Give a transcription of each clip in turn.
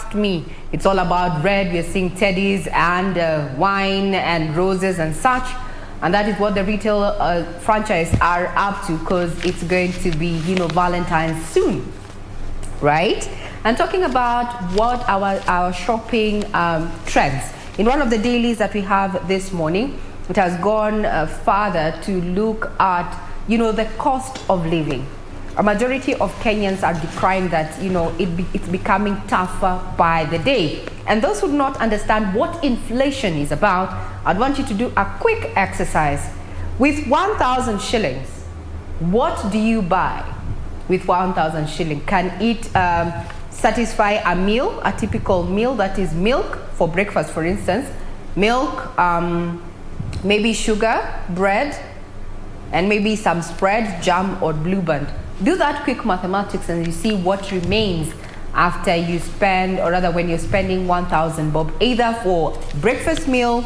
asked me, it's all about red. We're seeing teddies and wine and roses and such. And that is what the retail franchise are up to, because it's going to be, Valentine's soon, right? And talking about what our shopping trends. In one of the dailies that we have this morning, it has gone further to look at, the cost of living. A majority of Kenyans are decrying that, it's becoming tougher by the day. And those who do not understand what inflation is about, I'd want you to do a quick exercise. With 1,000 shillings, what do you buy with 1,000 shillings? Can it satisfy a meal, a typical meal, that is milk for breakfast, for instance, milk, maybe sugar, bread, and maybe some spread, jam or Blue Band. Do that quick mathematics and you see what remains after you spend, or rather when you're spending 1,000 bob, either for breakfast meal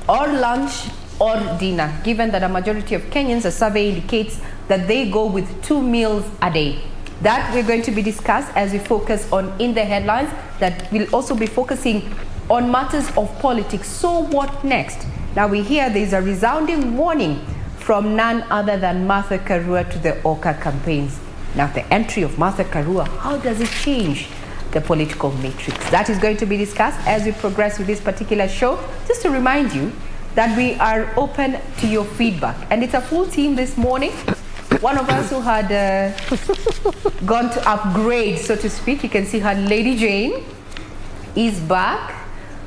or lunch or dinner, given that a majority of Kenyans, a survey indicates that they go with 2 meals a day. That we're going to be discussed as we focus on In the Headlines, that will also be focusing on matters of politics. So what next? Now we hear there's a resounding warning from none other than Martha Karua to the Oka campaigns. Now the entry of Martha Karua, how does it change the political matrix? That is going to be discussed as we progress with this particular show. Just to remind you that we are open to your feedback. And it's a full team this morning. One of us who had gone to upgrade, so to speak, you can see her, Lady Jane, is back.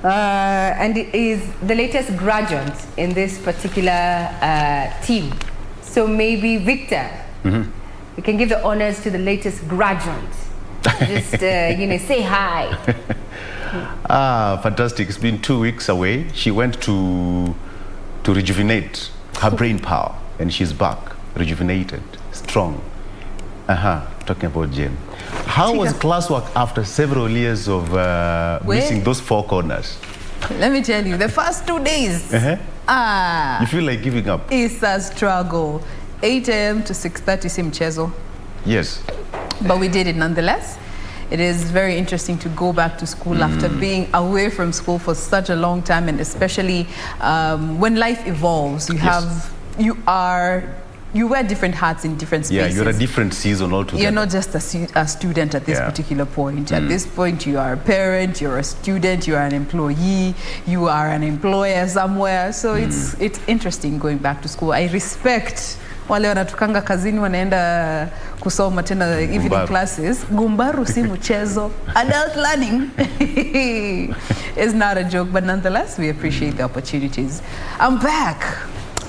And is the latest graduate in this particular team. So maybe Victor, we can give the honors to the latest graduate. Just, say hi. Fantastic. It's been 2 weeks away. She went to rejuvenate her brain power, and she's back, rejuvenated, strong. Talking about Jane. How was classwork after several years of missing those 4 corners? Let me tell you, the first 2 days, you feel like giving up? It's a struggle. 8 a.m. to 6:30 si mchezo. Yes. But we did it nonetheless. It is very interesting to go back to school after being away from school for such a long time, and especially when life evolves, you wear different hats in different spaces. Yeah, you're a different season altogether. You're not just a student at this particular point. At this point, you are a parent, you're a student, you are an employee, you are an employer somewhere. So it's interesting going back to school. I respect wale wanatukanga kazini wanaenda kusoma tena evening classes. Gumbaru si mchezo. Adult learning is not a joke, but nonetheless, we appreciate the opportunities. I'm back.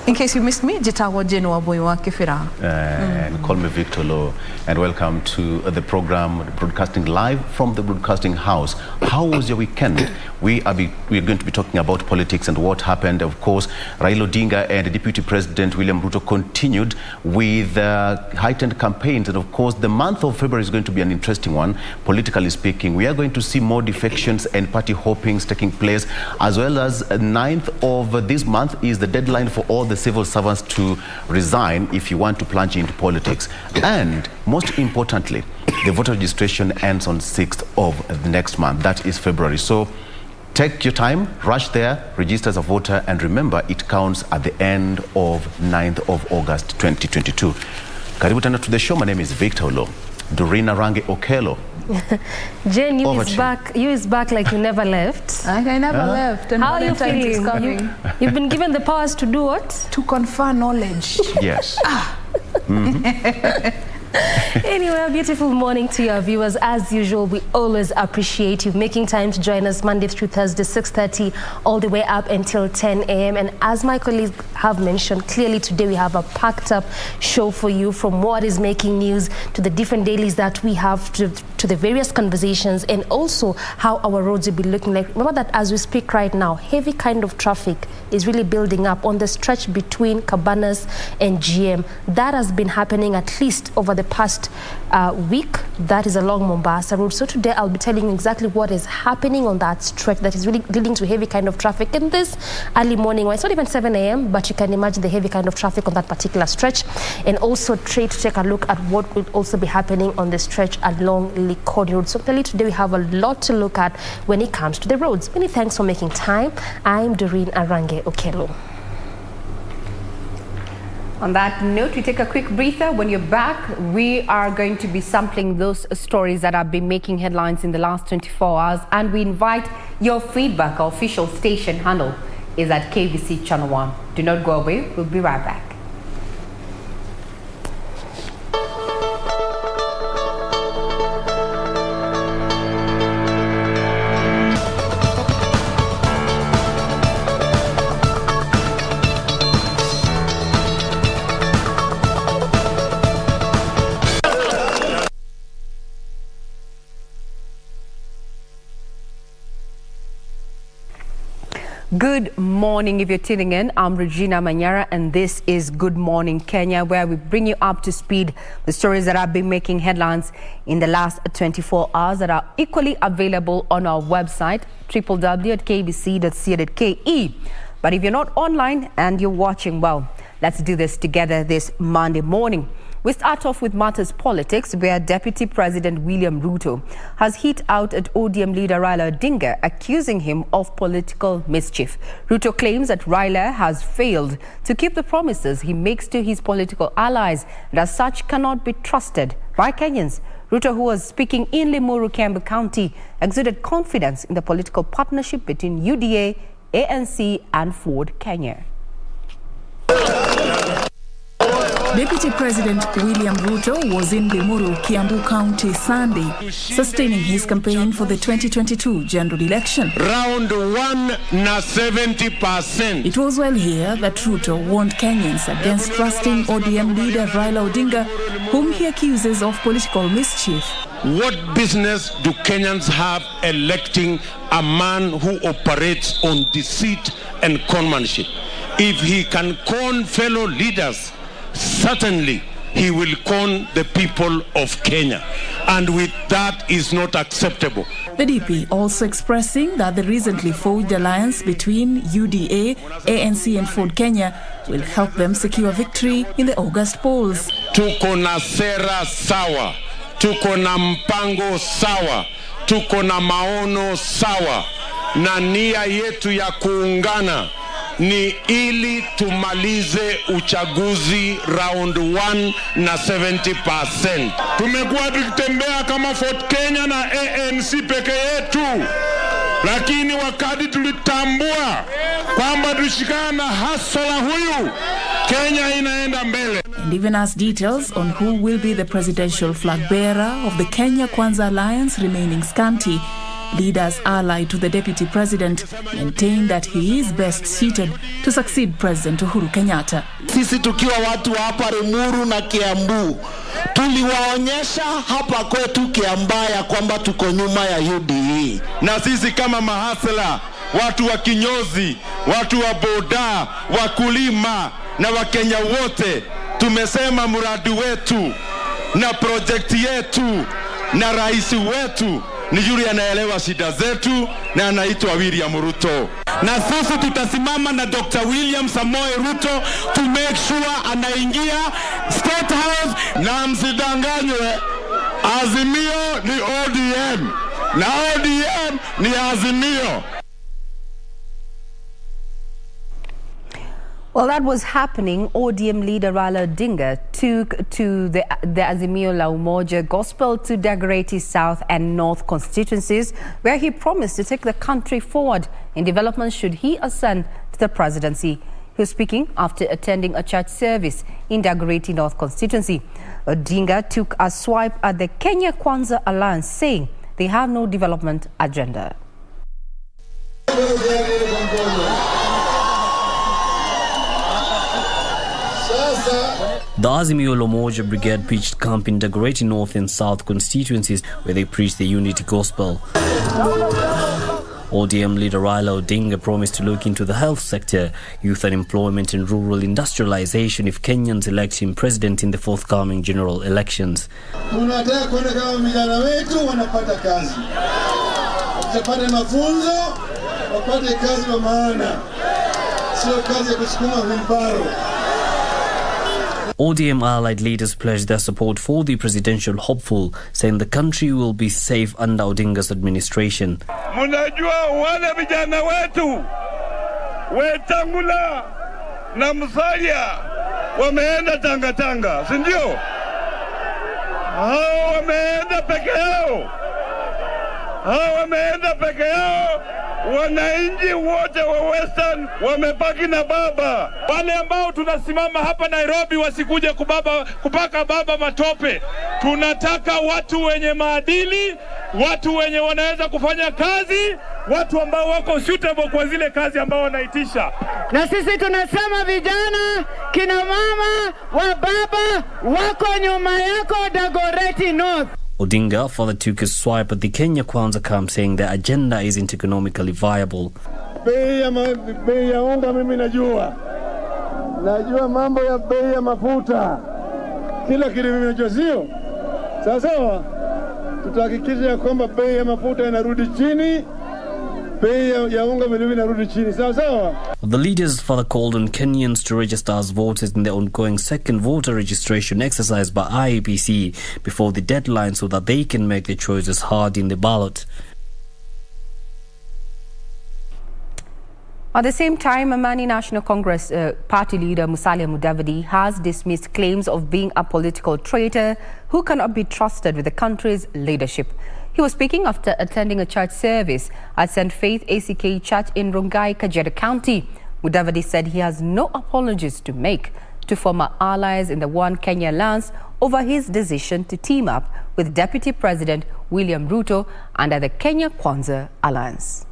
In case you missed me, Jitawa Jenwa Boywa Kefira. And call me Victor Lo, and welcome to the program, broadcasting live from the Broadcasting House. How was your weekend? We're going to be talking about politics and what happened. Of course, Raila Odinga and Deputy President William Ruto continued with heightened campaigns. And of course, the month of February is going to be an interesting one, politically speaking. We are going to see more defections and party hoppings taking place, as well as 9th of this month is the deadline for all the civil servants to resign if you want to plunge into politics. And most importantly, the voter registration ends on 6th of the next month. That is February. So take your time, rush there, register as a voter, and remember it counts at the end of 9th of August 2022. Karibu tena to the show. My name is Victor Lo. Dorina Range Okelo. Jen, you is back like you never left. I never left. And how are you feeling? You've been given the powers to do what? To confer knowledge. Yes. Anyway, a beautiful morning to your viewers. As usual, we always appreciate you making time to join us Monday through Thursday, 6:30, all the way up until 10 a.m. And as my colleagues have mentioned, clearly today we have a packed up show for you, from what is making news to the different dailies that we have to the various conversations, and also how our roads will be looking like. Remember that as we speak right now, heavy kind of traffic is really building up on the stretch between Cabanas and GM. That has been happening at least over the past week. That is along Mombasa Road. So today I'll be telling you exactly what is happening on that stretch that is really leading to heavy kind of traffic in this early morning. Well, it's not even 7 a.m., but you can imagine the heavy kind of traffic on that particular stretch. And also try to take a look at what will also be happening on the stretch along Likoni Road. So clearly today we have a lot to look at when it comes to the roads. Many thanks for making time. I'm Doreen Arange Okelo. On that note, we take a quick breather. When you're back, we are going to be sampling those stories that have been making headlines in the last 24 hours, and we invite your feedback. Our official station handle is at KBC Channel 1. Do not go away. We'll be right back. Good morning. If you're tuning in, I'm Regina Manyara, and this is Good Morning Kenya, where we bring you up to speed the stories that have been making headlines in the last 24 hours that are equally available on our website, www.kbc.co.ke. But if you're not online and you're watching, well, let's do this together this Monday morning. We start off with matters politics, where Deputy President William Ruto has hit out at ODM leader Raila Odinga, accusing him of political mischief. Ruto claims that Raila has failed to keep the promises he makes to his political allies, and as such cannot be trusted by Kenyans. Ruto, who was speaking in Limuru, Kiambu County, exuded confidence in the political partnership between UDA, ANC and Ford Kenya. Deputy President William Ruto was in Limuru, Kiambu County Sunday, sustaining his campaign for the 2022 general election. Round 1 na 70%. It was while here that Ruto warned Kenyans against trusting ODM leader Raila Odinga, whom he accuses of political mischief. What business do Kenyans have electing a man who operates on deceit and conmanship? If he can con fellow leaders, certainly he will con the people of Kenya, and with that is not acceptable. The DP also expressing that the recently forged alliance between UDA, ANC and Ford Kenya will help them secure victory in the August polls. Tuko na sera sawa, tuko na mpango sawa, tuko na maono sawa, na nia yetu ya kuungana ni ili tumalize uchaguzi round 1 na 70%. Tumekuwa tukitembea kama Ford Kenya na ANC peke yetu, lakini wakati tulitambua kwamba tushikana na hasala huyu, Kenya inaenda mbele. And even as details on who will be the presidential flag bearer of the Kenya Kwanza Alliance remaining scanty, leaders allied to the deputy president maintain that he is best suited to succeed President Uhuru Kenyatta. Sisi tukiwa watu hapa Limuru na Kiambu, tuliwaonyesha hapa kwetu Kiambaya kwamba tuko nyuma ya UDA. Na sisi kama mahasela, watu wa kinyozi, watu wa boda, wakulima na Wakenya wote, tumesema muradi wetu na projekti yetu na rais wetu ni yule anaelewa shida zetu na anaitwa William Ruto. Na sisi tutasimama na Dr. William Samoei Ruto to make sure anaingia State House, na msidanganywe, Azimio ni ODM na ODM ni Azimio. Well, that was happening. ODM leader Raila Odinga took to the Azimio la Umoja Gospel to Dagoretti South and North constituencies, where he promised to take the country forward in development should he ascend to the presidency. He was speaking after attending a church service in Dagoretti North constituency. Odinga took a swipe at the Kenya Kwanza Alliance, saying they have no development agenda. The Azimio la Umoja Brigade pitched camp in Dagoretti North and South constituencies, where they preached the unity gospel. ODM leader Raila Odinga promised to look into the health sector, youth unemployment and rural industrialization if Kenyans elect him president in the forthcoming general elections. Tunataka kwenda kama vijana wetu wanapata kazi. Wakipata mafunzo, wapate kazi kwa maana. Sio kazi ya kusukuma wheelbarrow. ODM allied leaders pledged their support for the presidential hopeful, saying the country will be safe under Odinga's administration. Munajua wale vijana wetu Wetangula na Musalia wameenda Tanga, si ndio? Hao wameenda peke yao. Wananchi wote wa Western wamebaki na baba. Wale ambao tunasimama hapa Nairobi wasikuje kupaka baba matope. Tunataka watu wenye maadili, watu wenye wanaweza kufanya kazi, watu ambao wako suitable kwa zile kazi ambao wanaitisha. Na sisi tunasema vijana, kina mama, wa baba wako nyuma yako Dagoretti North. Odinga further took a swipe at the Kenya Kwanza camp, saying their agenda isn't economically viable. Bei ya unga mimi najua mambo ya bei ya mafuta, kila kitu mimi najua, sio sawa. Tutahakikisha kwamba bei ya mafuta inarudi chini, bei ya unga mimi inarudi chini, sawa. The leaders further called on Kenyans to register as voters in the ongoing second voter registration exercise by IEBC before the deadline so that they can make their choices hard in the ballot. At the same time, Amani National Congress party leader Musalia Mudavadi has dismissed claims of being a political traitor who cannot be trusted with the country's leadership. He was speaking after attending a church service at St. Faith ACK Church in Rongai, Kajiado County. Mudavadi said he has no apologies to make to former allies in the One Kenya Alliance over his decision to team up with Deputy President William Ruto under the Kenya Kwanza Alliance.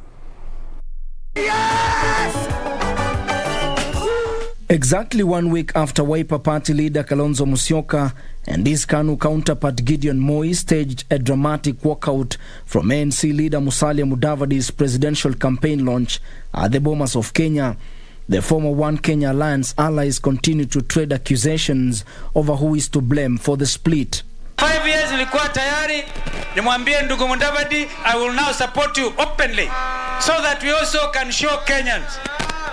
Exactly 1 week after Wiper Party leader Kalonzo Musyoka and his KANU counterpart Gideon Moi staged a dramatic walkout from ANC leader Musalia Mudavadi's presidential campaign launch at the Bomas of Kenya, the former One Kenya Alliance allies continue to trade accusations over who is to blame for the split. 5 years nilikuwa tayari nimwambie ndugu Mudavadi, I will now support you openly so that we also can show Kenyans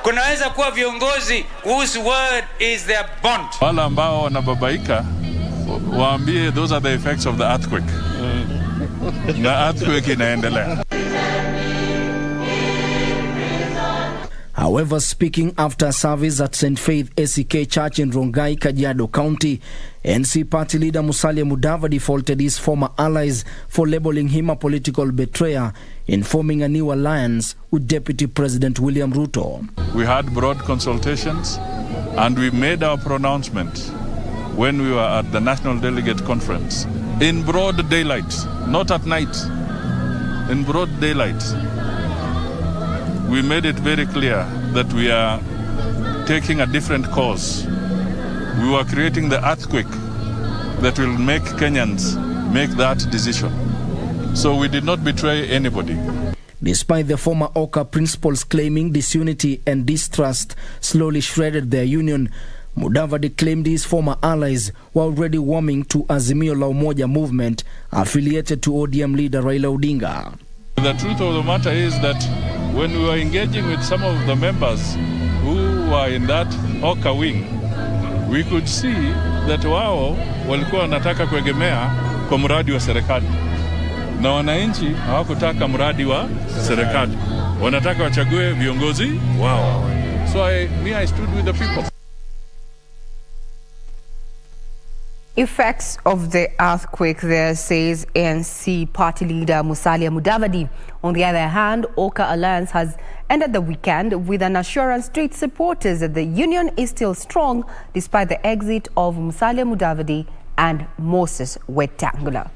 kunaweza kuwa viongozi whose word is their bond. Wala ambao wanababaika waambie those are the effects of the earthquake. The earthquake inaendelea. However, speaking after a service at St. Faith ACK Church in Rongai, Kajiado County, NC party leader Musalia Mudavadi faulted his former allies for labeling him a political betrayer in forming a new alliance with Deputy President William Ruto. We had broad consultations and we made our pronouncement when we were at the National Delegate Conference in broad daylight, not at night, in broad daylight. We made it very clear that we are taking a different course. We were creating the earthquake that will make Kenyans make that decision. So we did not betray anybody. Despite the former OCA principals claiming disunity and distrust slowly shredded their union, Mudavadi claimed his former allies were already warming to Azimio la Umoja movement affiliated to ODM leader Raila Odinga. The truth of the matter is that when we were engaging with some of the members who were in that OCA wing, we could see that wao walikuwa wanataka kuegemea kwa mradi wa serikali. Na wananchi hawakutaka mradi wa serikali. Wanataka wachague viongozi wao. So I stood with the people. Effects of the earthquake there, says ANC party leader Musalia Mudavadi. On the other hand, OCA Alliance has ended the weekend with an assurance to its supporters that the union is still strong despite the exit of Musalia Mudavadi and Moses Wetangula.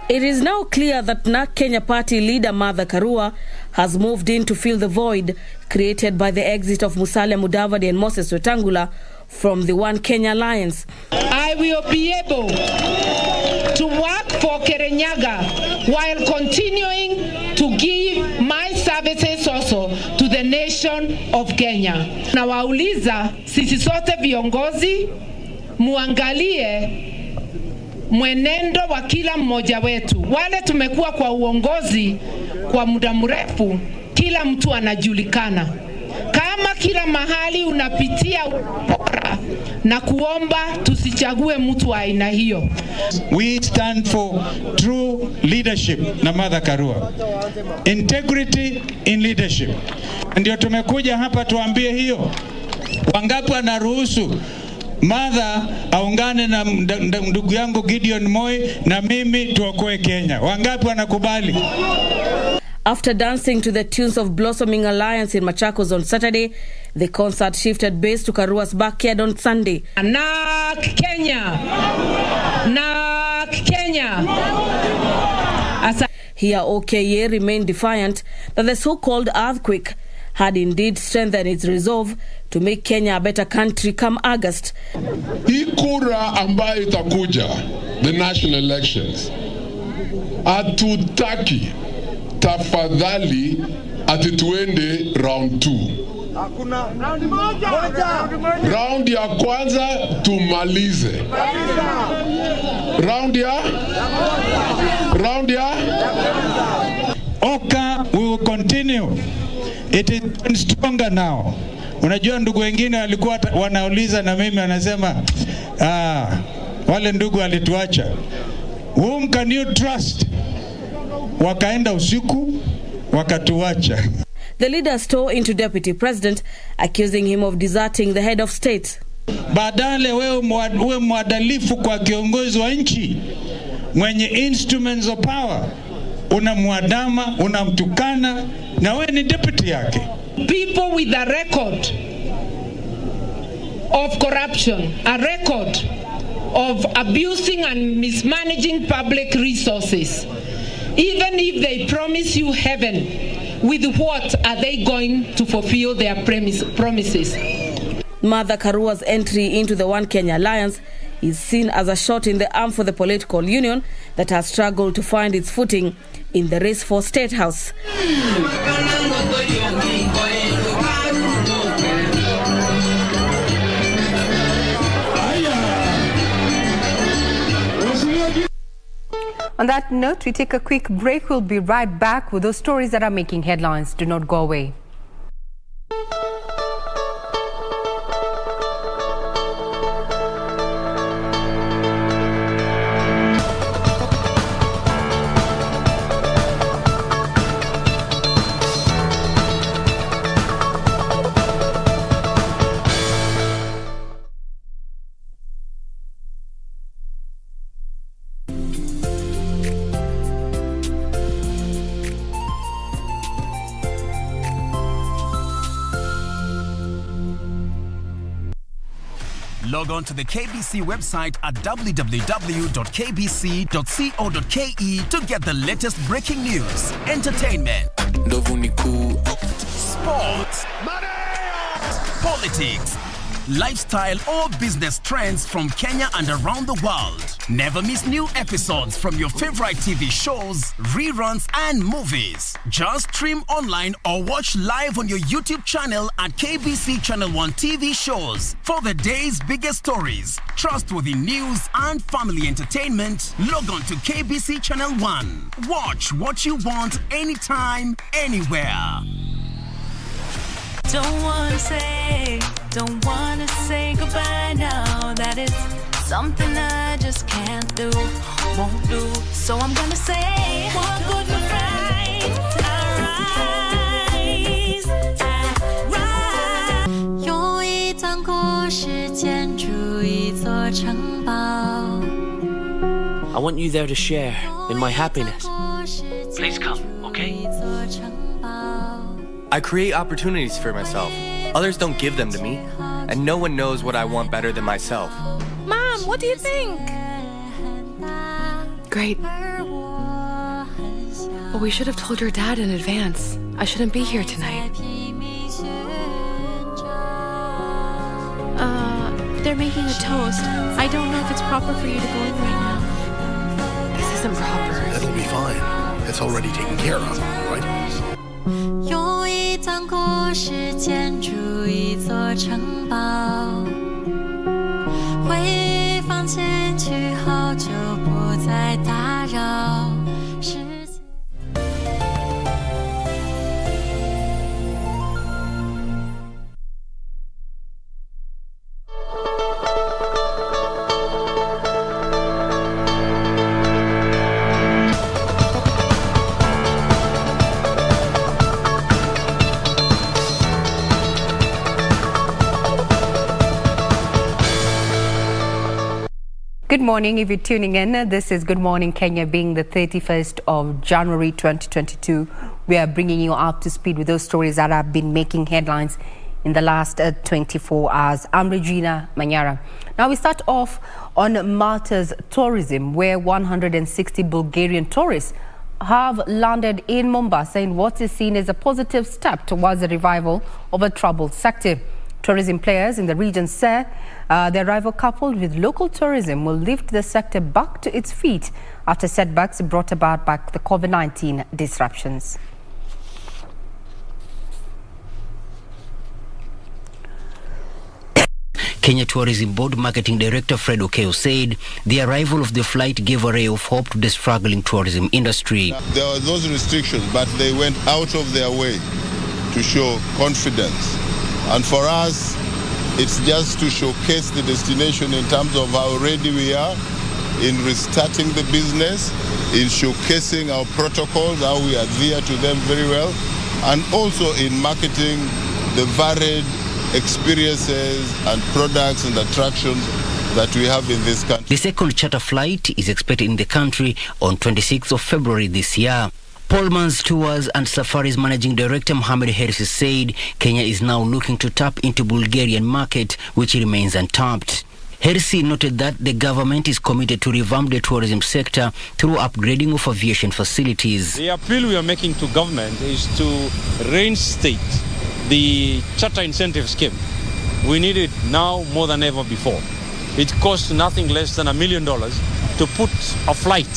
It is now clear that NARC Kenya party leader Martha Karua has moved in to fill the void created by the exit of Musalia Mudavadi and Moses Wetangula from the One Kenya Alliance. I will be able to work for Kenya Kirinyaga while continuing to give my services also to the nation of Kenya. Na wauliza sisi sote viongozi muangalie mwenendo wa kila mmoja wetu. Wale tumekuwa kwa uongozi kwa muda mrefu, kila mtu anajulikana. Kama kila mahali unapitia bora na kuomba tusichague mtu wa aina hiyo. We stand for true leadership na Mother Karua. Integrity in leadership. Ndio tumekuja hapa tuambie hiyo. Wangapi wanaruhusu Mother aungane na ndugu yangu Gideon Moi na mimi tuokoe Kenya? Wangapi wanakubali? After dancing to the tunes of Blossoming Alliance in Machakos on Saturday, the concert shifted base to Karua's backyard on Sunday. Nak Kenya! Nak Kenya! Here, OKA remained defiant that the so-called earthquake had indeed strengthened its resolve to make Kenya a better country come August. Hii kura ambayo itakuja, the national elections, hatutaki tafadhali ati tuende round 2. Hakuna round moja. Round ya kwanza tumalize. Round ya Oka, we will continue. It is stronger now. Unajua ndugu wengine walikuwa wanauliza na mimi wanasema wale ndugu walituacha. Whom can you trust? Wakaenda usiku wakatuacha. The leaders tore into Deputy President, accusing him of deserting the head of state. Badale wewe mwadalifu kwa kiongozi wa nchi mwenye instruments of power, unamwadama, unamtukana, na wewe ni deputy yake. People with a record of corruption, a record of abusing and mismanaging public resources. Even if they promise you heaven, with what are they going to fulfill their promises? Mother Karua's entry into the One Kenya Alliance is seen as a shot in the arm for the political union that has struggled to find its footing in the race for State House. On that note, we take a quick break. We'll be right back with those stories that are making headlines. Do not go away. Log on to the KBC website at www.kbc.co.ke to get the latest breaking news, entertainment, sports, politics, lifestyle or business trends from Kenya and around the world. Never miss new episodes from your favorite TV shows, reruns and movies. Just stream online or watch live on your YouTube channel at KBC Channel 1 TV shows. For the day's biggest stories, trustworthy news and family entertainment, log on to KBC Channel 1. Watch what you want anytime, anywhere. Don't wanna say goodbye now. That is something I just can't do, won't do. So I'm gonna say, walk with my friends, I rise. 用一段故事建筑一座城堡。 I want you there to share in my happiness. Please come, okay? I create opportunities for myself. Others don't give them to me, and no one knows what I want better than myself. Mom, what do you think? Great. But we should have told your dad in advance. I shouldn't be here tonight. They're making a toast. I don't know if it's proper for you to go in right now. This isn't proper. fine. It's already taken care of, right? 有一段故事建筑一座城堡，回忆放进去后就不再打扰。 Good morning. If you're tuning in, this is Good Morning Kenya, being the 31st of January 2022. We are bringing you up to speed with those stories that have been making headlines in the last 24 hours. I'm Regina Manyara. Now we start off on matters tourism, where 160 Bulgarian tourists have landed in Mombasa in what is seen as a positive step towards the revival of a troubled sector. Tourism players in the region say the arrival, coupled with local tourism, will lift the sector back to its feet after setbacks brought about by the COVID-19 disruptions. Kenya Tourism Board Marketing Director Fred Okeo said the arrival of the flight gave a ray of hope to the struggling tourism industry. There were those restrictions, but they went out of their way to show confidence. And for us, it's just to showcase the destination in terms of how ready we are in restarting the business, in showcasing our protocols, how we adhere to them very well, and also in marketing the varied experiences and products and attractions that we have in this country. The second charter flight is expected in the country on 26th of February this year. Pullman's Tours and Safaris Managing Director Mohamed Hersi said Kenya is now looking to tap into Bulgarian market, which remains untapped. Hersi noted that the government is committed to revamp the tourism sector through upgrading of aviation facilities. The appeal we are making to government is to reinstate the charter incentive scheme. We need it now more than ever before. It costs nothing less than $1 million to put a flight,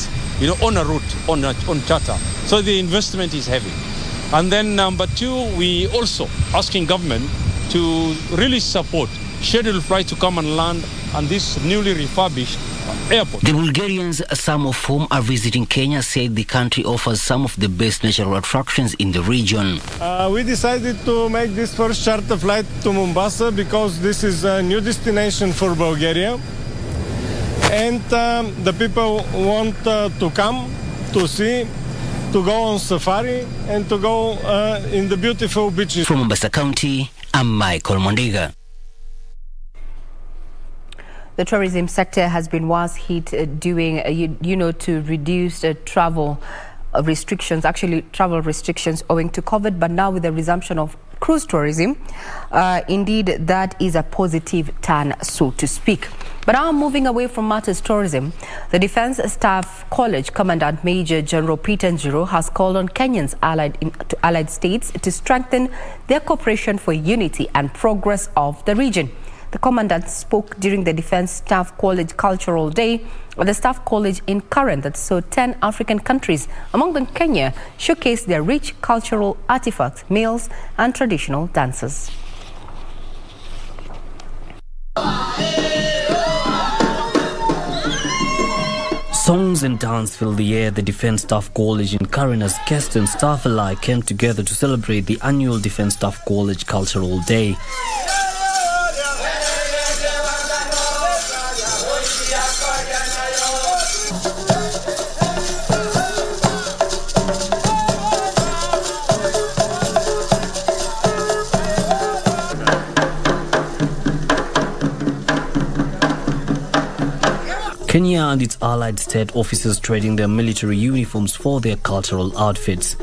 on a route, on charter. So the investment is heavy. And then number two, we also asking government to really support scheduled flights to come and land on this newly refurbished airport. The Bulgarians, some of whom are visiting Kenya, said the country offers some of the best natural attractions in the region. We decided to make this first charter flight to Mombasa because this is a new destination for Bulgaria. And the people want to come, to see, to go on safari, and to go in the beautiful beaches. From Mombasa County, I'm Michael Mondiga. The tourism sector has been worse hit doing, to reduce travel restrictions, travel restrictions owing to COVID, but now with the resumption of cruise tourism, indeed that is a positive turn, so to speak. But now moving away from matters tourism, the Defence Staff College Commandant Major General Peter Njiro has called on Kenyans allied states to strengthen their cooperation for unity and progress of the region. The commandant spoke during the Defence Staff College Cultural Day at the Staff College in Karen that saw 10 African countries, among them Kenya, showcase their rich cultural artifacts, meals and traditional dances. Songs and dance filled the air. The Defence Staff College in Karen as guests and staff alike came together to celebrate the annual Defence Staff College Cultural Day. Kenya and its allied state officers trading their military uniforms for their cultural outfits.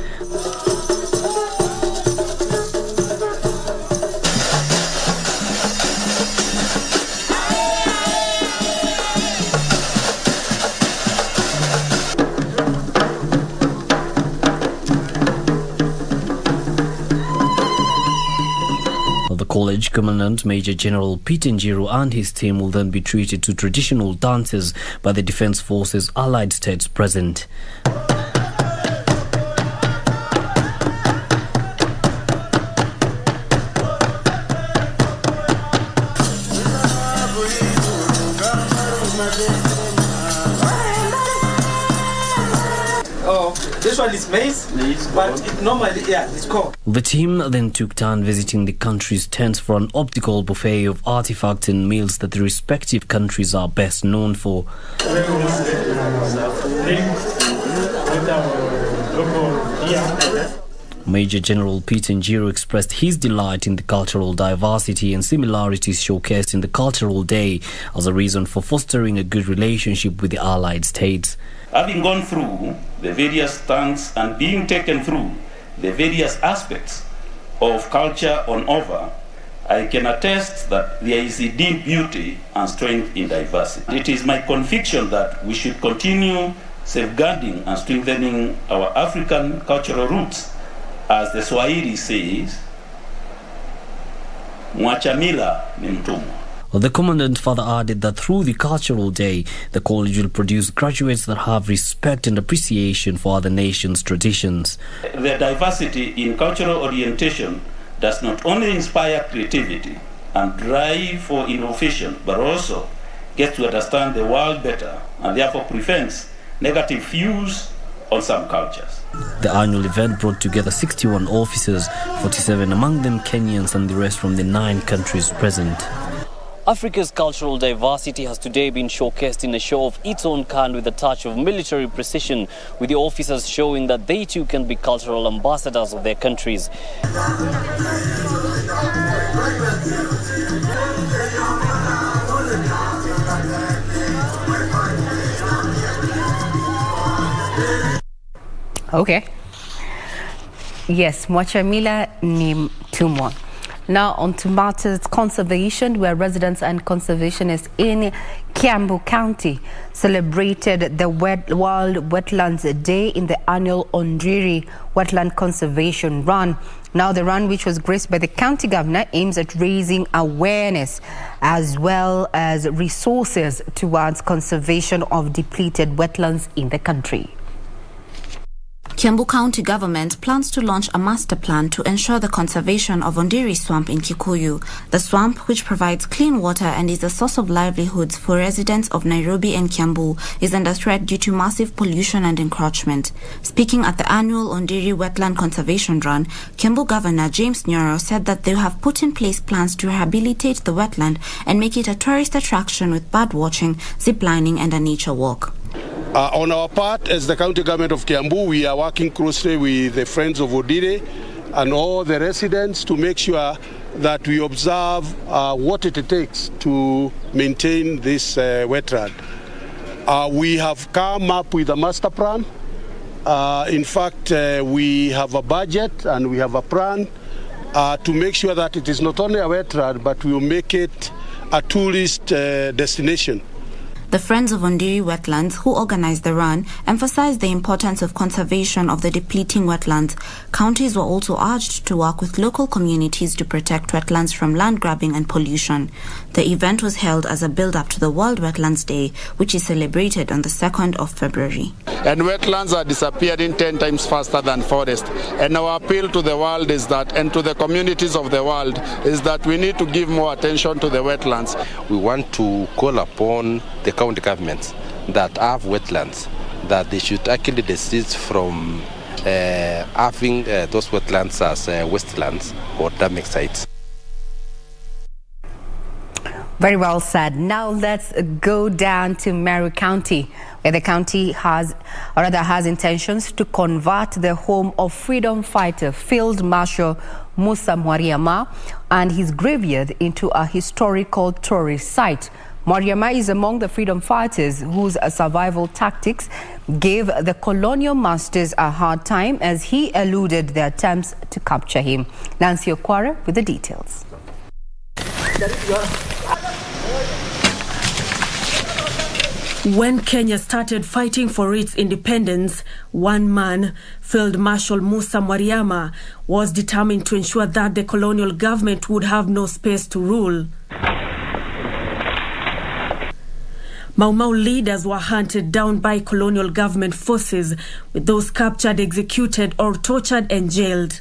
The college commandant Major General Peter Njiro and his team will then be treated to traditional dances by the Defence Forces allied states present. Oh, this one is maize, but it normally, it's corn. The team then took turn visiting the country's tents for an optical buffet of artifacts and meals that the respective countries are best known for. Major General Peter Njiro expressed his delight in the cultural diversity and similarities showcased in the Cultural Day as a reason for fostering a good relationship with the Allied states. Having gone through the various stunts and being taken through the various aspects of culture on over, I can attest that there is a deep beauty and strength in diversity. It is my conviction that we should continue safeguarding and strengthening our African cultural roots. As the Swahili says, mwachamila ni mtumwa. The commandant further added that through the Cultural Day, the college will produce graduates that have respect and appreciation for other nations' traditions. The diversity in cultural orientation does not only inspire creativity and drive for innovation, but also gets to understand the world better and therefore prevents negative views on some cultures. The annual event brought together 61 officers, 47 among them Kenyans and the rest from the 9 countries present. Africa's cultural diversity has today been showcased in a show of its own kind with a touch of military precision, with the officers showing that they too can be cultural ambassadors of their countries. Okay. Yes, Mwachamila ni mtumwa. Now on to matters conservation, where residents and conservationists in Kiambu County celebrated the World Wetlands Day in the annual Ondiri Wetland Conservation Run. Now the run, which was graced by the county governor, aims at raising awareness as well as resources towards conservation of depleted wetlands in the country. Kiambu County government plans to launch a master plan to ensure the conservation of Ondiri Swamp in Kikuyu. The swamp, which provides clean water and is a source of livelihoods for residents of Nairobi and Kiambu, is under threat due to massive pollution and encroachment. Speaking at the annual Ondiri Wetland Conservation Run, Kiambu Governor James Nyoro said that they have put in place plans to rehabilitate the wetland and make it a tourist attraction with bird watching, ziplining and a nature walk. On our part, as the county government of Kiambu, we are working closely with the Friends of Odire and all the residents to make sure that we observe what it takes to maintain this wetland. We have come up with a master plan. In fact, we have a budget and we have a plan to make sure that it is not only a wetland, but we will make it a tourist destination. The Friends of Ondiri Wetlands, who organized the run, emphasized the importance of conservation of the depleting wetlands. Counties were also urged to work with local communities to protect wetlands from land grabbing and pollution. The event was held as a build-up to the World Wetlands Day, which is celebrated on the 2nd of February. And wetlands are disappearing 10 times faster than forest. And our appeal to the world is that, and to the communities of the world, is that we need to give more attention to the wetlands. We want to call upon the county governments that have wetlands, that they should actually desist from having those wetlands as wastelands or damming sites. Very well said. Now let's go down to Meru County, where the county has intentions to convert the home of freedom fighter Field Marshal Musa Mwariama and his graveyard into a historical tourist site. Mwariama is among the freedom fighters whose survival tactics gave the colonial masters a hard time as he eluded their attempts to capture him. Nancy Okwara with the details. When Kenya started fighting for its independence, one man, Field Marshal Musa Mwariama, was determined to ensure that the colonial government would have no space to rule. Mau Mau leaders were hunted down by colonial government forces, with those captured, executed or tortured and jailed.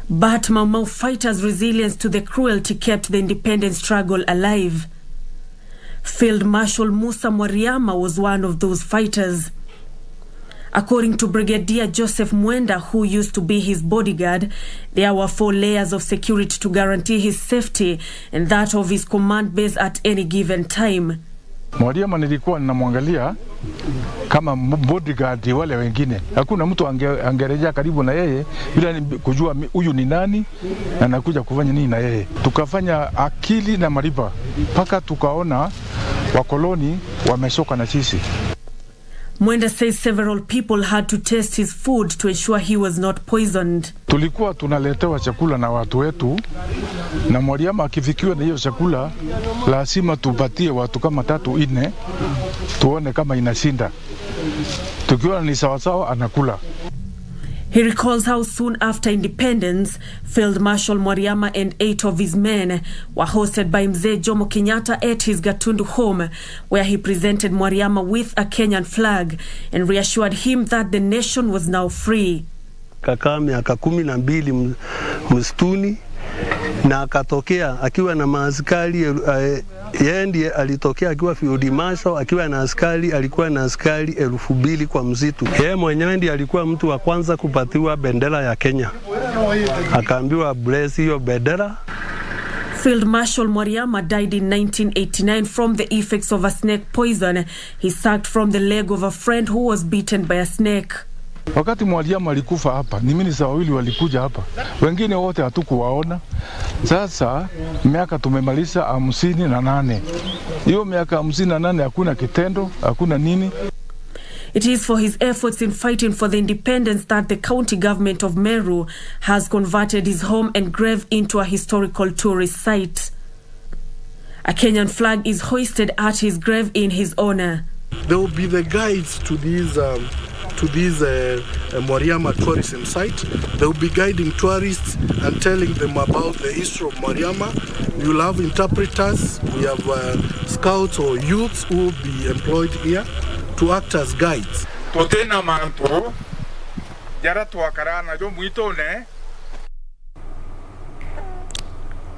But Mau Mau fighters' resilience to the cruelty kept the independence struggle alive. Field Marshal Musa Mwariama was one of those fighters. According to Brigadier Joseph Mwenda, who used to be his bodyguard, there were 4 layers of security to guarantee his safety and that of his command base at any given time. Mwariama nilikuwa ninamwangalia kama bodyguard wale wengine. Hakuna mtu angerejea karibu na yeye bila kujua huyu ni nani na anakuja kufanya nini na yeye. Tukafanya akili na mariba mpaka tukaona wakoloni wameshoka na sisi. Mwenda says several people had to taste his food to ensure he was not poisoned. Tulikuwa tunaletewa chakula na watu wetu, na Mwariama akifikiwa na hiyo chakula lazima tupatie watu kama 3-4 tuone kama inashinda. Tukiona ni sawasawa anakula. He recalls how soon after independence, Field Marshal Mwariama and 8 of his men were hosted by Mzee Jomo Kenyatta at his Gatundu home, where he presented Mwariama with a Kenyan flag and reassured him that the nation was now free. Kakaa miaka 12 msituni na akatokea akiwa na maaskari. Yeye ndiye alitokea akiwa field marshal akiwa na askari, alikuwa na askari 2000 kwa msitu. Yeye mwenyewe ndiye alikuwa mtu wa kwanza kupatiwa bendera ya Kenya, akaambiwa bless hiyo bendera. Field Marshal Mwariama died in 1989 from the effects of a snake poison he sucked from the leg of a friend who was bitten by a snake. Wakati Mwariama alikufa hapa, ni minista wawili walikuja hapa. Wengine wote hatukuwaona. Sasa miaka tumemaliza 58. Hiyo miaka 58 hakuna kitendo, hakuna nini. It is for his efforts in fighting for the independence that the county government of Meru has converted his home and grave into a historical tourist site. A Kenyan flag is hoisted at his grave in his honor. There will be the guides to this Mwariama tourism site. They will be guiding tourists and telling them about the history of Mwariama. We will have interpreters. We have scouts or youths who will be employed here to act as guides. Totena manto jara tuakarana jo muitone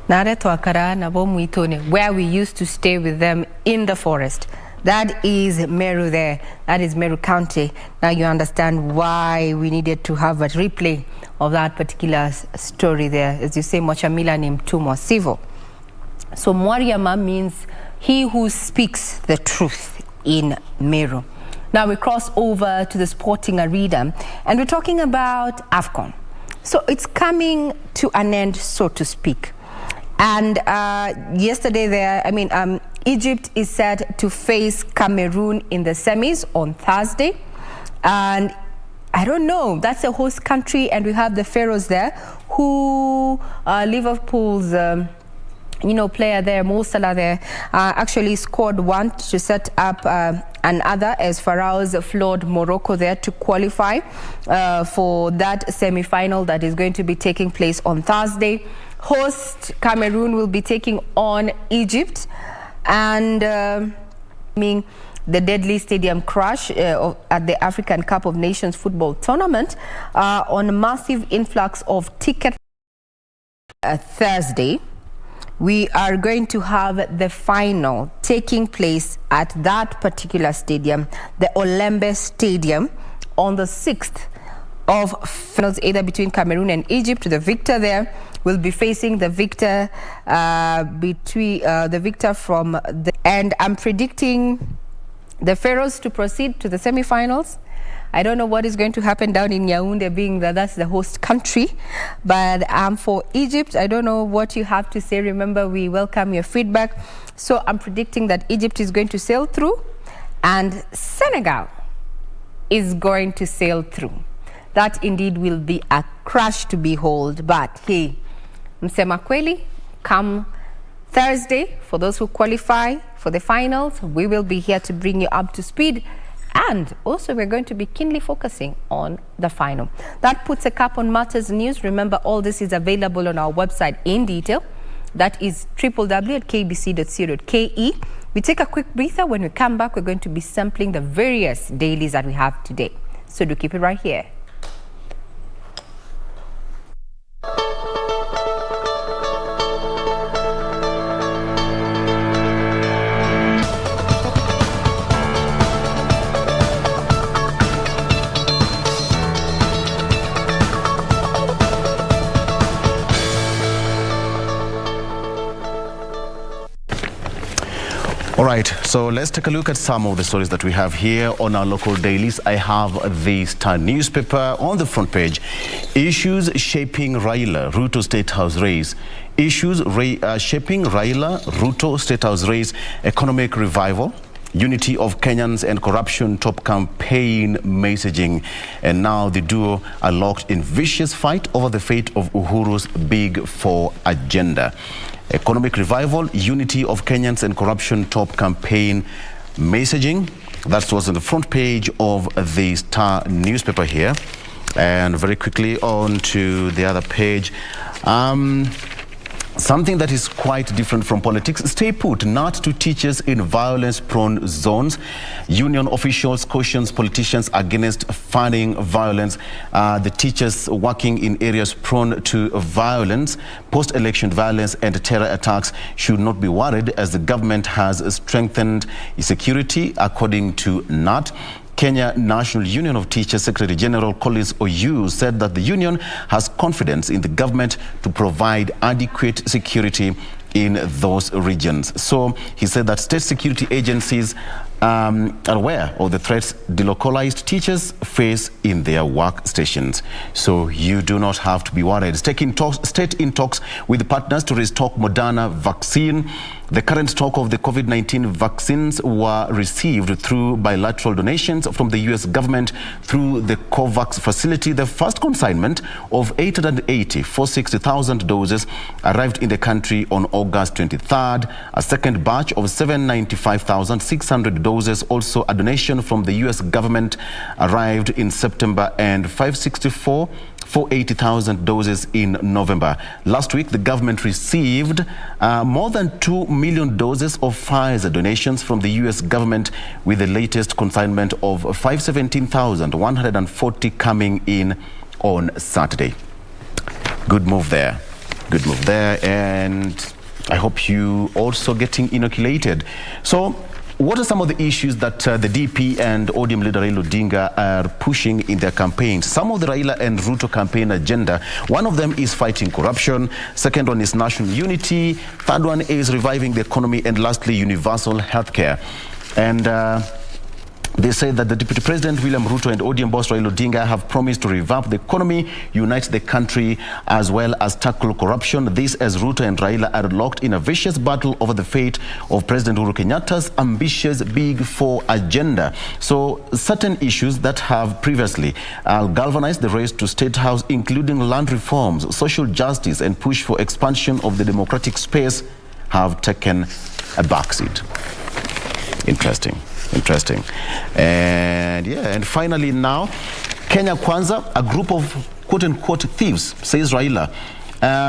Nare tuakara na bo muitone, where we used to stay with them in the forest. That is Meru there. That is Meru County. Now you understand why we needed to have a replay of that particular story there. As you say, Mochamila ni mtumwa sivyo. So Mwariama means he who speaks the truth in Meru. Now we cross over to the sporting arena and we're talking about AFCON. So it's coming to an end, so to speak. And yesterday there, Egypt is set to face Cameroon in the semis on Thursday. And I don't know, that's a host country, and we have the Pharaohs there, who Liverpool's player there, Mo Salah there, actually scored one to set up another as Pharaohs floored Morocco there to qualify for that semi-final that is going to be taking place on Thursday. Host Cameroon will be taking on Egypt, and the deadly stadium crash at the African Cup of Nations football tournament on a massive influx of tickets. Thursday, we are going to have the final taking place at that particular stadium, the Olembe Stadium, on the 6th of finals, either between Cameroon and Egypt. The victor there will be facing the victor from the end. I'm predicting the Pharaohs to proceed to the semi-finals. I don't know what is going to happen down in Yaoundé, being that that's the host country, but for Egypt, I don't know what you have to say. Remember, we welcome your feedback. So I'm predicting that Egypt is going to sail through and Senegal is going to sail through. That indeed will be a crash to behold. But hey, msema kweli, come Thursday, for those who qualify for the finals, we will be here to bring you up to speed. And also, we're going to be keenly focusing on the final. That puts a cap on Matters News. Remember, all this is available on our website in detail. That is www.kbc.co.ke. We take a quick breather. When we come back, we're going to be sampling the various dailies that we have today. So do keep it right here. All right, so let's take a look at some of the stories that we have here on our local dailies. I have the Star newspaper on the front page. Issues shaping Raila Ruto State House race. Issues shaping Raila Ruto State House race. Economic revival. Unity of Kenyans and corruption top campaign messaging. And now the duo are locked in vicious fight over the fate of Uhuru's Big Four agenda. Economic revival, unity of Kenyans and corruption top campaign messaging. That was on the front page of the Star newspaper here. And very quickly on to the other page. Something that is quite different from politics. Stay put, not to teachers in violence-prone zones. Union officials cautions politicians against funding violence. The teachers working in areas prone to violence, post-election violence and terror attacks should not be worried as the government has strengthened security, according to NAT. Kenya National Union of Teachers Secretary General Collins Oyu said that the union has confidence in the government to provide adequate security in those regions. So he said that state security agencies are aware of the threats delocalized teachers face in their workstations. So you do not have to be worried. State in talks with partners to restock Moderna vaccine. The current stock of the COVID-19 vaccines were received through bilateral donations from the U.S. government through the COVAX facility. The first consignment of 880,460,000 doses arrived in the country on August 23rd. A second batch of 795,600 doses, also a donation from the U.S. government, arrived in September, and 480,000 doses in November. Last week, the government received more than 2 million doses of Pfizer donations from the U.S. government, with the latest consignment of 517,140 coming in on Saturday. Good move there. Good move there. And I hope you also getting inoculated. So, what are some of the issues that the DP and ODM leader Raila Odinga are pushing in their campaigns? Some of the Raila and Ruto campaign agenda, one of them is fighting corruption. Second one is national unity. Third one is reviving the economy. And lastly, universal healthcare. And they say that the Deputy President William Ruto and ODM boss Raila Odinga have promised to revamp the economy, unite the country, as well as tackle corruption. This as Ruto and Raila are locked in a vicious battle over the fate of President Uhuru Kenyatta's ambitious Big Four agenda. So certain issues that have previously galvanized the race to State House, including land reforms, social justice, and push for expansion of the democratic space, have taken a backseat. Interesting. And finally now, Kenya Kwanza, a group of quote-unquote thieves, says Raila.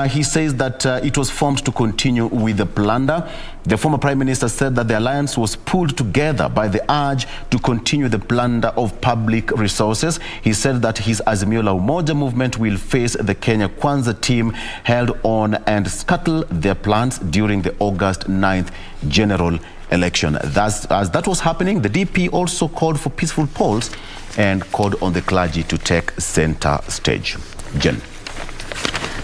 He says that it was formed to continue with the plunder. The former Prime Minister said that the alliance was pulled together by the urge to continue the plunder of public resources. He said that his Azimio la Umoja movement will face the Kenya Kwanza team held on and scuttle their plans during the August 9th general election. As that was happening, the DP also called for peaceful polls and called on the clergy to take center stage. Jen.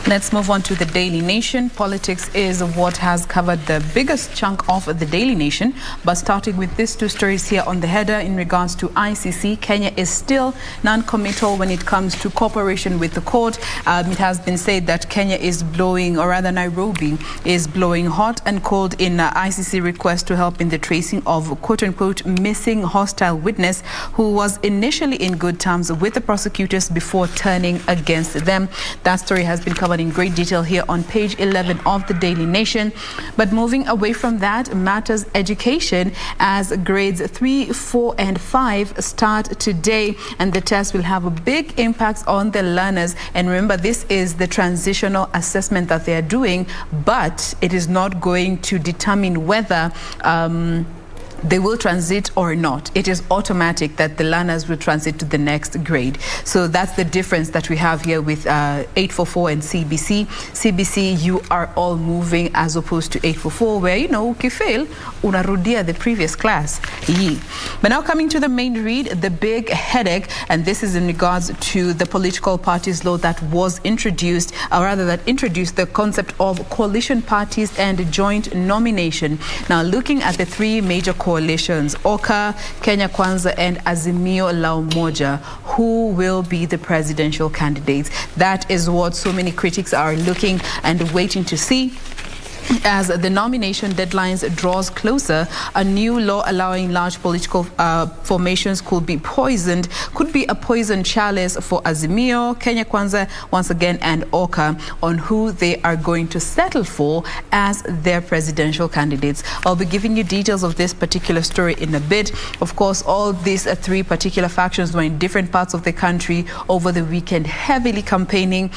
Let's move on to the Daily Nation. Politics is what has covered the biggest chunk of the Daily Nation. But starting with these two stories here on the header in regards to ICC, Kenya is still non-committal when it comes to cooperation with the court. It has been said that Kenya is blowing, or rather Nairobi is blowing hot and cold in ICC request to help in the tracing of quote-unquote missing hostile witness who was initially in good terms with the prosecutors before turning against them. That story has been covered in great detail here on page 11 of the Daily Nation. But moving away from that matters education, as grades 3, 4 and 5 start today, and the test will have a big impact on the learners. And remember, this is the transitional assessment that they are doing, but it is not going to determine whether they will transit or not. It is automatic that the learners will transit to the next grade. So that's the difference that we have here with 844 and CBC. CBC, you are all moving, as opposed to 844, where, you know, ukifail, unarudia the previous class. But now coming to the main read, the big headache, and this is in regards to the political parties law that was introduced, or rather that introduced the concept of coalition parties and joint nomination. Now, looking at the three major coalitions, OKA, Kenya Kwanza, and Azimio la Umoja, who will be the presidential candidates? That is what so many critics are looking and waiting to see. As the nomination deadlines draws closer, a new law allowing large political formations could be a poison chalice for Azimio, Kenya Kwanza, once again, and OKA on who they are going to settle for as their presidential candidates. I'll be giving you details of this particular story in a bit. Of course, all these three particular factions were in different parts of the country over the weekend, heavily campaigning,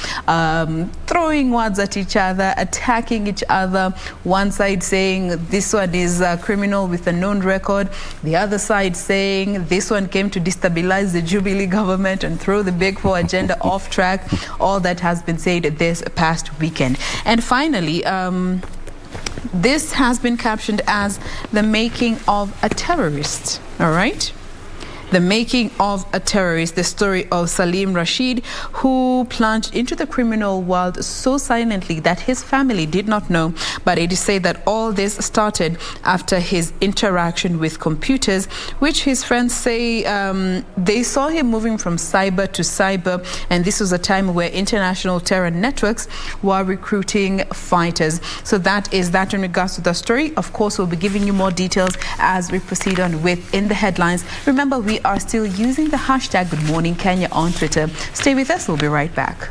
throwing words at each other, attacking each other. One side saying this one is a criminal with a known record. The other side saying this one came to destabilize the Jubilee government and throw the Big Four agenda off track. All that has been said this past weekend. And finally, this has been captioned as the making of a terrorist. All right? The making of a terrorist, the story of Salim Rashid, who plunged into the criminal world so silently that his family did not know. But it is said that all this started after his interaction with computers, which his friends say they saw him moving from cyber to cyber. And this was a time where international terror networks were recruiting fighters. So that is that in regards to the story. Of course, we'll be giving you more details as we proceed on with In the Headlines. Remember, we are still using the hashtag #GoodMorningKenya on Twitter. Stay with us. We'll be right back.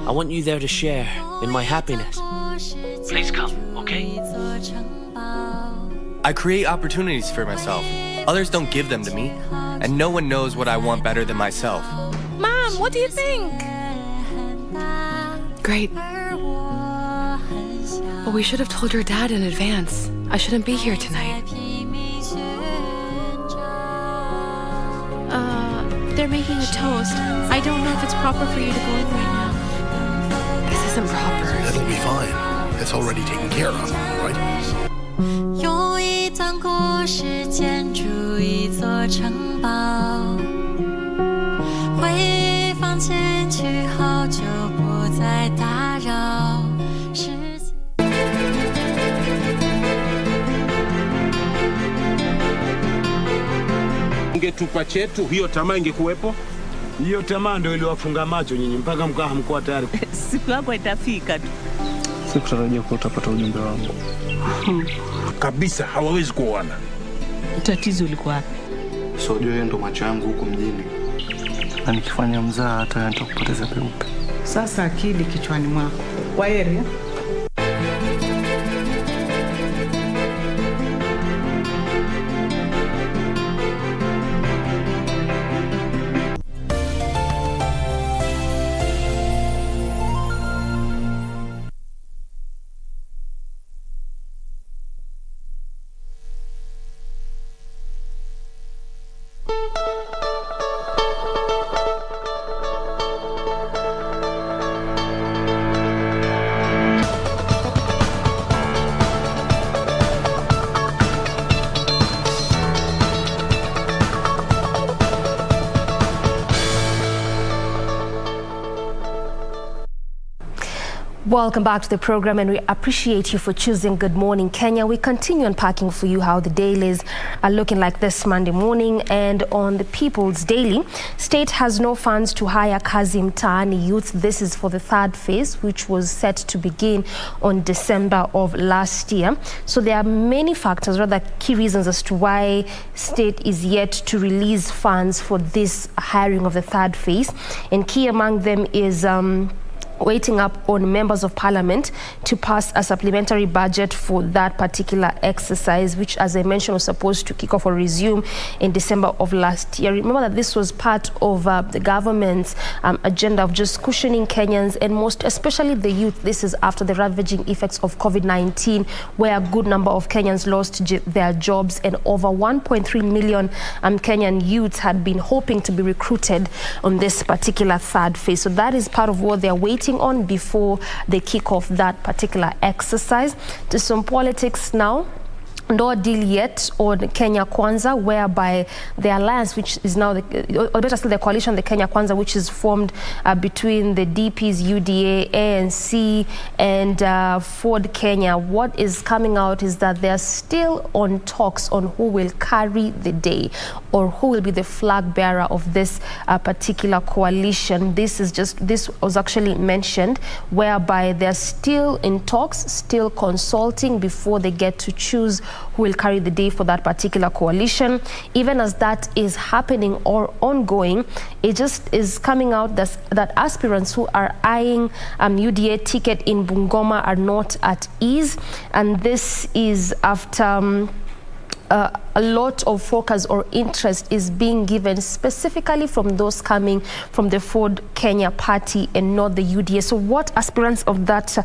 I want you there to share in my happiness. Please come, okay? I create opportunities for myself. Others don't give them to me, and no one knows what I want better than myself. Mom, what do you think? Great. But we should have told your dad in advance. I shouldn't be here tonight. They're making a toast. I don't know if it's proper for you to go in right now. This isn't proper. It'll be fine. It's already taken care of, right? 用一段故事建筑一座城堡，回房间去好久不再打扰。 Ungetupa chetu, hiyo tamaa ingekuwepo. Hiyo tamaa ndio iliwafunga macho nyinyi mpaka mkaa hamkuwa tayari. Siku yako itafika tu. Sikutarajia kuwa utapata ujumbe wangu. Kabisa hawawezi kuona. Tatizo liko wapi? So yeye ndo macho yangu huko mjini. Na nikifanya mzaa hata nitakupoteza peupe. Sasa akili kichwani mwako. Kwaheri. Welcome back to the program, and we appreciate you for choosing Good Morning Kenya. We continue unpacking for you how the dailies are looking like this Monday morning. And on the People's Daily, state has no funds to hire Kazi Mtaani youth. This is for the third phase, which was set to begin on December of last year. So there are many factors, rather key reasons as to why state is yet to release funds for this hiring of the third phase. And key among them is waiting up on members of parliament to pass a supplementary budget for that particular exercise, which, as I mentioned, was supposed to kick off or resume in December of last year. Remember that this was part of the government's agenda of just cushioning Kenyans, and most especially the youth. This is after the ravaging effects of COVID-19, where a good number of Kenyans lost their jobs, and over 1.3 million Kenyan youths had been hoping to be recruited on this particular third phase. So that is part of what they're waiting on before they kick off that particular exercise. To some politics now. No deal yet on Kenya Kwanza, whereby the alliance, which is now, or better still, the coalition, the Kenya Kwanza, which is formed between the DPs, UDA, ANC, and Ford Kenya. What is coming out is that they're still on talks on who will carry the day, or who will be the flag bearer of this particular coalition. This was actually mentioned, whereby they're still in talks, still consulting before they get to choose who will carry the day for that particular coalition. Even as that is happening or ongoing, it just is coming out that aspirants who are eyeing UDA ticket in Bungoma are not at ease, and this is after a lot of focus or interest is being given specifically from those coming from the Ford Kenya party and not the UDA. So what aspirants of that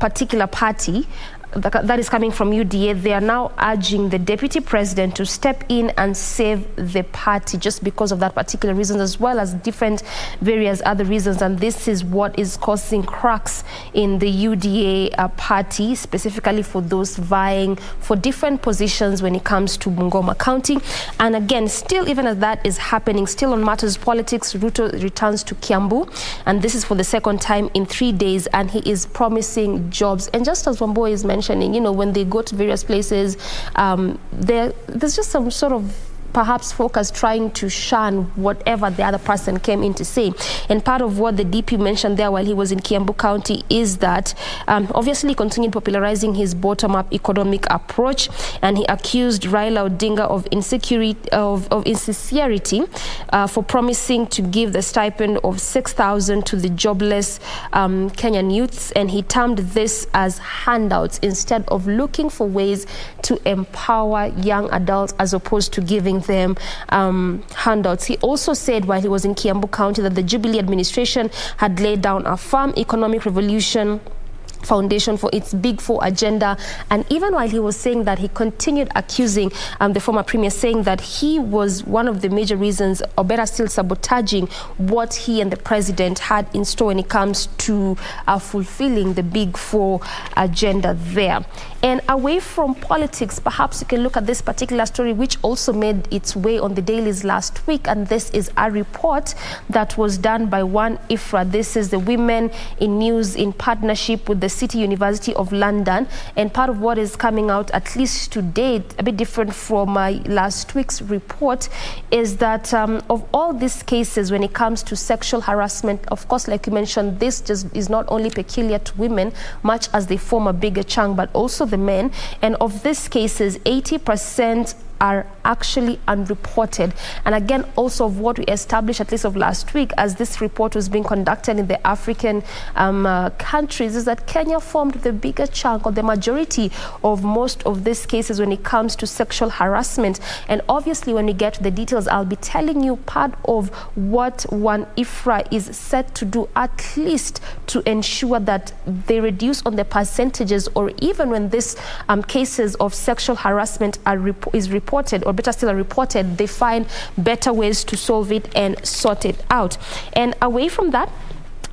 particular party that is coming from UDA, they are now urging the deputy president to step in and save the party just because of that particular reason, as well as different various other reasons. And this is what is causing cracks in the UDA party, specifically for those vying for different positions when it comes to Bungoma County. And again, still, even as that is happening, still on matters politics, Ruto returns to Kiambu, and this is for the second time in 3 days, and he is promising jobs. And just as Wambo is mentioning, you know, when they go to various places, there's just some sort of perhaps focus trying to shun whatever the other person came in to say. And part of what the DP mentioned there while he was in Kiambu County is that obviously continued popularizing his bottom-up economic approach, and he accused Raila Odinga of insincerity for promising to give the stipend of 6,000 to the jobless Kenyan youths, and he termed this as handouts instead of looking for ways to empower young adults as opposed to giving them handouts. He also said while he was in Kiambu County that the Jubilee administration had laid down a firm economic revolution foundation for its Big Four agenda. And even while he was saying that, he continued accusing the former premier, saying that he was one of the major reasons, or better still, sabotaging what he and the president had in store when it comes to fulfilling the Big Four agenda there. And away from politics, perhaps you can look at this particular story, which also made its way on the dailies last week. And this is a report that was done by One IFRA. This is the Women in News in partnership with the City University of London. And part of what is coming out, at least to date, a bit different from last week's report, is that of all these cases when it comes to sexual harassment, of course, like you mentioned, this just is not only peculiar to women, much as they form a bigger chunk, but also the men. And of these cases, 80% are actually unreported. And again, also of what we established, at least of last week, as this report was being conducted in the African countries, is that Kenya formed the bigger chunk, or the majority of most of these cases when it comes to sexual harassment. And obviously, when we get to the details, I'll be telling you part of what One IFRA is set to do, at least to ensure that they reduce on the percentages, or even when these cases of sexual harassment is reported, or better still are reported, they find better ways to solve it and sort it out. And away from that,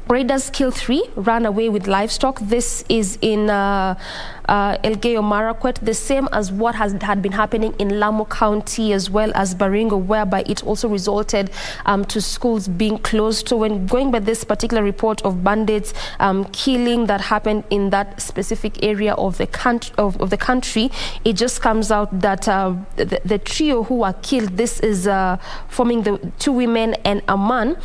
Raiders kill 3, ran away with livestock. This is in Elgeyo Marakwet, the same as what had been happening in Lamu County as well as Baringo, whereby it also resulted to schools being closed. So when going by this particular report of bandits killing that happened in that specific area of the country, it just comes out that the trio who were killed, this is forming the 2 women and a man.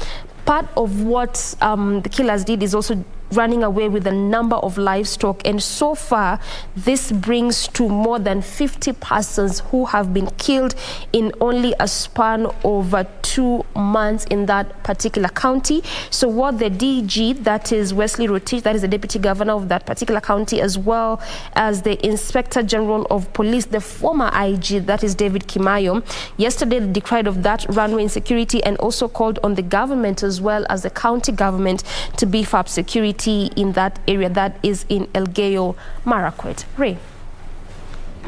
Part of what the killers did is also running away with a number of livestock, and so far this brings to more than 50 persons who have been killed in only a span of 2 months in that particular county. So what the DG, that is Wesley Rotich, that is the deputy governor of that particular county, as well as the Inspector General of Police, the former IG, that is David Kimayo, yesterday decried of that runway insecurity and also called on the government as well as the county government to beef up security in that area, that is in Elgeyo Marakwet. Ray.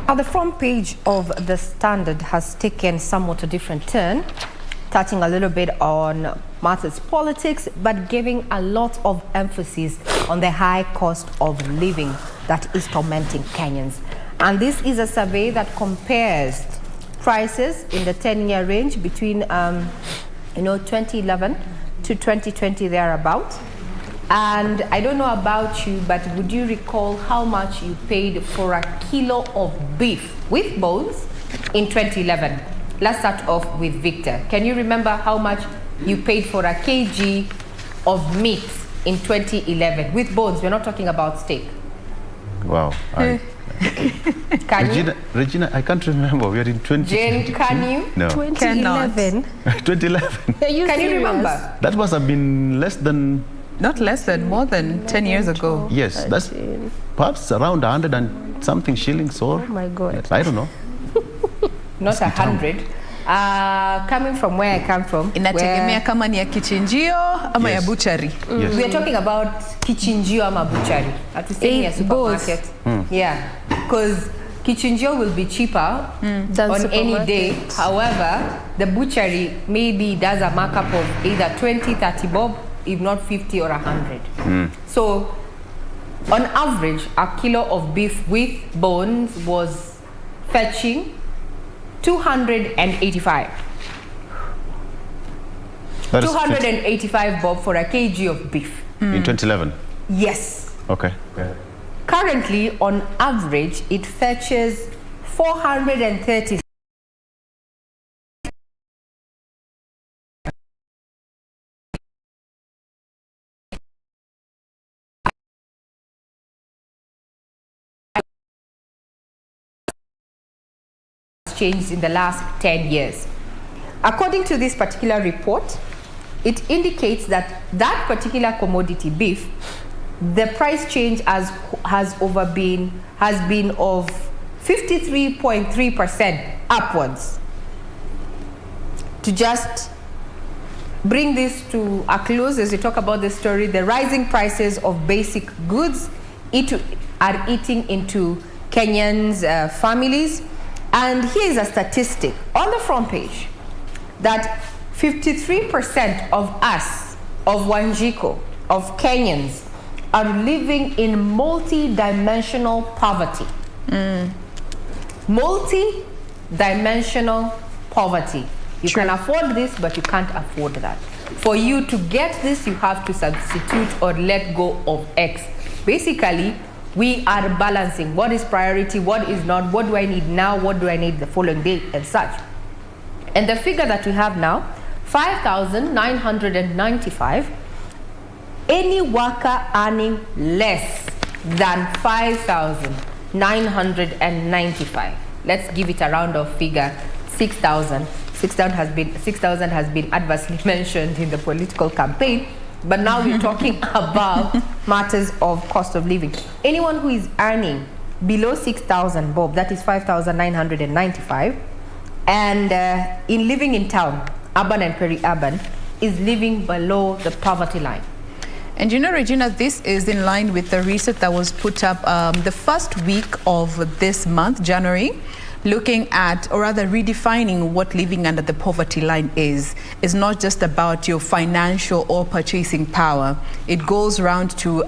Now, the front page of the Standard has taken somewhat a different turn, touching a little bit on matters politics, but giving a lot of emphasis on the high cost of living that is tormenting Kenyans. And this is a survey that compares prices in the 10-year range between 2011 to 2020 thereabout. And I don't know about you, but would you recall how much you paid for a kilo of beef with bones in 2011? Let's start off with Victor. Can you remember how much you paid for a kg of meat in 2011 with bones? We're not talking about steak. Wow. Regina, I can't remember. We are in 20. Jane, can you? No. 2011. 2011. Can you remember? That must have been less than... Not less than, more than 10 years ago. Yes, that's perhaps around 100 and something shillings or... Oh my God. I don't know. Not 100. Coming from where I come from, inategemea kama ni ya kichinjio ama ya butchery. Yes. We are talking about kichinjio ama butchery. Hatusemi ya supermarket. Yeah, because kichinjio will be cheaper on any day. However, the butchery maybe does a markup of either 20, 30 bob, if not 50 or 100. So, on average, a kilo of beef with bones was fetching 285. 285 bob for a kg of beef. In 2011? Yes. Okay. Currently, on average, it fetches 430. Changed in the last 10 years. According to this particular report, it indicates that that particular commodity beef, the price change has been of 53.3% upwards. To just bring this to a close as we talk about the story, the rising prices of basic goods are eating into Kenyans' families. And here is a statistic on the front page that 53% of us, of Wanjiko, of Kenyans, are living in multi-dimensional poverty. Multi-dimensional poverty. You can afford this, but you can't afford that. For you to get this, you have to substitute or let go of X. Basically, we are balancing what is priority, what is not, what do I need now, what do I need the following day, and such. And the figure that we have now, 5,995. Any worker earning less than 5,995. Let's give it a round of figure, 6,000. 6,000 has been adversely mentioned in the political campaign. But now we're talking about matters of cost of living. Anyone who is earning below 6,000 bob, that is 5,995, and in living in town, urban and peri-urban, is living below the poverty line. And you know, Regina, this is in line with the research that was put up the first week of this month, January, looking at, or rather redefining what living under the poverty line is not just about your financial or purchasing power. It goes around to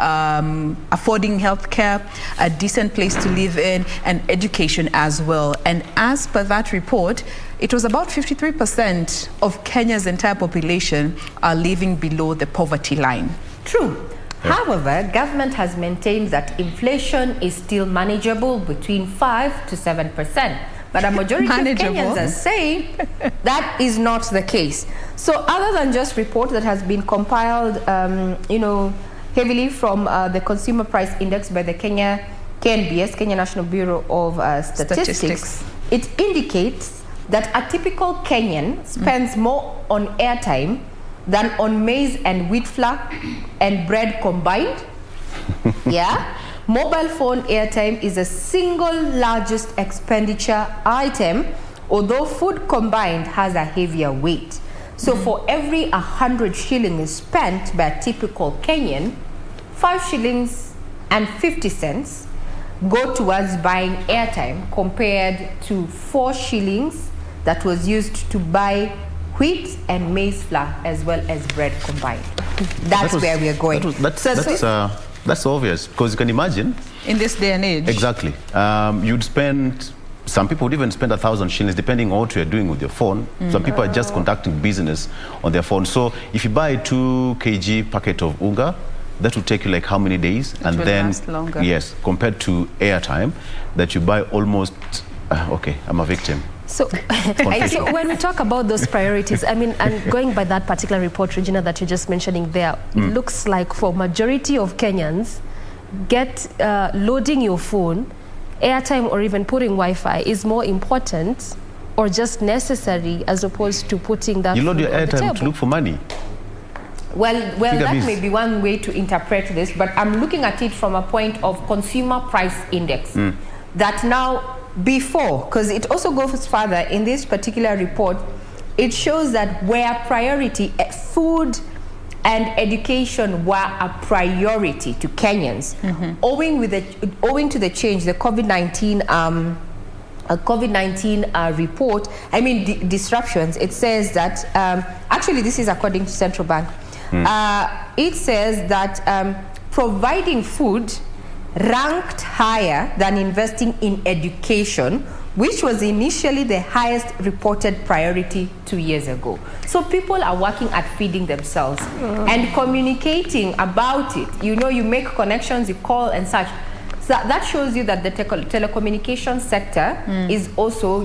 affording healthcare, a decent place to live in, and education as well. And as per that report, it was about 53% of Kenya's entire population are living below the poverty line. True. However, government has maintained that inflation is still manageable between 5 to 7%. But a majority of Kenyans are saying that is not the case. So other than just report that has been compiled, heavily from the Consumer Price Index by the KNBS, Kenya National Bureau of Statistics, it indicates that a typical Kenyan spends more on airtime than on maize and wheat flour and bread combined. Yeah. Mobile phone airtime is the single largest expenditure item, although food combined has a heavier weight. So for every 100 shillings spent by a typical Kenyan, 5 shillings and 50 cents go towards buying airtime compared to 4 shillings that was used to buy wheat and maize flour as well as bread combined. That's where we are going. That's obvious, because you can imagine. In this day and age. Exactly. You'd spend, some people would even spend 1,000 shillings depending on what you're doing with your phone. Some people are just conducting business on their phone. So if you buy a 2 kg packet of unga, that will take you like how many days? It will last longer. Yes, compared to airtime that you buy almost, okay, I'm a victim. So, when we talk about those priorities, I mean, and going by that particular report, Regina, that you're just mentioning there, it looks like for majority of Kenyans, loading your phone, airtime or even putting Wi-Fi is more important or just necessary as opposed to putting that. You load your airtime to look for money. Well, that may be one way to interpret this, but I'm looking at it from a point of Consumer Price Index. That now, before, because it also goes further in this particular report, it shows that where priority, food and education were a priority to Kenyans, owing to the change, the COVID-19 report, I mean disruptions, it says that, actually this is according to Central Bank, it says that providing food ranked higher than investing in education, which was initially the highest reported priority 2 years ago. So people are working at feeding themselves and communicating about it. You know, you make connections, you call and such. So that shows you that the telecommunications sector is also,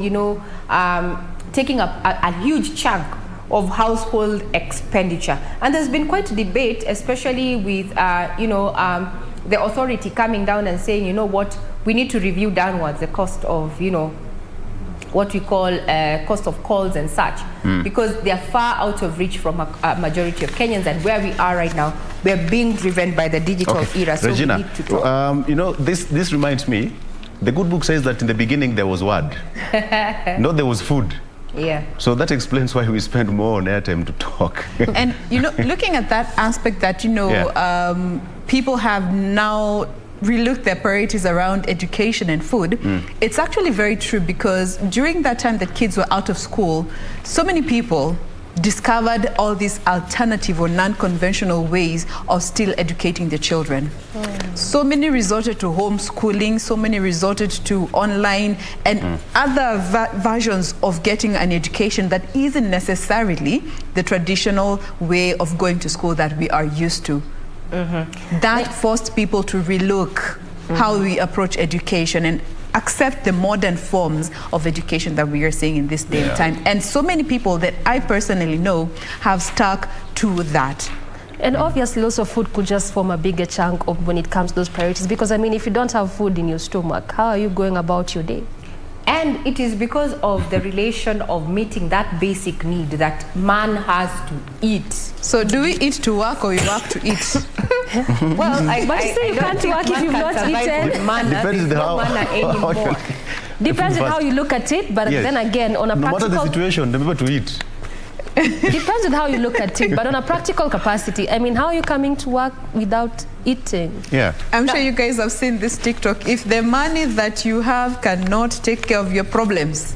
taking a huge chunk of household expenditure. And there's been quite a debate, especially with, the authority coming down and saying, you know what, we need to review downwards the cost of, what we call cost of calls and such, because they are far out of reach from a majority of Kenyans. And where we are right now, we are being driven by the digital era. So Regina, we need to talk. This reminds me, the good book says that in the beginning there was word, no, there was food. Yeah. So that explains why we spend more on airtime to talk. And looking at that aspect that people have now relooked their priorities around education and food, it's actually very true, because during that time that kids were out of school, so many people discovered all these alternative or non-conventional ways of still educating their children. So many resorted to homeschooling, so many resorted to online and other versions of getting an education that isn't necessarily the traditional way of going to school that we are used to. That forced people to relook how we approach education and accept the modern forms of education that we are seeing in this day and time. And so many people that I personally know have stuck to that. And obviously also food could just form a bigger chunk of when it comes to those priorities, because I mean, if you don't have food in your stomach, how are you going about your day? And it is because of the relation of meeting that basic need that man has to eat. So do we eat to work or we work to eat? Well, but still you can't work if you've not eaten. Depends on how you look at it, but then again, on a no practical... matter the situation, remember to eat. Depends on how you look at it, but on a practical capacity, I mean, how are you coming to work without eating? Yeah. I'm sure you guys have seen this TikTok. If the money that you have cannot take care of your problems,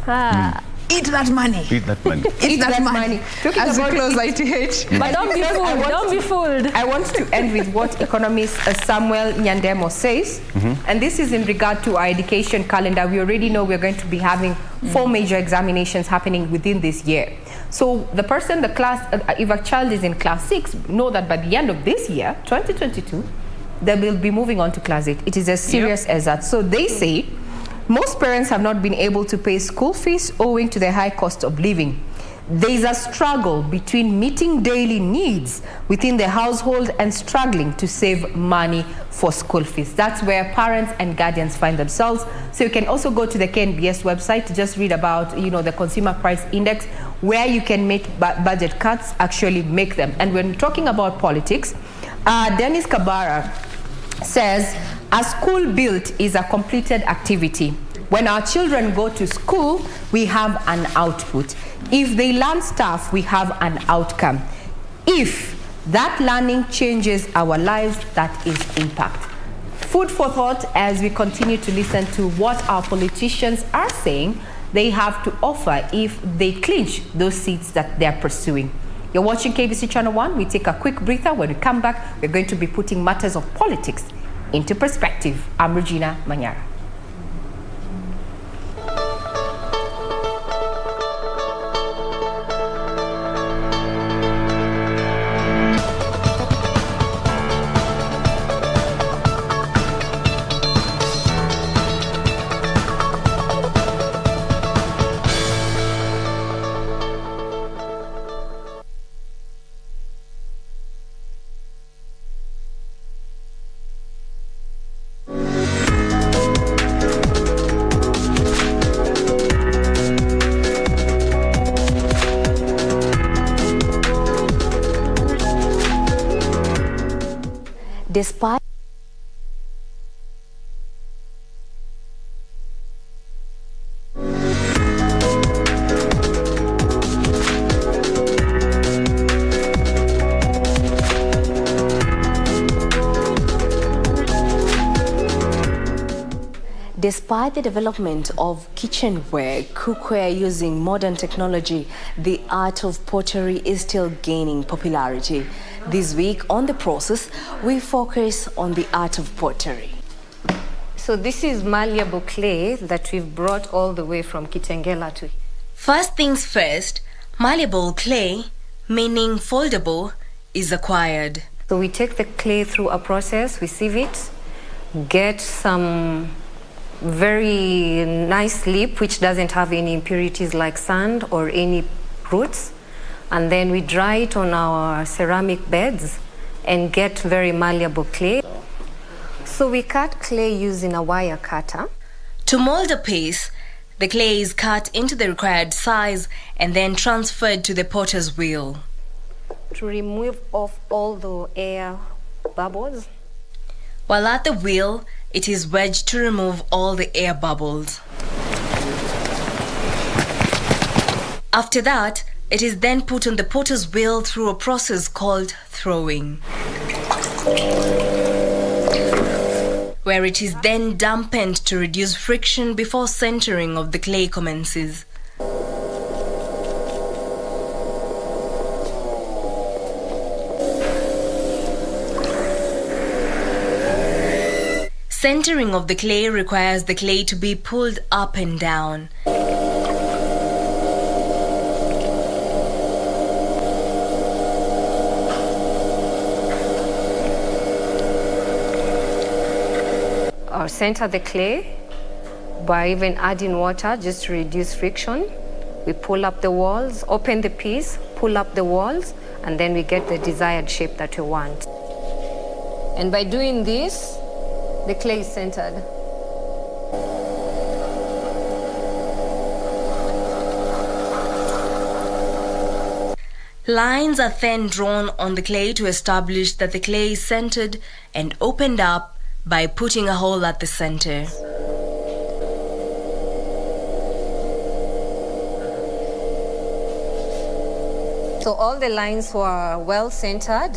eat that money. Eat that money. Eat that money. As we close ITH. But don't be fooled. Don't be fooled. I want to end with what economist Samuel Nyandemo says, and this is in regard to our education calendar. We already know we're going to be having 4 major examinations happening within this year. So the class, if a child is in class 6, know that by the end of this year, 2022, they will be moving on to class 8. It is as serious as that. So they say most parents have not been able to pay school fees owing to the high cost of living. There is a struggle between meeting daily needs within the household and struggling to save money for school fees. That's where parents and guardians find themselves. So you can also go to the KNBS website to just read about, the consumer price index, where you can make budget cuts, actually make them. And when talking about politics, Dennis Kabara says, a school built is a completed activity. When our children go to school, we have an output. If they learn stuff, we have an outcome. If that learning changes our lives, that is impact. Food for thought as we continue to listen to what our politicians are saying they have to offer if they clinch those seats that they're pursuing. You're watching KBC Channel 1. We take a quick breather. When we come back, we're going to be putting matters of politics into perspective. I'm Regina Manyara. Despite the development of kitchenware, cookware using modern technology, the art of pottery is still gaining popularity. This week on The Process, we focus on the art of pottery. So this is malleable clay that we've brought all the way from Kitengela to... First things first, malleable clay, meaning foldable, is acquired. So we take the clay through a process, we sieve it, get some very nice lip which doesn't have any impurities like sand or any roots, and then we dry it on our ceramic beds and get very malleable clay. So we cut clay using a wire cutter. To mold a piece, the clay is cut into the required size and then transferred to the potter's wheel. To remove off all the air bubbles. While at the wheel, it is wedged to remove all the air bubbles. After that, it is then put on the potter's wheel through a process called throwing, where it is then dampened to reduce friction before centering of the clay commences. Centering of the clay requires the clay to be pulled up and down. Or center the clay by even adding water just to reduce friction. We pull up the walls, open the piece, pull up the walls, and then we get the desired shape that we want. And by doing this, the clay is centered. Lines are then drawn on the clay to establish that the clay is centered and opened up by putting a hole at the center. So all the lines were well centered.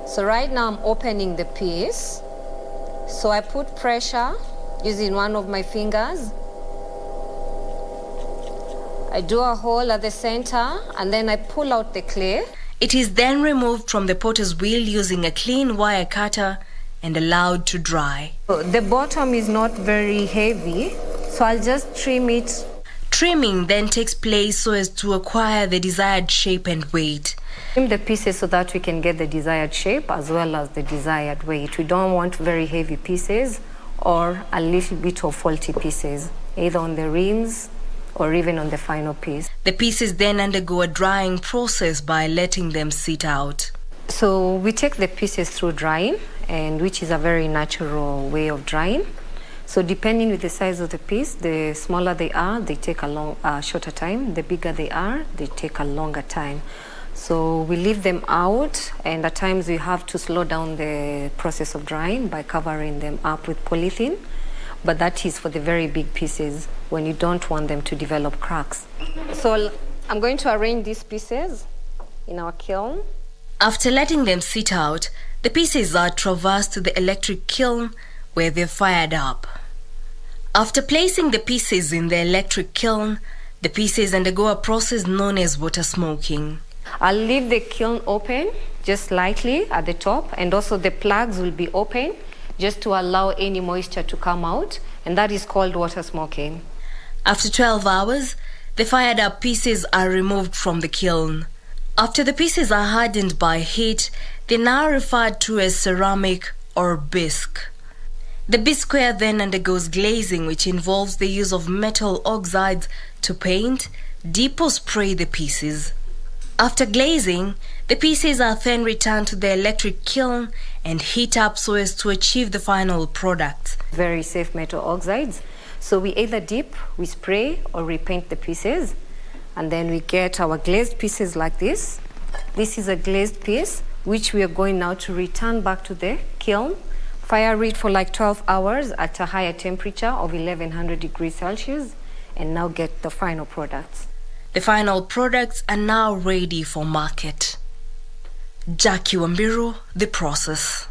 So right now I'm opening the piece. So I put pressure using one of my fingers. I do a hole at the center and then I pull out the clay. It is then removed from the potter's wheel using a clean wire cutter and allowed to dry. The bottom is not very heavy, so I'll just trim it. Trimming then takes place so as to acquire the desired shape and weight. Trim the pieces so that we can get the desired shape as well as the desired weight. We don't want very heavy pieces or a little bit of faulty pieces, either on the rims or even on the final piece. The pieces then undergo a drying process by letting them sit out. So we take the pieces through drying, and which is a very natural way of drying. So depending with the size of the piece, the smaller they are, they take a shorter time. The bigger they are, they take a longer time. So we leave them out, and at times we have to slow down the process of drying by covering them up with polythene. But that is for the very big pieces when you don't want them to develop cracks. So I'm going to arrange these pieces in our kiln. After letting them sit out, the pieces are traversed to the electric kiln where they're fired up. After placing the pieces in the electric kiln, the pieces undergo a process known as water smoking. I'll leave the kiln open just slightly at the top, and also the plugs will be open just to allow any moisture to come out, and that is called water smoking. After 12 hours, the fired up pieces are removed from the kiln. After the pieces are hardened by heat, they're now referred to as ceramic or bisque. The bisqueware then undergoes glazing, which involves the use of metal oxides to paint, dip or spray the pieces. After glazing, the pieces are then returned to the electric kiln and heat up so as to achieve the final product. Very safe metal oxides. So we either dip, we spray, or repaint the pieces. And then we get our glazed pieces like this. This is a glazed piece, which we are going now to return back to the kiln. Fire it for like 12 hours at a higher temperature of 1100 degrees Celsius, and now get the final products. The final products are now ready for market. Jackie Wambiru, The Process.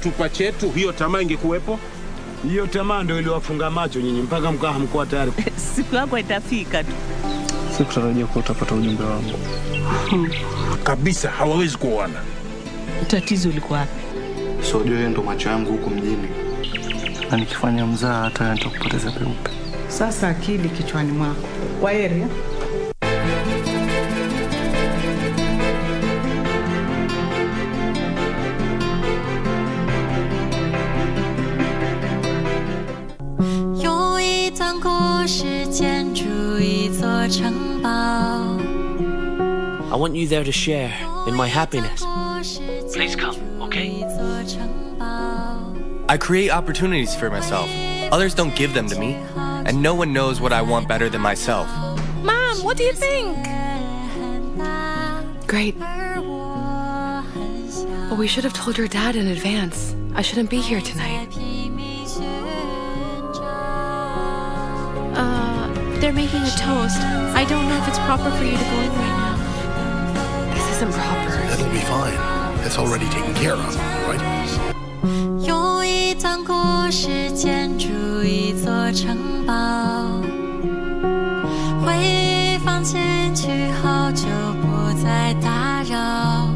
Tupa chetu, hiyo tamaa ingekuwepo. Hiyo tamaa ndio iliwafunga macho nyinyi mpaka mkaa hamkuwa tayari. Siku yako itafika tu. Sikutarajia kuwa utapata ujumbe wangu. Kabisa hawawezi kuoana. Tatizo liko wapi? So yeye ndo macho yangu huko mjini. Na nikifanya mzaa hata nitakupoteza peupe. Sasa akili kichwani mwako. Kwaheri. I want you there to share in my happiness. Please come, okay? I create opportunities for myself. Others don't give them to me, and no one knows what I want better than myself. Mom, what do you think? Great. But we should have told your dad in advance. I shouldn't be here tonight. They're making a toast. I don't know if it's proper for you to go in right now. This isn't proper. It'll be fine. It's already taken care of, right? 用一段故事建筑一座城堡，回放进去后就不再打扰。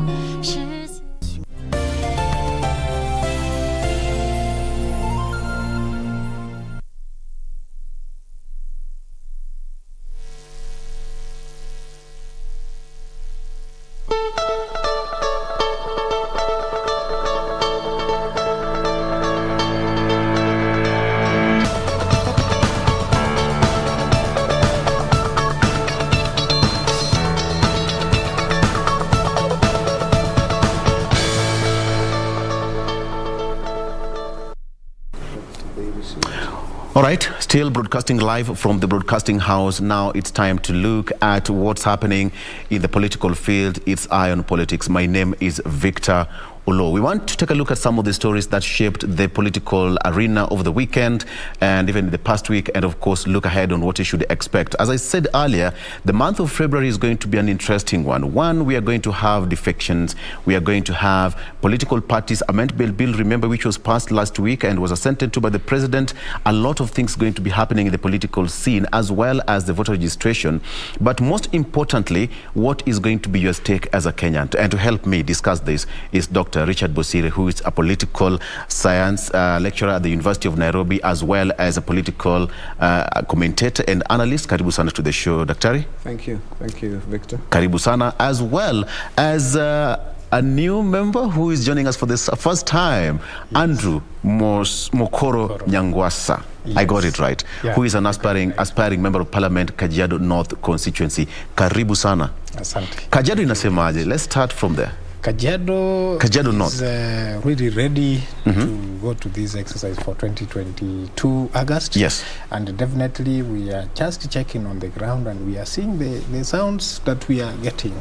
All right, still broadcasting live from the broadcasting house. Now it's time to look at what's happening in the political field. It's Eye on Politics. My name is Victor Olo. We want to take a look at some of the stories that shaped the political arena over the weekend and even the past week, and of course look ahead on what you should expect. As I said earlier, the month of February is going to be an interesting one. One, we are going to have defections. We are going to have political parties amendment bill, remember, which was passed last week and was assented to by the president. A lot of things going to be happening in the political scene, as well as the voter registration. But most importantly, what is going to be your stake as a Kenyan? And to help me discuss this is Dr. Richard Bosire, who is a political science lecturer at the University of Nairobi, as well as a political commentator and analyst. Karibu sana to the show, Daktari. Thank you, Victor. Karibu sana, as well as a new member who is joining us for this first time, yes. Andrew Mokoro Nyangwasa. Yes. I got it right. Yeah. Who is an aspiring member of parliament, Kajiado North constituency. Karibu sana. Asante. Kajiado inasemaje? Let's start from there. Kajiado North is really ready to go to this exercise for 2022 August. Yes. And definitely we are just checking on the ground and we are seeing the sounds that we are getting.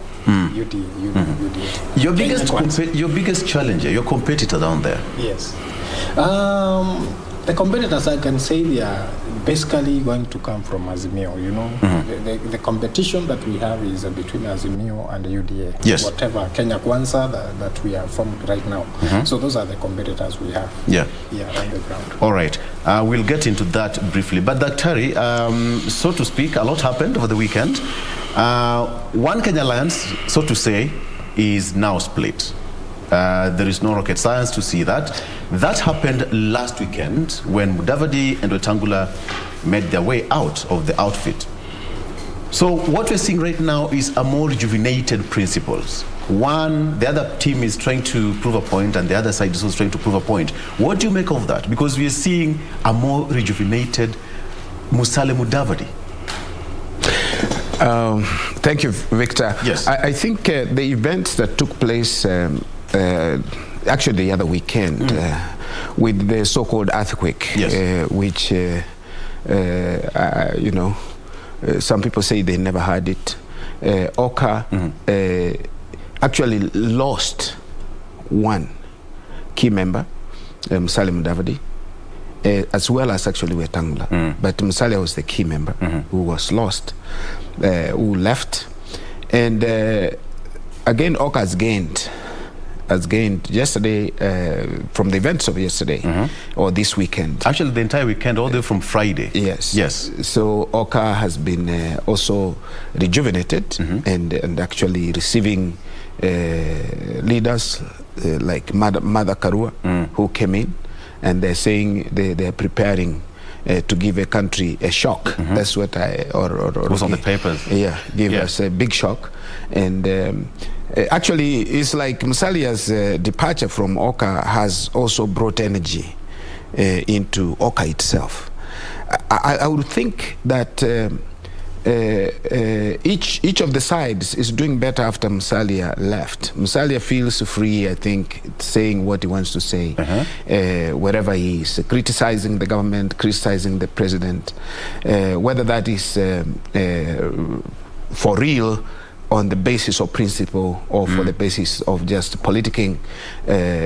Your biggest challenger, your competitor down there? Yes. The competitors, I can say, they are basically going to come from Azimio, you know. The competition that we have is between Azimio and the UDA. Yes. Whatever, Kenya Kwanza that we are formed right now. So those are the competitors we have. Yeah. Yeah, on the ground. All right. We'll get into that briefly. But Daktari, so to speak, a lot happened over the weekend. One Kenya Alliance, so to say, is now split. There is no rocket science to see that. That happened last weekend when Mudavadi and Wetangula made their way out of the outfit. So what we're seeing right now is a more rejuvenated principles. One, the other team is trying to prove a point and the other side is also trying to prove a point. What do you make of that? Because we are seeing a more rejuvenated Musalia Mudavadi. Thank you, Victor. Yes. I think the events that took place actually the other weekend with the so-called earthquake, yes. Which you know, some people say they never had it. Oka actually lost one key member, Musalia Mudavadi, as well as actually Wetangula. But Musalia was the key member who was lost, who left. And again, Oka has gained yesterday from the events of yesterday or this weekend. Actually, the entire weekend, all the way from Friday. Yes. Yes. So Oka has been also rejuvenated and actually receiving leaders like Mother Karua who came in, and they're saying they're preparing to give a country a shock. That's what it was on the papers. Yeah, give us a big shock. And actually, it's like Musalia's departure from Oka has also brought energy into Oka itself. I would think that each of the sides is doing better after Musalia left. Musalia feels free, I think, saying what he wants to say wherever he is, criticizing the government, criticizing the president, whether that is for real on the basis of principle or for the basis of just politicking.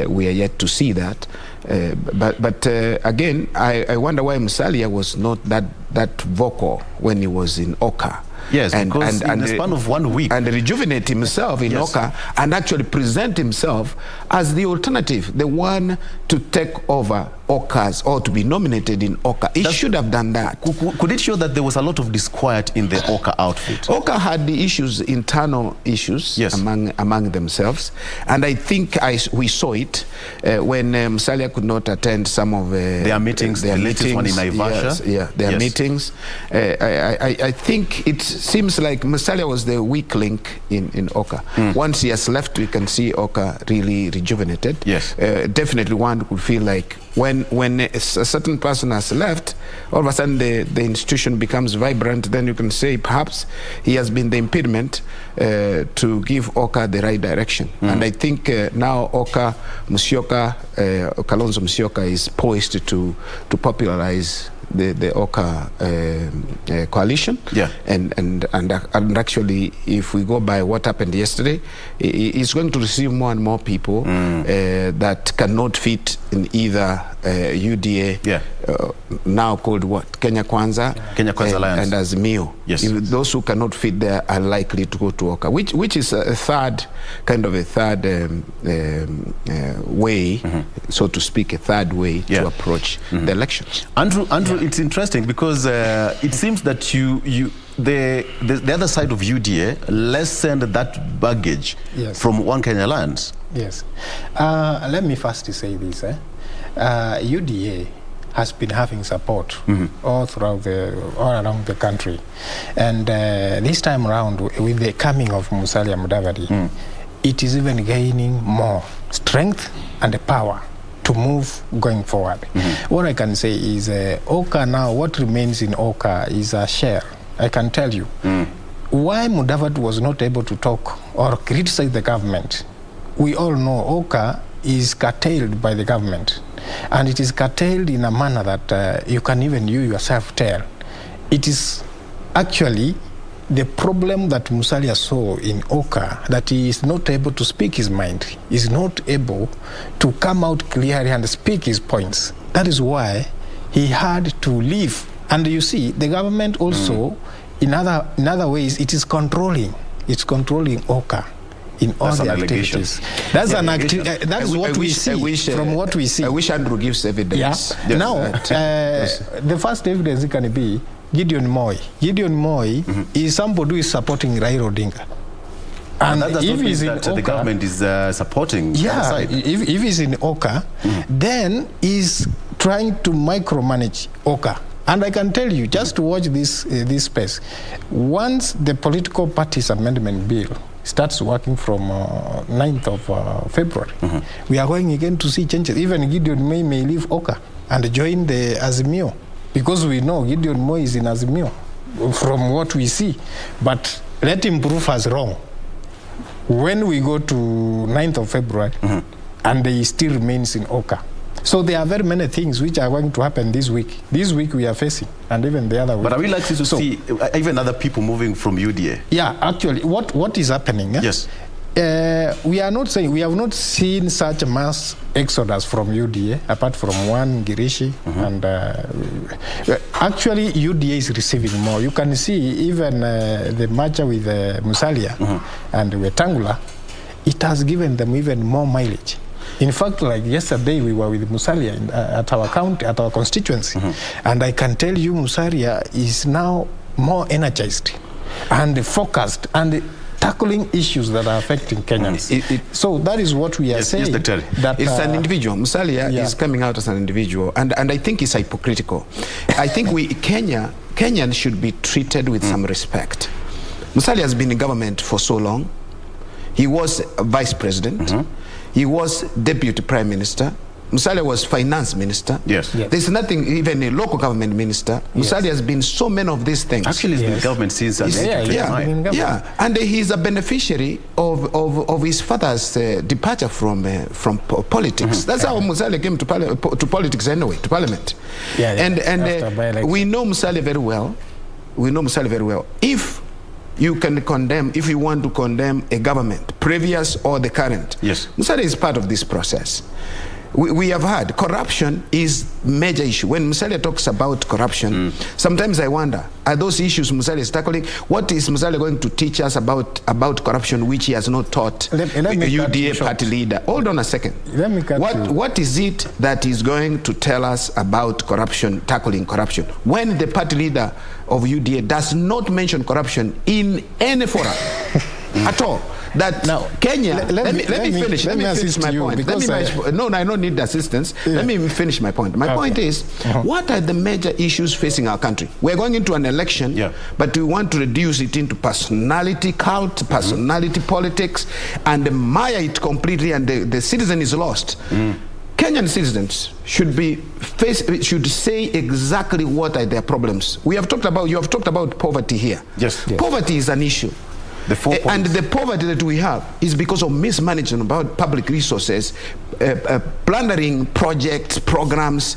We are yet to see that. But again, I wonder why Musalia was not that vocal when he was in Oka. Yes, because in the span of 1 week. And rejuvenate himself in Oka and actually present himself as the alternative, the one to take over Oka's or to be nominated in Oka. He should have done that. Could it show that there was a lot of disquiet in the Oka outfit? Oka had the issues, internal issues among themselves. And I think we saw it when Musalia could not attend some of their meetings, the latest one in Naivasha. Their meetings. I think it seems like Musalia was the weak link in Oka. Once he has left, we can see Oka really rejuvenated. Yes. Definitely one could feel like when a certain person has left, all of a sudden the institution becomes vibrant, then you can say perhaps he has been the impediment to give Oka the right direction. And I think now Oka, Kalonzo Musyoka is poised to popularize the Oka coalition. Yeah. And actually, if we go by what happened yesterday, it's going to receive more and more people that cannot fit in either UDA, now called what? Kenya Kwanza Alliance, and Azimio. Yes. Those who cannot fit there are likely to go to Oka, which is a third way, so to speak, a third way to approach the elections. Andrew, it's interesting because it seems that the other side of UDA lessened that baggage from One Kenya Alliance. Yes. Let me first say this. UDA has been having support all around the country, and this time around, with the coming of Musalia Mudavadi, it is even gaining more strength and power to move going forward. What I can say is Oka now, what remains in Oka is a share. I can tell you why Mudavadi was not able to talk or criticize the government. We all know Oka is curtailed by the government, and it is curtailed in a manner that you can even you yourself tell. It is actually the problem that Musalia saw in Oka, that he is not able to speak his mind, is not able to come out clearly and speak his points. That is why he had to leave. And you see, the government also, in other ways, it is controlling. It's controlling Oka in all the activities. That's that is what we see from what we see. I wish Andrew gives evidence. Yeah. Yes. Now, the first evidence can be Gideon Moi. Gideon Moi is somebody who is supporting Raila Odinga. And if he's in Oka, the government is supporting the other side. If he's in Oka, then he's trying to micromanage Oka. And I can tell you, just to watch this space, once the political parties amendment bill starts working from 9th of February, we are going again to see changes. Even Gideon Moi may leave Oka and join the Azimio, because we know Gideon Moi is in Azimio from what we see. But let him prove us wrong. When we go to 9th of February, and he still remains in Oka. So there are very many things which are going to happen this week. This week we are facing, and even the other week. But are we likely to see even other people moving from UDA? Yeah, actually, what is happening? Yes. We are not saying, we have not seen such a mass exodus from UDA, apart from one Girishi, and actually UDA is receiving more. You can see even the merger with Musalia and Wetangula, it has given them even more mileage. In fact, like yesterday, we were with Musalia at our county, at our constituency, and I can tell you Musalia is now more energized and focused and tackling issues that are affecting Kenyans. So that is what we are saying. That it's an individual. Musalia is coming out as an individual, and I think it's hypocritical. I think Kenyans should be treated with some respect. Musalia has been in government for so long. He was vice president. He was deputy prime minister. Musalia was finance minister. Yes. There's nothing, even a local government minister. Musalia has been so many of these things. Actually, he's been in government since and he's a beneficiary of his father's departure from politics. That's how Musalia came to politics anyway, to parliament. And we know Musalia very well. If you can condemn, if you want to condemn a government, previous or the current, Musalia is part of this process. We have heard corruption is major issue. When Musalia talks about corruption, sometimes I wonder, are those issues Musalia is tackling? What is Musalia going to teach us about corruption which he has not taught the UDA party leader? Hold on a second. What is it that he's going to tell us about corruption, tackling corruption, when the party leader of UDA does not mention corruption in any forum at all? That now Kenya. Let me finish my point. No, I don't need assistance. Let me finish my point. My point is, what are the major issues facing our country? We're going into an election, but we want to reduce it into personality cult, personality politics, and mire it completely, and the citizen is lost. Kenyan citizens should say exactly what are their problems. You have talked about poverty here. Yes. Poverty is an issue. The 4 points. And the poverty that we have is because of mismanagement about public resources, plundering projects, programs,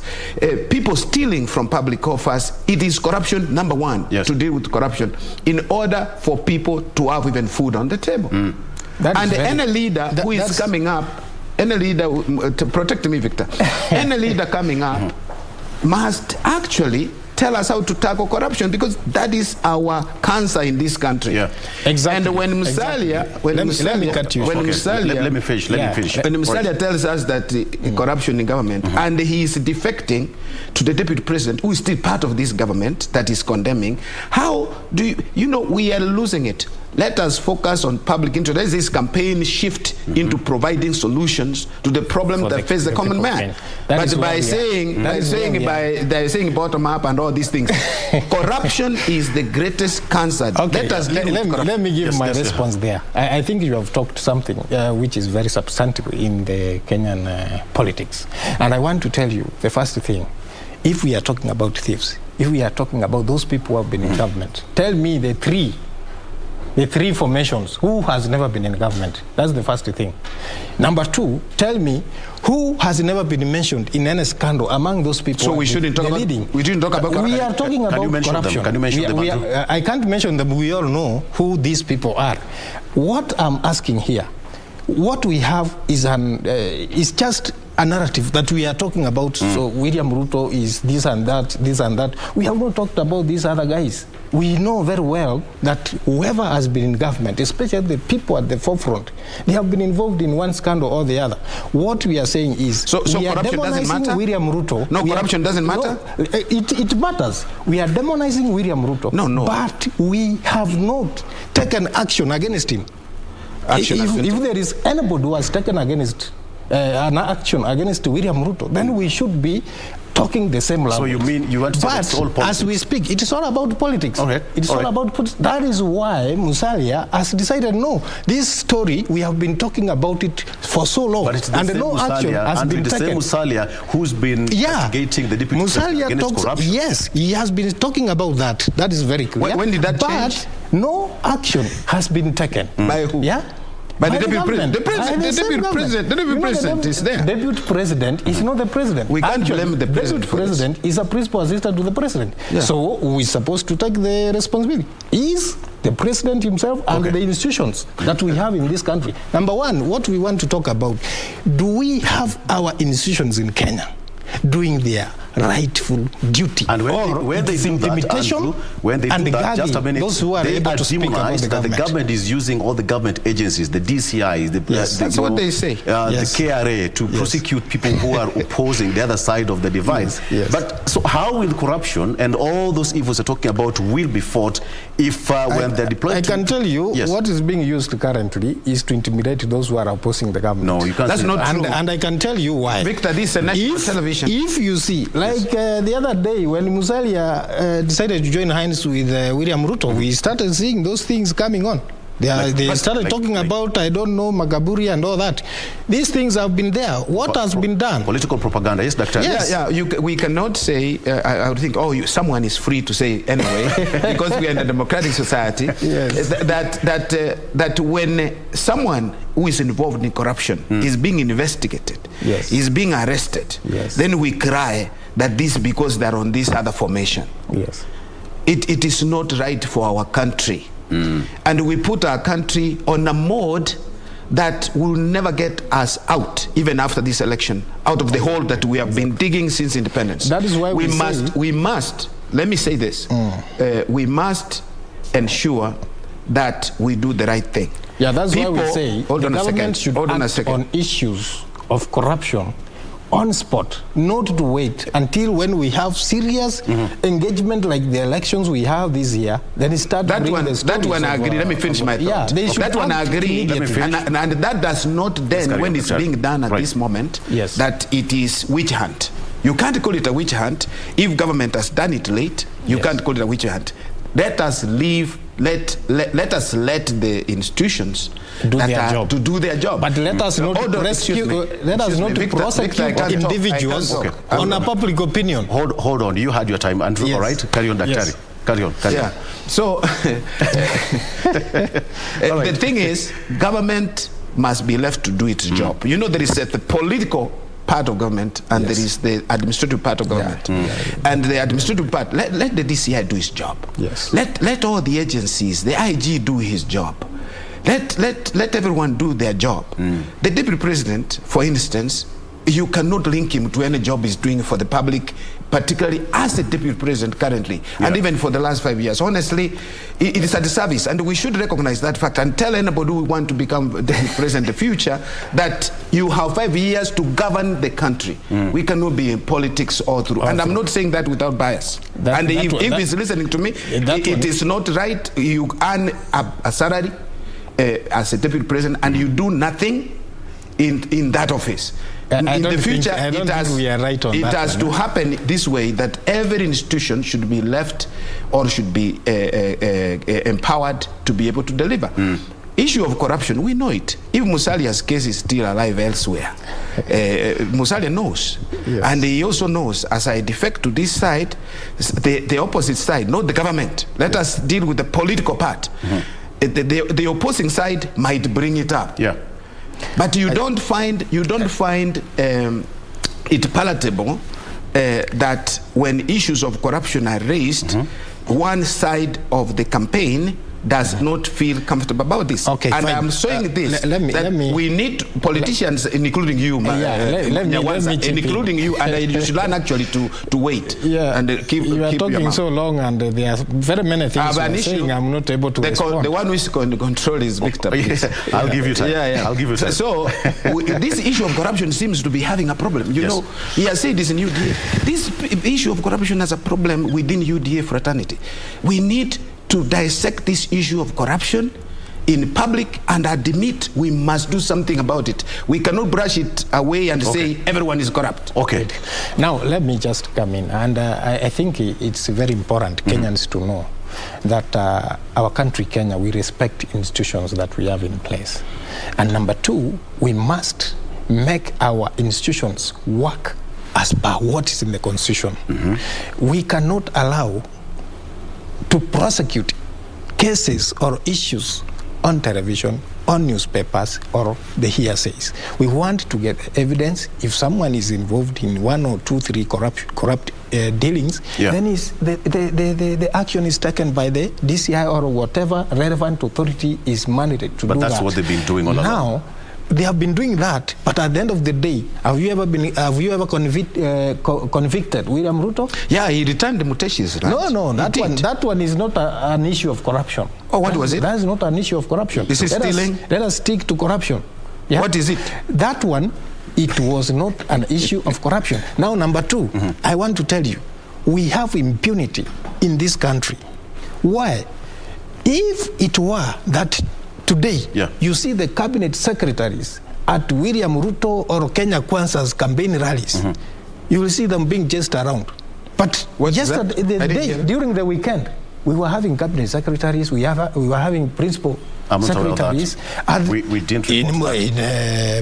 people stealing from public coffers. It is corruption, number one, to deal with corruption in order for people to have even food on the table. And any leader who is coming up, any leader, to protect me, Victor, any leader coming up must actually tell us how to tackle corruption, because that is our cancer in this country. Yeah, exactly. And when Musalia, let me cut you. When Musalia, let me finish. When Musalia tells us that corruption in government, and he is defecting to the deputy president, who is still part of this government that is condemning, how do you know we are losing it? Let us focus on public interest. Let this campaign shift into providing solutions to the problem that faces the common man. But by saying bottom up and all these things, corruption is the greatest cancer. Okay. Let me give my response there. I think you have talked something which is very substantive in the Kenyan politics. And I want to tell you the first thing. If we are talking about thieves, if we are talking about those people who have been in government, tell me the three formations who has never been in government. That's the first thing. Number two, tell me who has never been mentioned in any scandal among those people. So we shouldn't talk about corruption. We are talking about corruption. Can you mention them? I can't mention them. We all know who these people are. What I'm asking here, what we have is just a narrative that we are talking about. So William Ruto is this and that, this and that. We have not talked about these other guys. We know very well that whoever has been in government, especially the people at the forefront, they have been involved in one scandal or the other. What we are saying is, we are demonizing William Ruto. No, corruption doesn't matter? No, it matters. We are demonizing William Ruto. No. But we have not taken action against him. If there is anybody who has taken an action against William Ruto, then we should be talking the same language. So you mean you want to say it's all politics? As we speak, it is all about politics. Okay. It's all about politics. That is why Musalia has decided, no, this story, we have been talking about it for so long. But it's the same no action has been taken. Same Musalia who's been investigating the deputy president against corruption. Yes, he has been talking about that. That is very clear. When did that change? But no action has been taken. By who? Yeah. But the deputy president is there. The deputy president is not the president. We can't blame the president. The president is a principal assistant to the president. Yeah. So we're supposed to take the responsibility. Is the president himself and the institutions that we have in this country. Number one, what we want to talk about, do we have our institutions in Kenya doing their rightful duty? And when they do that, Andrew, when they do that, just a minute, those who are able to speak about the government. The government is using all the government agencies, the DCI, that's what they say. The KRA to prosecute people who are opposing the other side of the divide. But so how will corruption and all those evils you're talking about will be fought if when they're deployed? I can tell you what is being used currently is to intimidate those who are opposing the government. No, you can't. That's not true. And I can tell you why. Victor, this is a national television. If you see, like the other day when Musalia decided to join hands with William Ruto, we started seeing those things coming on. They started talking about, I don't know, Magaburi and all that. These things have been there. What has been done? Political propaganda, yes, Dr. Yes. We cannot say, I would think, someone is free to say anyway, because we are in a democratic society, that when someone who is involved in corruption is being investigated, is being arrested, then we cry that this because they're on this other formation. Yes. It is not right for our country. And we put our country on a mode that will never get us out, even after this election, out of the hole that we have been digging since independence. That is why we must, let me say this, we must ensure that we do the right thing. Yeah, that's why we say the government should act on issues of corruption on spot, not to wait until when we have serious engagement like the elections we have this year, then start that one I agree. Let me finish my thought. That one I agree, and that does not then, when it's being done at this moment, that it is witch hunt. You can't call it a witch hunt. If government has done it late, you can't call it a witch hunt. Let us leave. Let us let the institutions do their job. But let us not prosecute individuals on a public opinion. Hold on. You had your time, Andrew. All right, carry on, Daktari. carry on. Yeah. So the thing is, government must be left to do its job. You know, there is the political part of government and there is the administrative part of government. And the administrative part, let the DCI do his job. Yes. Let all the agencies, the IG do his job. Let everyone do their job. The deputy president, for instance, you cannot link him to any job he's doing for the public, particularly as a deputy president currently, and even for the last 5 years. Honestly, it is a disservice, and we should recognize that fact and tell anybody who want to become deputy president in the future that you have 5 years to govern the country. We cannot be in politics all through. And I'm not saying that without bias. If he's listening to me, it is not right. You earn a salary as a deputy president and you do nothing in that office. In the future, it has to happen this way, that every institution should be left or should be empowered to be able to deliver. Issue of corruption, we know it. If Musalia's case is still alive elsewhere, Musalia knows. And he also knows, as I defect to this side, the opposite side, not the government. Let us deal with the political part. The opposing side might bring it up. But you don't find it palatable that when issues of corruption are raised, one side of the campaign does not feel comfortable about this. And I'm saying this, we need politicians, including you, including you, and you should learn actually to wait and keep you are keep talking your mouth. so long, and there are very many things you are saying I'm not able to respond. The one who is going to control is Victor. I'll give you time. I'll give you time. So this issue of corruption seems to be having a problem. You know, he has said this in UDA. This issue of corruption has a problem within UDA fraternity. We need to dissect this issue of corruption in public and admit we must do something about it. We cannot brush it away and say everyone is corrupt. Now let me just come in, and I think it's very important Kenyans to know that our country, Kenya, we respect institutions that we have in place. And number two, we must make our institutions work as per what is in the Constitution. We cannot allow to prosecute cases or issues on television, on newspapers, or the hearsays. We want to get evidence. If someone is involved in 1 or 2, 3 corrupt dealings, then the action is taken by the DCI or whatever relevant authority is mandated to do that. But that's what they've been doing all along. Now, they have been doing that, but at the end of the day, have you ever convicted William Ruto? Yeah, he returned the Muteshi's. Right? No, that one is not an issue of corruption. Oh, what was it? That is not an issue of corruption. Is it stealing? Let us stick to corruption. What is it? That one, it was not an issue of corruption. Now, number two, I want to tell you, we have impunity in this country. Why? If it were that today, you see the cabinet secretaries at William Ruto or Kenya Kwanza's campaign rallies, you will see them being chased around. But yesterday, during the weekend, we were having cabinet secretaries, we were having principal secretaries in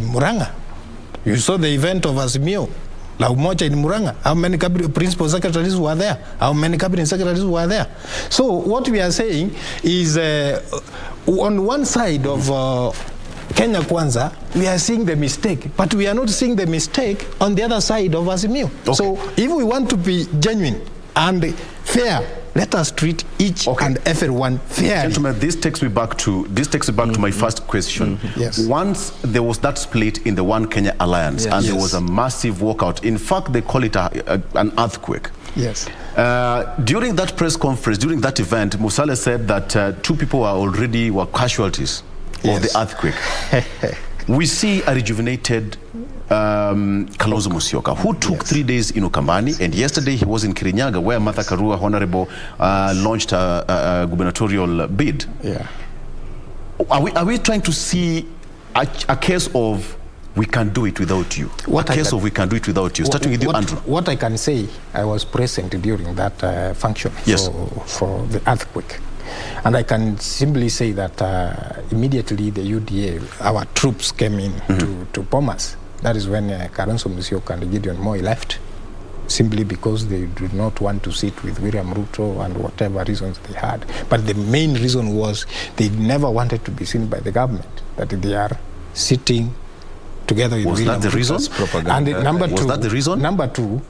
Muranga. You saw the event of Azimio, La Umoja in Muranga. How many principal secretaries were there? How many cabinet secretaries were there? So what we are saying is, on one side of Kenya Kwanza, we are seeing the mistake, but we are not seeing the mistake on the other side of Azimio. So if we want to be genuine and fair, let us treat each and everyone fairly. Gentlemen, this takes me back to my first question. Once there was that split in the One Kenya Alliance, and there was a massive walkout. In fact, they call it an earthquake. During that press conference, during that event, Musalia said that 2 people were casualties of the earthquake. We see a rejuvenated Kalonzo Musyoka, who took 3 days in Ukambani, and yesterday he was in Kirinyaga, where Martha Karua, Honorable, launched a gubernatorial bid. Are we trying to see a case of we can do it without you? We can do it without you? Starting with you, Andrew. What I can say, I was present during that function for the earthquake. And I can simply say that immediately the UDA, our troops came in to Bomas. That is when Kalonzo Musyoka and Gideon Moi left. simply because they did not want to sit with William Ruto and whatever reasons they had. But the main reason was they never wanted to be seen by the government, that they are sitting together with William Ruto. Was that the reason? Propaganda. And number two, was that the reason? Number two,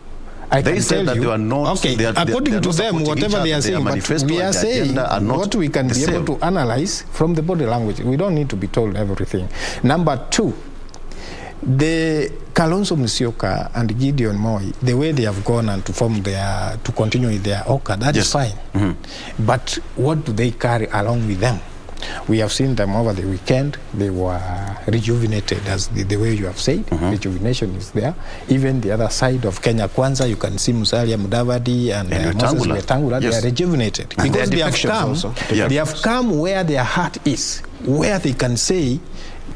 they said that they are not. Okay, according to them, whatever they are saying, but we are saying what we can be able to analyze from the body language. We don't need to be told everything. Number two, the Kalonzo Musyoka and Gideon Moi, the way they have gone and to continue with their OCA, that is fine. But what do they carry along with them? We have seen them over the weekend. They were rejuvenated, as the way you have said. Rejuvenation is there. Even the other side of Kenya Kwanza, you can see Musalia Mudavadi and Moses Wetangula. They are rejuvenated. And because they have come where their heart is, where they can say,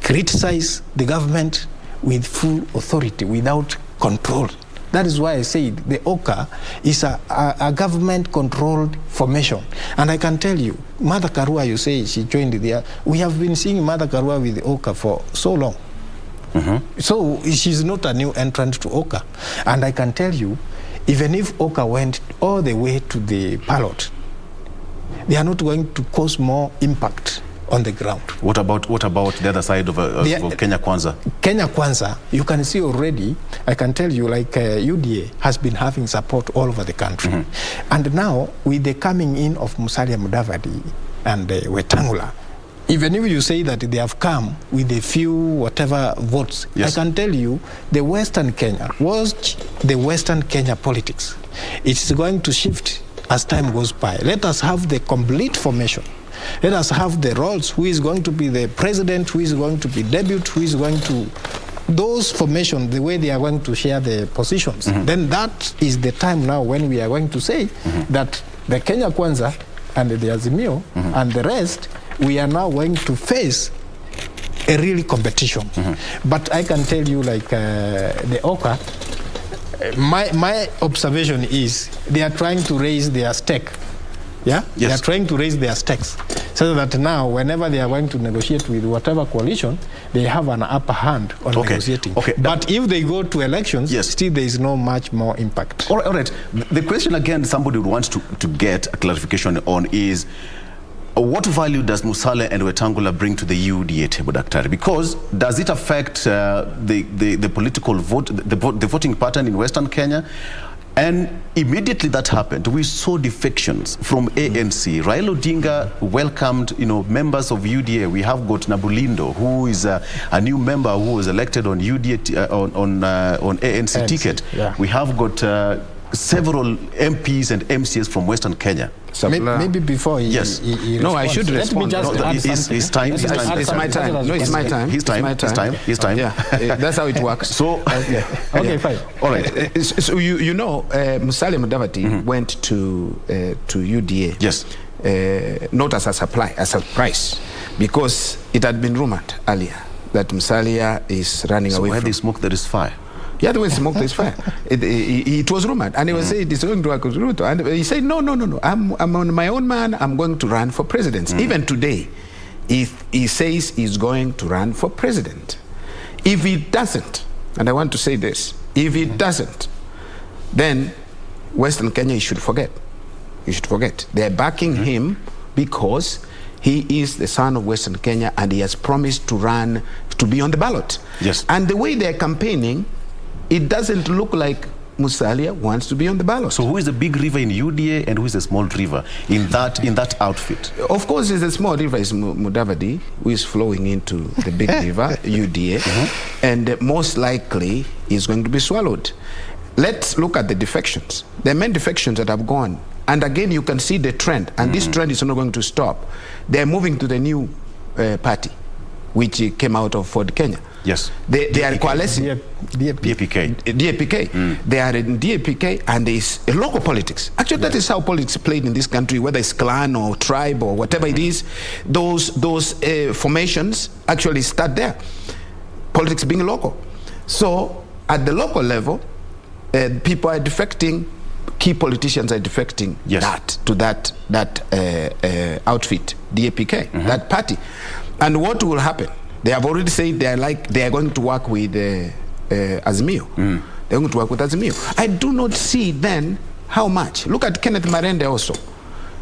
criticize the government with full authority, without control. That is why I say the OCA is a government-controlled formation. And I can tell you, Mother Karua, you say she joined there. We have been seeing Mother Karua with the OCA for so long. So she's not a new entrant to OCA. And I can tell you, even if OCA went all the way to the ballot, they are not going to cause more impact on the ground. What about the other side of Kenya Kwanza? Kenya Kwanza, you can see already, I can tell you, like UDA has been having support all over the country. And now, with the coming in of Musalia Mudavadi and Wetangula, even if you say that they have come with a few whatever votes, I can tell you, the Western Kenya, watch the Western Kenya politics. It's going to shift as time goes by. Let us have the complete formation. Let us have the roles, who is going to be the president, who is going to be deputy, who is going to... Those formations, the way they are going to share the positions, then that is the time now when we are going to say that the Kenya Kwanza and the Azimio and the rest, we are now going to face a really competition. But I can tell you, like the OCA, my observation is they are trying to raise their stake. Yeah? Yes. They are trying to raise their stakes so that now, whenever they are going to negotiate with whatever coalition, they have an upper hand on negotiating. But if they go to elections, still there is no much more impact. All right. The question again, somebody would want to get a clarification on is, what value does Musalia and Wetangula bring to the UDA table, Dr.? Because does it affect the political vote, the voting pattern in Western Kenya? And immediately that happened, we saw defections from ANC. Raila Odinga welcomed, members of UDA. We have got Nabulindo, who is a new member who was elected on UDA on ANC ticket. Yeah. We have got several MPs and MCs from Western Kenya. Maybe before he No, I should respond. His time. It's my time. No, it's my time. His time. Yeah, that's how it works. So, okay, fine. All right. So Musalia Mudavadi went to UDA. Yes. Not as a surprise, because it had been rumored earlier that Musalia is running away. So where they smoke, there is fire. Yeah, the way smoke there is fire. It was rumored, and he was saying it's going to work with Ruto, and he said no. I'm on my own man. I'm going to run for president. Even today, if he says he's going to run for president, if he doesn't, and I want to say this, if he doesn't, then Western Kenya, you should forget. You should forget. They're backing him because he is the son of Western Kenya, and he has promised to run, to be on the ballot. Yes. And the way they're campaigning, it doesn't look like Musalia wants to be on the ballot. So who is the big river in UDA and who is the small river in that outfit? Of course, the small river is Mudavadi, who is flowing into the big river, UDA, and most likely is going to be swallowed. Let's look at the defections. There are many defections that have gone. And again, you can see the trend, and this trend is not going to stop. They're moving to the new party, which came out of Ford Kenya. Yes. They are coalescing. DAPK. They are in DAPK, and there is a local politics. Actually, that is how politics played in this country, whether it's clan or tribe or whatever it is. Those formations actually start there. Politics being local. So at the local level, people are defecting. Key politicians are defecting to that outfit, DAPK, that party. And what will happen? They have already said they are going to work with Azimio. they're going to work with Azimio. I do not see then how much. Look at Kenneth Marende also.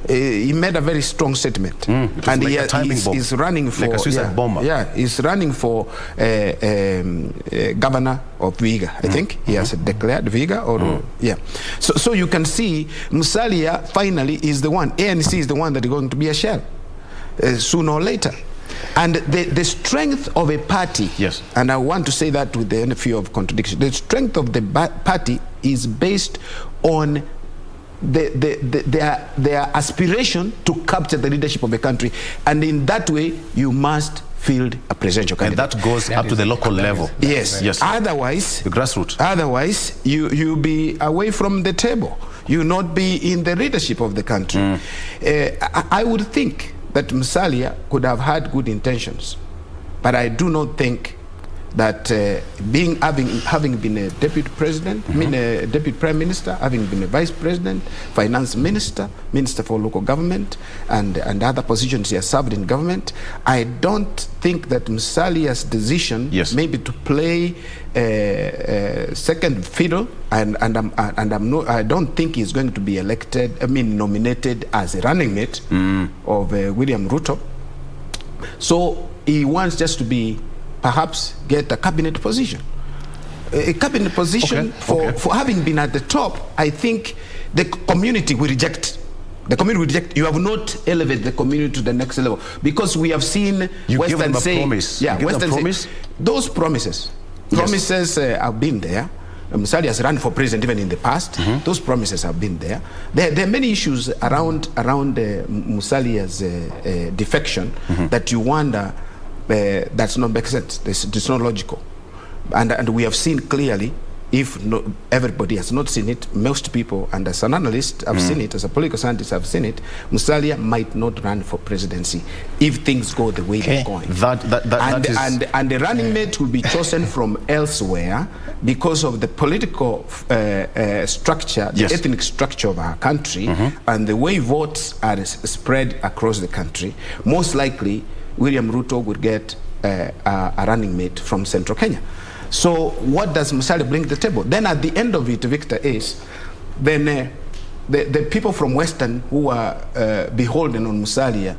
He made a very strong statement, and like he's running for like a suicide bomber. Yeah, he's running for governor of Vihiga. I think he has declared Vihiga, or yeah. So you can see Musalia finally is the one. ANC is the one that is going to be a shell sooner or later. And the strength of a party, yes, and I want to say that with the fear of contradiction, the strength of the party is based on their aspiration to capture the leadership of the country, and in that way you must field a presidential candidate. And that goes up to the local level. Yes, yes. Otherwise, the grassroots. Otherwise, you be away from the table. You not be in the leadership of the country. I would think that Musalia could have had good intentions, but I do not think that having been a deputy president, I mean a deputy prime minister, having been a vice president, finance minister, minister for local government, and other positions he has served in government, I don't think that Musalia's decision, maybe to play second fiddle, and I don't think he's going to be elected, nominated as a running mate of William Ruto. So he wants just to be, perhaps get a cabinet position. A cabinet position for having been at the top. I think the community will reject. The community will reject. You have not elevated the community to the next level, because we have seen Western say, promise. Yeah, Western promise. Those promises have been there. Musalia has run for president even in the past. Those promises have been there. There are many issues around Musalia's defection that you wonder. That's not make sense. It's not logical, and we have seen clearly. If everybody has not seen it, most people, and as an analyst, I've seen it. As a political scientist, I've seen it. Musalia might not run for presidency if things go the way they're going. And the running mate will be chosen from elsewhere because of the political structure, the ethnic structure of our country, and the way votes are spread across the country. Most likely, William Ruto would get a running mate from Central Kenya. So what does Musalia bring to the table? Then at the end of it, Victor, is then the people from Western who are beholden on Musalia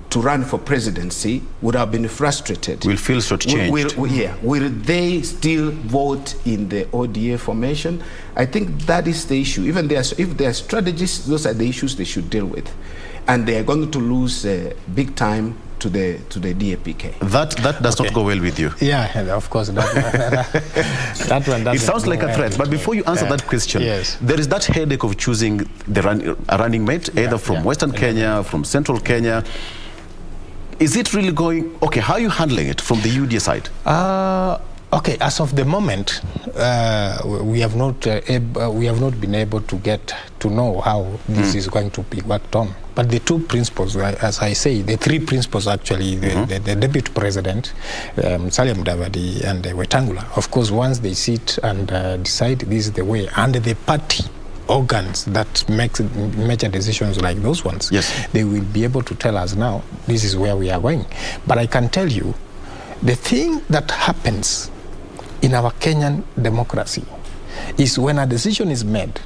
to run for presidency would have been frustrated. Will feel shortchanged. Will they still vote in the ODA formation? I think that is the issue. Even if there are strategies, those are the issues they should deal with. And they are going to lose big time to the DAPK. That does not go well with you. Yeah, of course. That one doesn't. It sounds like a threat. But before you answer that question, there is that headache of choosing a running mate, either from Western Kenya, from Central Kenya. Is it really going? Okay, how are you handling it from the UDA side? Okay, as of the moment, we have not been able to get to know how this is going to be worked on. But the two principles, as I say, the three principles actually, the deputy president, Musalia Mudavadi, and Wetangula, of course, once they sit and decide this is the way, and the party organs that make major decisions like those ones, they will be able to tell us now, this is where we are going. But I can tell you, the thing that happens in our Kenyan democracy is when a decision is made,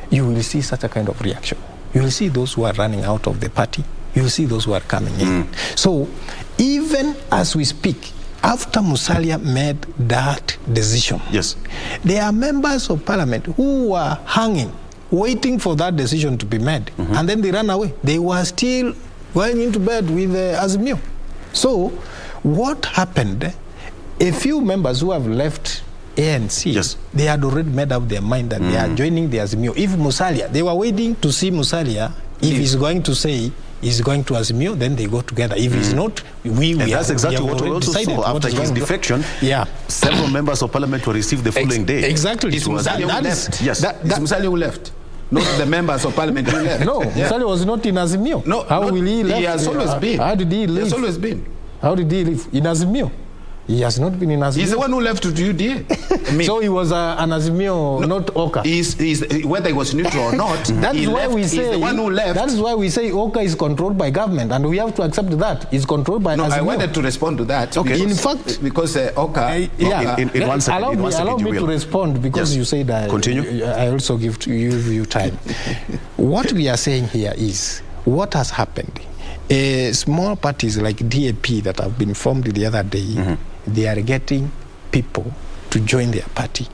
you will see such a kind of reaction. You will see those who are running out of the party. You will see those who are coming in. So even as we speak, after Musalia made that decision, there are members of parliament who were hanging, waiting for that decision to be made, and then they ran away. They were still going into bed with Azimio. So what happened? A few members who have left ANC, they had already made up their mind that they are joining the Azimio. If Musalia, they were waiting to see Musalia, if he's going to say he's going to Azimio, then they go together. If he's not, that's exactly what we also saw after his defection. Several members of parliament were received the following day. Exactly. It's Musalia who left. It's Musalia who left. Not the members of parliament who left. No, Musalia was not in Azimio. No, how will he left? He has always been. How did he leave? He has always been. How did he live? In Azimio? He has not been in Azimio. He's the one who left to UDA. So he was an Azimio, not Oka. Whether he was neutral or not, that's why we say, he's the one who left. That is why we say Oka is controlled by government, and we have to accept that. It's controlled by Azimio. I wanted to respond to that. Okay. In fact, because Oka... in one second, allow me to respond, because you said that. Continue. I also give you time. What we are saying here is, what has happened? Small parties like DAP that have been formed the other day, they are getting people to join their party.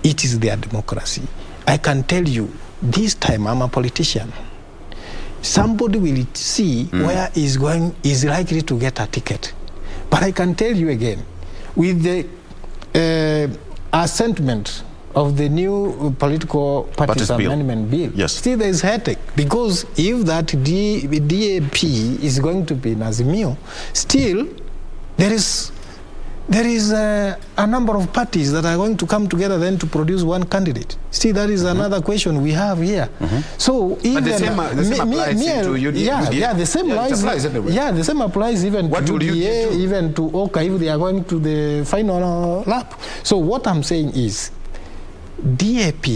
It is their democracy. I can tell you, this time I'm a politician. Somebody will see where is likely to get a ticket. But I can tell you again, with the assentment of the new political parties amendment bill, still there is headache, because if that DAP is going to be in Azimio, still there is a number of parties that are going to come together then to produce one candidate. See, that is another question we have here. So even the same applies to UDA. The same applies everywhere. Yeah, the same applies even to UDA, even to Oka, if they are going to the final lap. So what I'm saying is, DAP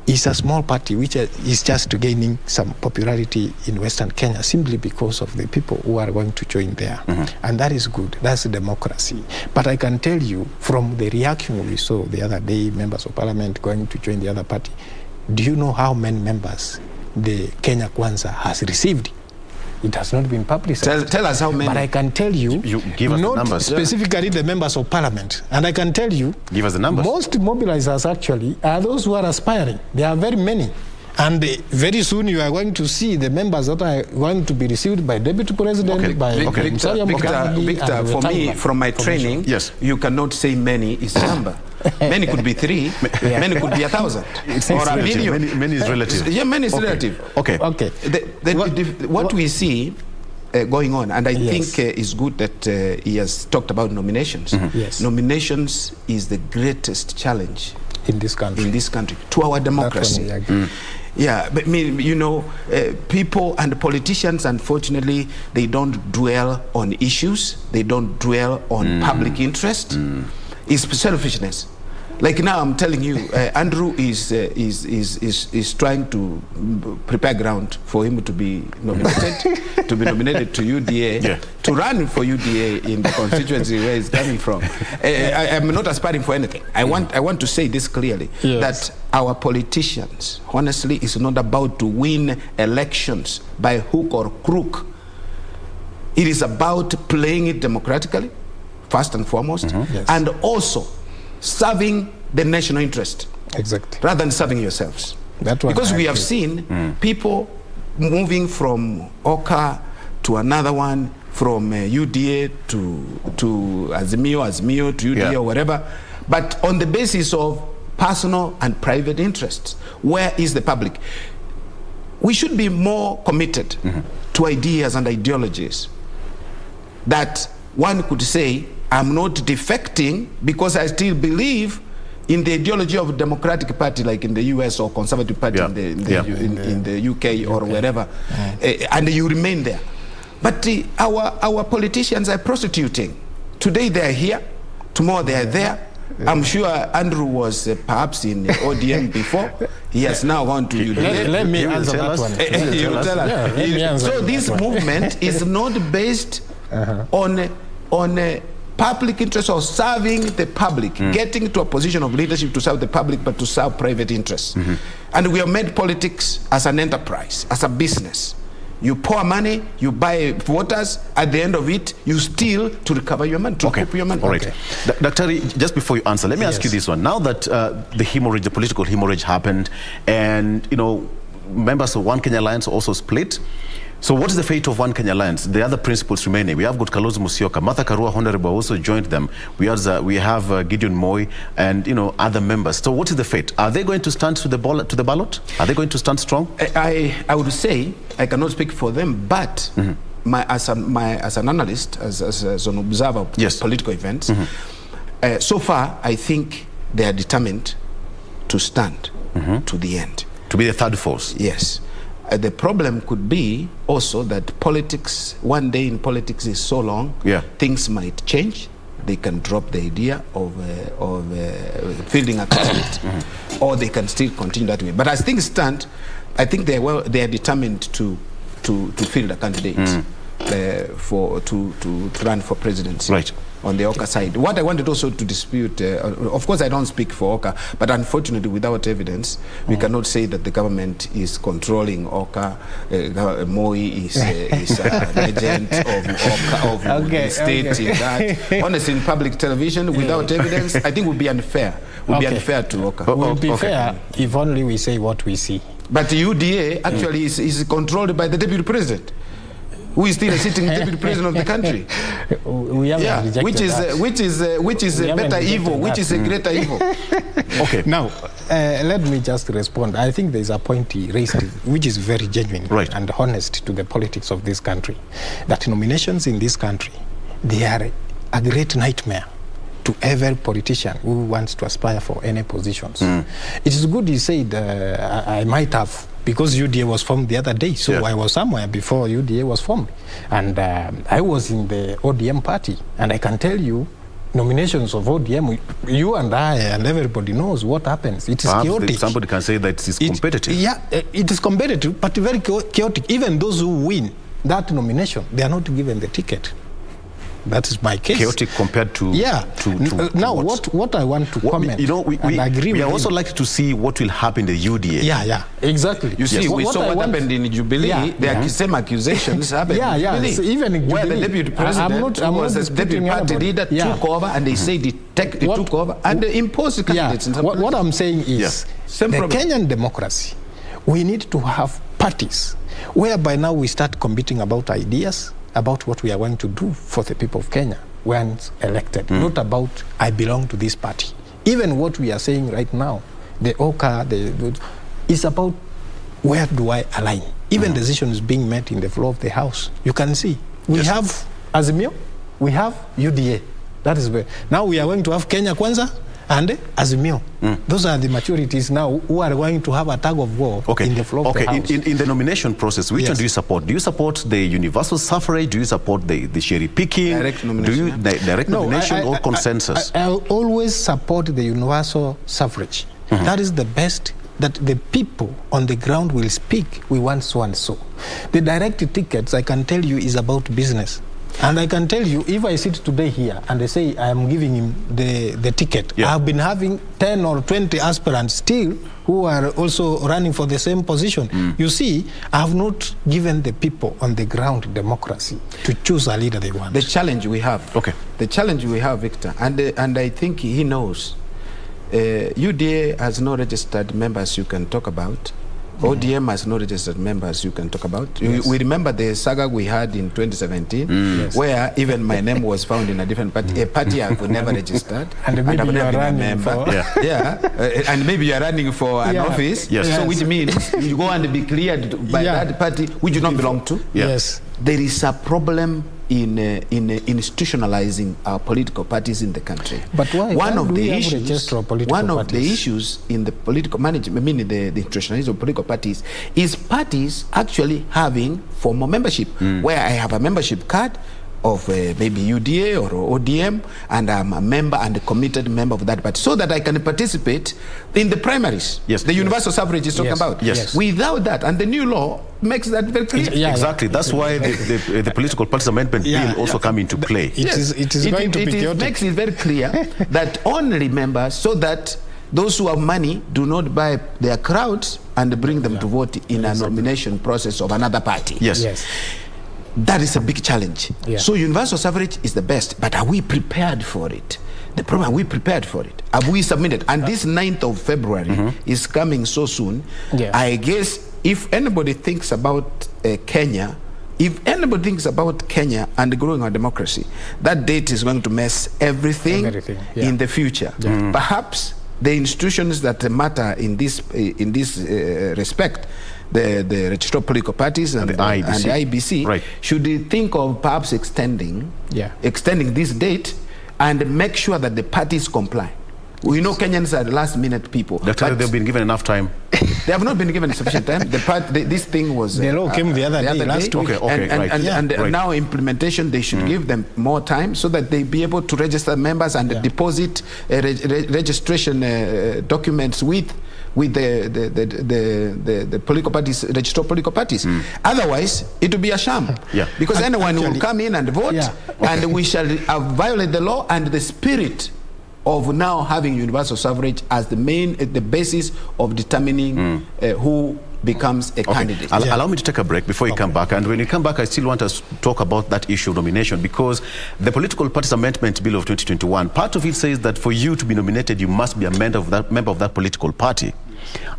is a small party which is just gaining some popularity in Western Kenya simply because of the people who are going to join there. And that is good. That's democracy. But I can tell you, from the reaction we saw the other day, members of parliament going to join the other party, do you know how many members the Kenya Kwanza has received? It has not been publicized. Tell us how many. But I can tell you, give us not the numbers. Specifically the members of parliament. And I can tell you, give us the numbers. Most mobilizers actually are those who are aspiring. There are very many. And very soon you are going to see the members that are going to be received by Deputy President, by Victor, for me, from my training, you cannot say many is a number. Many could be 3, many could be 1,000. Or a million. Many is relative. Yeah, many is relative. Okay. What we see going on, and I think it's good that he has talked about nominations. Nominations is the greatest challenge in this country, to our democracy. Yeah, but you know, people and politicians, unfortunately, they don't dwell on issues. They don't dwell on public interest. It's selfishness. Like now, I'm telling you, Andrew is trying to prepare ground for him to be nominated, to UDA, to run for UDA in the constituency where he's coming from. I'm not aspiring for anything. I want to say this clearly, that our politicians, honestly, is not about to win elections by hook or crook. It is about playing it democratically, first and foremost, and also serving the national interest, rather than serving yourselves. Because we have seen people moving from Oka to another one, from UDA to Azimio to UDA or whatever, but on the basis of personal and private interests. Where is the public? We should be more committed to ideas and ideologies that one could say, I'm not defecting because I still believe in the ideology of Democratic Party, like in the US, or Conservative Party in the UK or wherever, and you remain there. But our politicians are prostituting. Today they are here, tomorrow they are there. I'm sure Andrew was perhaps in ODM before. He has now gone to UDA. Let me answer that one. So this movement is not based on a public interest or serving the public, getting to a position of leadership to serve the public, but to serve private interests. And we have made politics as an enterprise, as a business. You pour money, you buy voters, at the end of it, you steal to recover your money, to recoup your money. All right. Dr. just before you answer, let me ask you this one. Now that the political hemorrhage happened, and, you know, members of One Kenya Alliance also split, so what is the fate of One Kenya Alliance? The other principles remaining. We have got Kalonzo Musyoka, Martha Karua, Honorable, also joined them. We have Gideon Moi, and, you know, other members. So what is the fate? Are they going to stand to the ballot? Are they going to stand strong? I would say, I cannot speak for them, but as an analyst, as an observer of political events, so far I think they are determined to stand to the end. To be the third force? Yes. The problem could be also that politics, one day in politics is so long, things might change, they can drop the idea of fielding a candidate, or they can still continue that way. But as things stand, I think they are determined to field a candidate to run for presidency. Right. On the Oka side. What I wanted also to dispute, of course I don't speak for Oka, but unfortunately without evidence, we cannot say that the government is controlling Oka. Moi is a legend of Oka, of the state in that. Honestly, in public television, without evidence, I think would be unfair. Would be unfair to Oka. It would be fair if only we say what we see. But the UDA actually is controlled by the deputy president, who is still a sitting deputy president of the country. We haven't rejected which is a better evil, which is a greater evil. Okay. Now, let me just respond. I think there is a point he raised, which is very genuine and honest to the politics of this country. That nominations in this country, they are a great nightmare to every politician who wants to aspire for any positions. It is good he said, I might have, because UDA was formed the other day, so I was somewhere before UDA was formed. And I was in the ODM party, and I can tell you, nominations of ODM, you and I and everybody knows what happens. It is chaotic. Somebody can say that it's competitive. It is competitive, but very chaotic. Even those who win that nomination, they are not given the ticket. That is my case. Chaotic compared to now what I want to comment, we agree. We also like to see what will happen in the UDA. Yeah, exactly. You see, we saw what happened in Jubilee. The same accusations happened in Jubilee. So even in Jubilee, where the deputy president, who was the deputy party leader, took over, and they say they took over and they imposed candidates. What I'm saying is, the Kenyan democracy, we need to have parties whereby now we start competing about ideas, about what we are going to do for the people of Kenya when elected, not about I belong to this party. Even what we are saying right now, the OKA, is about where do I align. Even decisions being made in the floor of the House. You can see, we have Azimio, we have UDA. That is where. Now we are going to have Kenya Kwanza and Azimio. Those are the maturities now who are going to have a tug of war in the floor of the House. In the nomination process, which one do you support? Do you support the universal suffrage? Do you support the cherry picking? Direct nomination. Do you direct nomination or consensus? I always support the universal suffrage. That is the best, that the people on the ground will speak, we want so and so. The direct tickets, I can tell you, is about business. And I can tell you, if I sit today here and they say I am giving him the ticket, I have been having 10 or 20 aspirants still who are also running for the same position. You see, I have not given the people on the ground democracy to choose a leader they want. The challenge we have, the challenge we have, Victor, and I think he knows, UDA has no registered members you can talk about. ODM has no registered members you can talk about. We remember the saga we had in 2017, where even my name was found in a different party, a party I've never registered, and maybe you are running for and maybe you are running for an office. So which means you go and be cleared by that party which you don't belong to. There is a problem in institutionalizing our political parties in the country. But why? One of the issues in the political management, meaning the institutionalization of political parties, is parties actually having formal membership, where I have a membership card of maybe UDA or ODM, and I'm a member and a committed member of that party, so that I can participate in the primaries. The universal suffrage is talking about. Without that, and the new law makes that very clear. Exactly. That's why the political parties amendment bill also come into play. It is going to be chaotic. It makes it very clear that only members, so that those who have money do not buy their crowds and bring them to vote in a nomination process of another party. That is a big challenge. So universal suffrage is the best, but are we prepared for it? The problem, are we prepared for it? Have we submitted? And this 9th of February is coming so soon. I guess if anybody thinks about Kenya, if anybody thinks about Kenya and growing our democracy, that date is going to mess everything in the future. Perhaps the institutions that matter in this respect, the registered political parties and the IBC should think of perhaps extending this date and make sure that the parties comply. We know Kenyans are last-minute people. They've been given enough time. They have not been given sufficient time. This thing was... The law came the other day, last week. And now implementation, they should give them more time so that they be able to register members and deposit registration documents with the political parties, registered political parties. Otherwise, it will be a sham. Because anyone will come in and vote, and we shall violate the law and the spirit of now having universal suffrage as the basis of determining who becomes a candidate. Allow me to take a break before you come back. And when you come back, I still want us to talk about that issue of nomination, because the Political Parties Amendment Bill of 2021, part of it says that for you to be nominated, you must be a member of that political party.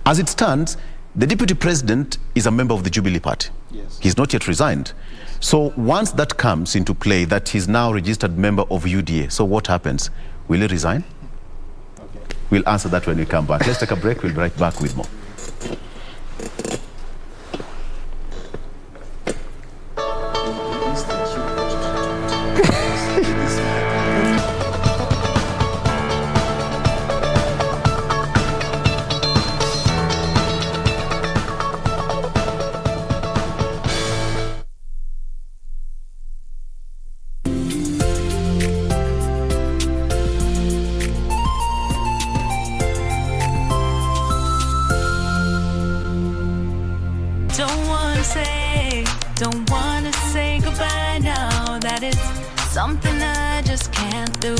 As it stands, the Deputy President is a member of the Jubilee Party. He's not yet resigned. So once that comes into play, that he's now registered member of UDA, so what happens? Will he resign? We'll answer that when we come back. Let's take a break. We'll be right back with more. Don't wanna say goodbye now. That is something I just can't do,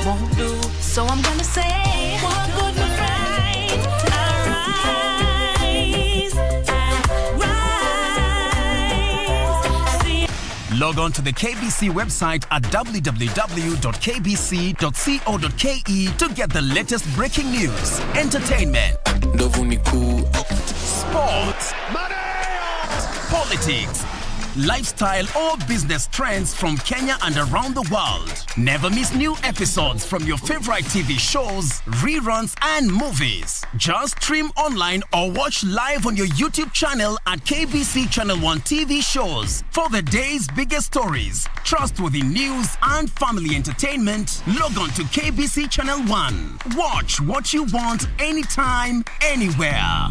won't do. So I'm gonna say, walk with my friend. Rise. Log on to the KBC website at www.kbc.co.ke to get the latest breaking news, entertainment, sports, politics, lifestyle or business trends from Kenya and around the world. Never miss new episodes from your favorite TV shows, reruns and movies. Just stream online or watch live on your YouTube channel at KBC Channel 1 TV shows. For the day's biggest stories, trustworthy news and family entertainment, log on to KBC Channel 1. Watch what you want anytime, anywhere.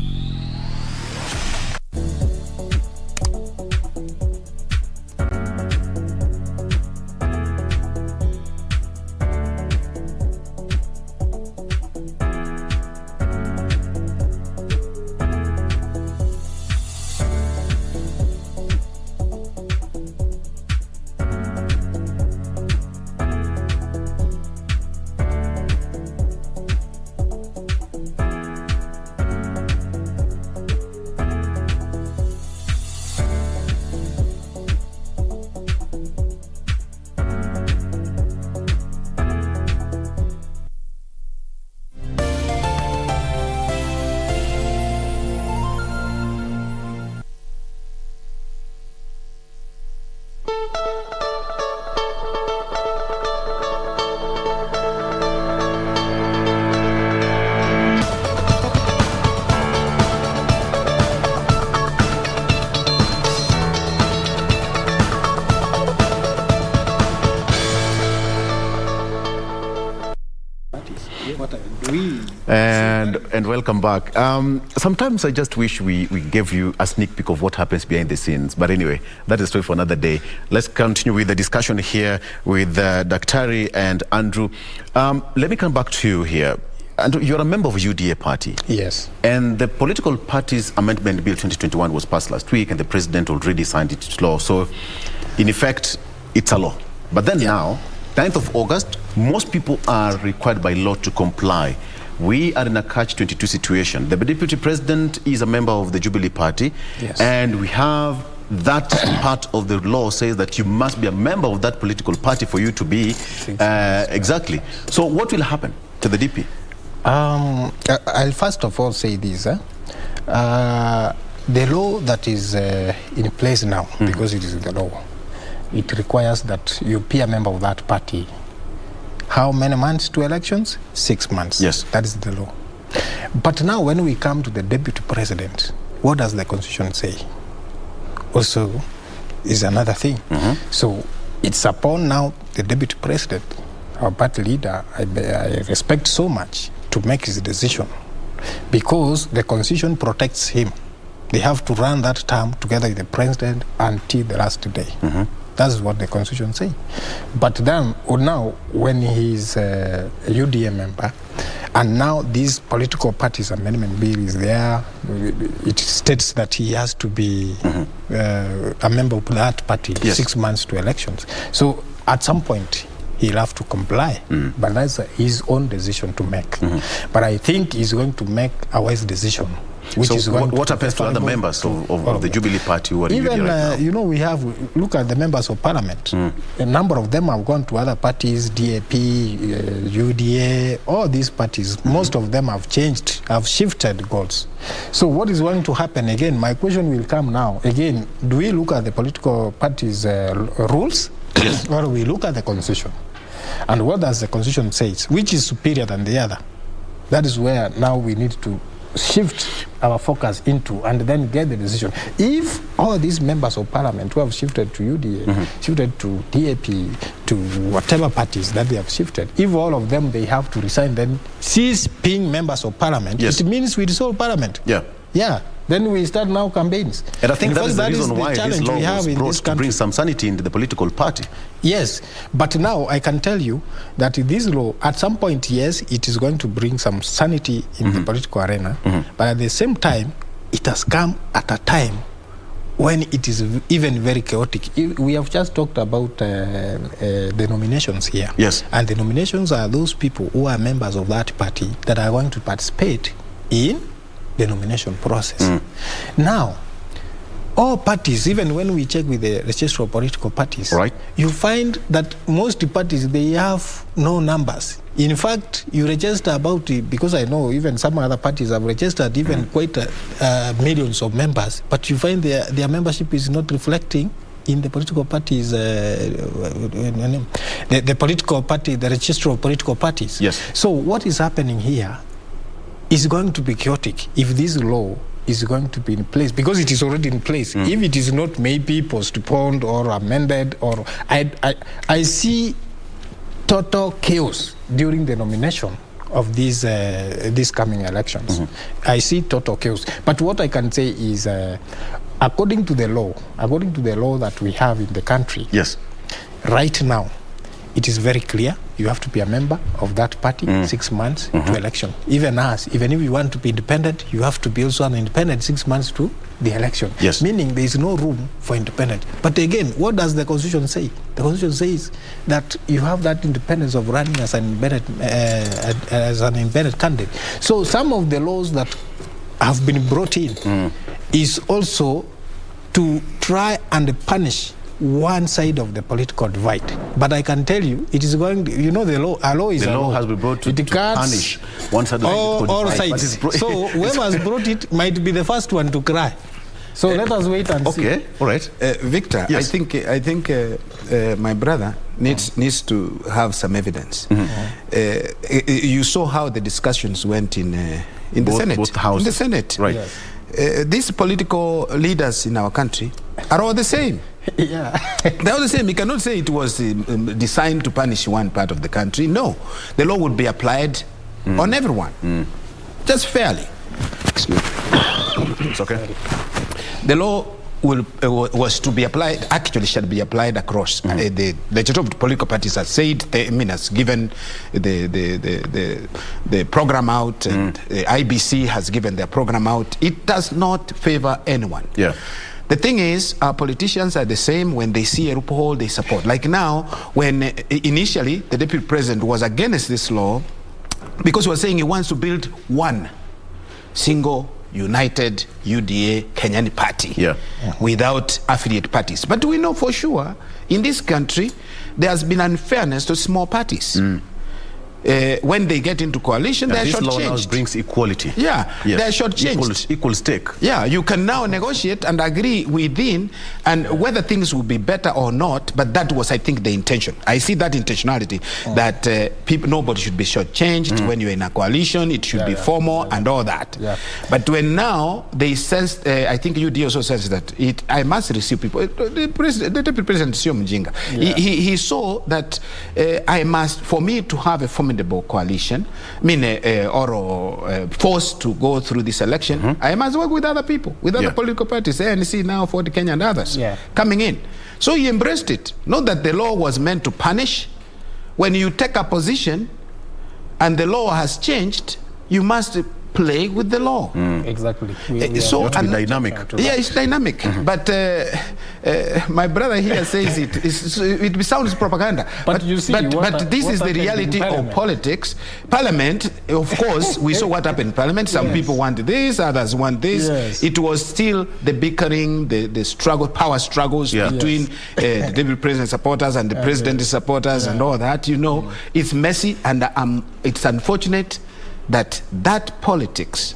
And welcome back. Sometimes I just wish we gave you a sneak peek of what happens behind the scenes. But anyway, that is a story for another day. Let's continue with the discussion here with Daktari and Andrew. Let me come back to you here. Andrew, you're a member of UDA party. Yes. And the Political Parties Amendment Bill 2021 was passed last week, and the president already signed it to law. So, in effect, it's a law. But then now, 9th of August, most people are required by law to comply. We are in a catch-22 situation. The deputy president is a member of the Jubilee Party, and we have that part of the law says that you must be a member of that political party for you to be exactly. So what will happen to the DP? I'll first of all say this. The law that is in place now, because it is the law, it requires that you be a member of that party. How many months to elections? 6 months. Yes. That is the law. But now when we come to the deputy president, what does the constitution say? Also is another thing. So it's upon now the deputy president, our party leader, I respect so much, to make his decision because the constitution protects him. They have to run that term together with the president until the last day. That's what the constitution says. But then, now, when he's a UDA member, and now this political parties amendment bill is there, it states that he has to be a member of that party 6 months to elections. So at some point, he'll have to comply. But that's his own decision to make. But I think he's going to make a wise decision. Which is what happens to other members of the Jubilee Party who are in UDA right now? You know, we have, look at the members of parliament. A number of them have gone to other parties, DAP, UDA, all these parties. Most of them have changed, have shifted goals. So what is going to happen again? My question will come now. Again, do we look at the political parties' rules? Or do we look at the constitution? And what does the constitution say? Which is superior than the other? That is where now we need to shift our focus into and then get the decision. If all these members of parliament who have shifted to UDA, shifted to DAP, to whatever parties that they have shifted, if all of them, they have to resign, then cease being members of parliament, it means we dissolve parliament. Yeah. Then we start now campaigns. And I think that is the reason why this law was brought to bring some sanity into the political party. Yes, but now I can tell you that this law, at some point, yes, it is going to bring some sanity in the political arena, but at the same time, it has come at a time when it is even very chaotic. We have just talked about the nominations here. Yes. And the nominations are those people who are members of that party that are going to participate in the nomination process. Now, all parties, even when we check with the registry of political parties, you find that most parties, they have no numbers. In fact, you register about, because I know even some other parties have registered even quite millions of members, but you find their membership is not reflecting in the political parties, the political party, the registry of political parties. Yes. So what is happening here is going to be chaotic if this law is going to be in place, because it is already in place. If it is not maybe postponed or amended, or I see total chaos during the nomination of these coming elections. I see total chaos. But what I can say is, according to the law that we have in the country, right now, it is very clear. You have to be a member of that party 6 months to election. Even us, even if you want to be independent, you have to be also an independent 6 months to the election. Meaning there is no room for independent. But again, what does the Constitution say? The Constitution says that you have that independence of running as an independent candidate. So some of the laws that have been brought in is also to try and punish one side of the political divide. But I can tell you, it is going to, you know, the law is the a law has been brought to punish one side of the political divide. All sides. So whoever has brought it might be the first one to cry. So let us wait and see. Okay, all right. Victor, I think my brother needs to have some evidence. You saw how the discussions went in the Senate. Both houses. In the Senate. Right. These political leaders in our country are all the same. They're all the same. You cannot say it was designed to punish one part of the country. No. The law would be applied on everyone. Just fairly. Excuse me. It's okay. The law was to be applied, actually shall be applied across. The legislative political parties have said, has given the program out, and the IBC has given their program out. It does not favor anyone. The thing is, our politicians are the same. When they see a loophole, they support. Like now, when initially the deputy president was against this law, because he was saying he wants to build one single united UDA Kenyan party without affiliate parties. But we know for sure, in this country, there has been unfairness to small parties. When they get into coalition, they are shortchanged. This law now brings equality. They are shortchanged. Equal stake. You can now negotiate and agree within, and whether things will be better or not. But that was, I think, the intention. I see that intentionality, that nobody should be shortchanged. When you're in a coalition, it should be formal and all that. But when now they sense, I think UD also says that I must receive people. The deputy president, Sio Mjinga, he saw that for me to have a formidable formidable coalition, forced to go through this election, I must work with other people, with other political parties, ANC now, Ford Kenya and others coming in. So he embraced it. Not that the law was meant to punish. When you take a position and the law has changed, you must play with the law. Exactly. So you have to be dynamic. Yeah, it's dynamic. But my brother here says it sounds propaganda. But you see, but this is the reality of politics. Parliament, of course, we saw what happened in Parliament. Some people want this, others want this. It was still the bickering, the struggle, power struggles between the Deputy President supporters and the President supporters and all that. You know, it's messy, and it's unfortunate that politics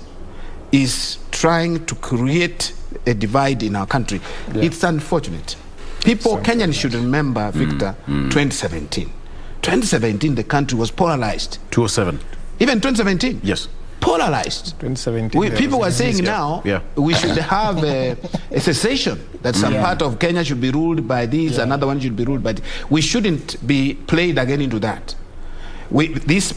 is trying to create a divide in our country. It's unfortunate. Kenyans should remember, Victor, 2017. 2017, the country was polarized. 2007. Even 2017. Yes. Polarized. 2017. People were saying now we should have a cessation, that some part of Kenya should be ruled by this, another one should be ruled by this. We shouldn't be played again into that. These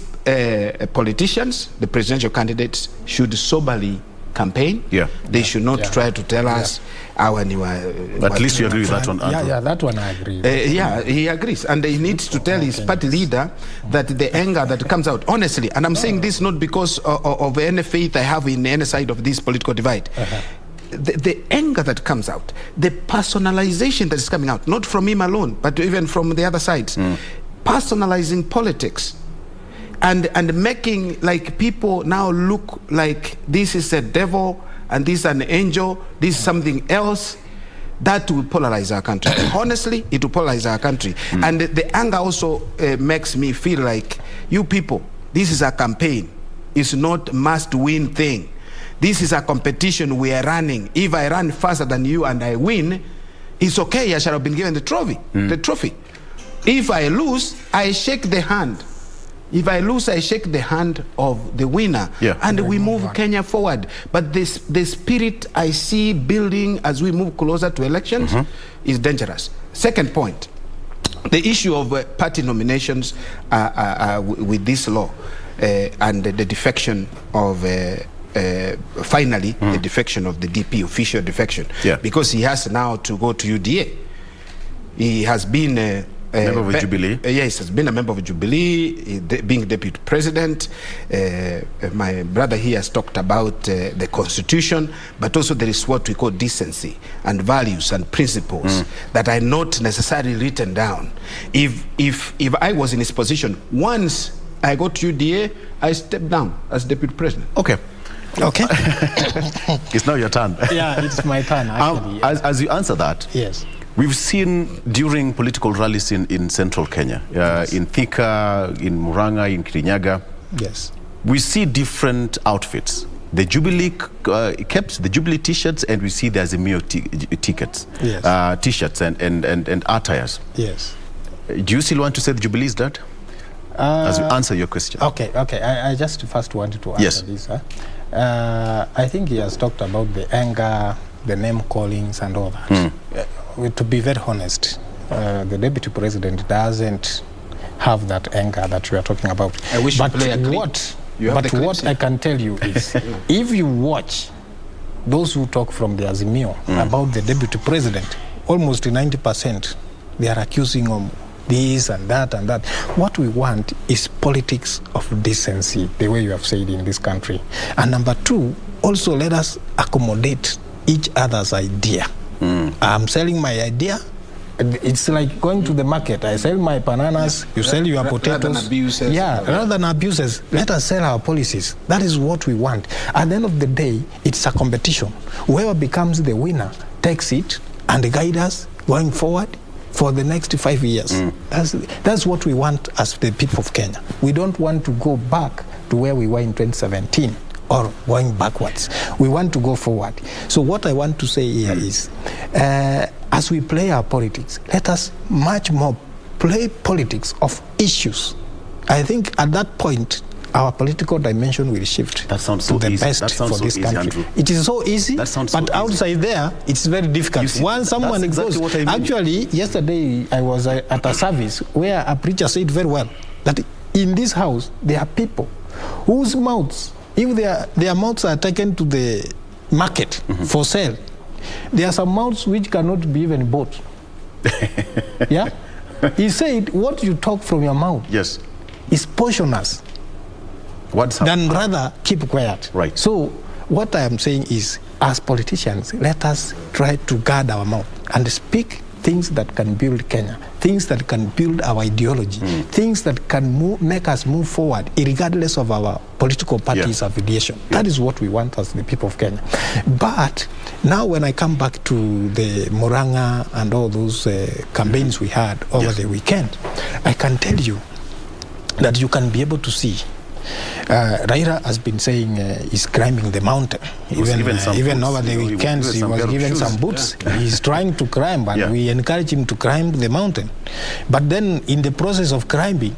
politicians, the presidential candidates, should soberly campaign. They should not try to tell us our new. At least you agree with that one, Andrew. Yeah, that one I agree. He agrees, and he needs to tell his party leader that the anger that comes out, honestly, and I'm saying this not because of any faith I have in any side of this political divide. The anger that comes out, the personalization that is coming out, not from him alone, but even from the other sides, personalizing politics. And making like people now look like this is a devil and this is an angel, this is something else, that will polarize our country. Honestly, it will polarize our country. And the anger also makes me feel like, you people, this is a campaign. It's not must-win thing. This is a competition we are running. If I run faster than you and I win, it's okay, I shall have been given the trophy. If I lose, I shake the hand. If I lose, I shake the hand of the winner, and we move Kenya forward. But the spirit I see building as we move closer to elections is dangerous. Second point, the issue of party nominations with this law and the defection of, finally, the defection of the DP, official defection, because he has now to go to UDA. He has been member of Jubilee. Yes, has been a member of Jubilee, being deputy president. My brother here has talked about the constitution, but also there is what we call decency and values and principles that are not necessarily written down. If I was in his position, once I go to UDA, I step down as deputy president. Okay. It's now your turn. Yeah, it's my turn actually. As you answer that, we've seen during political rallies in central Kenya, in Thika, in Murang'a, in Kirinyaga, we see different outfits. The Jubilee kept the Jubilee t-shirts, and we see the Azimio tickets, t-shirts and attires. Yes. Do you still want to say the Jubilee is that? As you answer your question. Okay. I just first wanted to answer this. I think he has talked about the anger, the name callings and all that. To be very honest, the deputy president doesn't have that anger that we are talking about. I wish but to play a clip. What I can tell you is, if you watch those who talk from the Azimio about the deputy president, almost 90% they are accusing of this and that and that. What we want is politics of decency, the way you have said in this country. And number two, also let us accommodate each other's idea. I'm selling my idea. It's like going to the market. I sell my bananas, you sell your potatoes. Rather than abuses. Rather than abuses. Let us sell our policies. That is what we want. At the end of the day, it's a competition. Whoever becomes the winner takes it and guides us going forward for the next 5 years. That's what we want as the people of Kenya. We don't want to go back to where we were in 2017 or going backwards. We want to go forward. So what I want to say here is, as we play our politics, let us much more play politics of issues. I think at that point, our political dimension will shift to the best for this country. Andrew. It is so easy, but outside there, it's very difficult. Once someone goes, actually, yesterday I was at a service where a preacher said very well that in this house, there are people whose mouths, if their mouths are taken to the market for sale, there are some mouths which cannot be even bought. Yeah? He said, what you talk from your mouth is poisonous. Then rather keep quiet. Right. So what I am saying is, as politicians, let us try to guard our mouth and speak things that can build Kenya, things that can build our ideology, things that can make us move forward, regardless of our political party's affiliation. That is what we want as the people of Kenya. But now when I come back to the Murang'a and all those campaigns we had over the weekend, I can tell you that you can be able to see Raila has been saying he's climbing the mountain. Even over the weekends, he was given some boots. He's trying to climb, and we encourage him to climb the mountain. But then, in the process of climbing,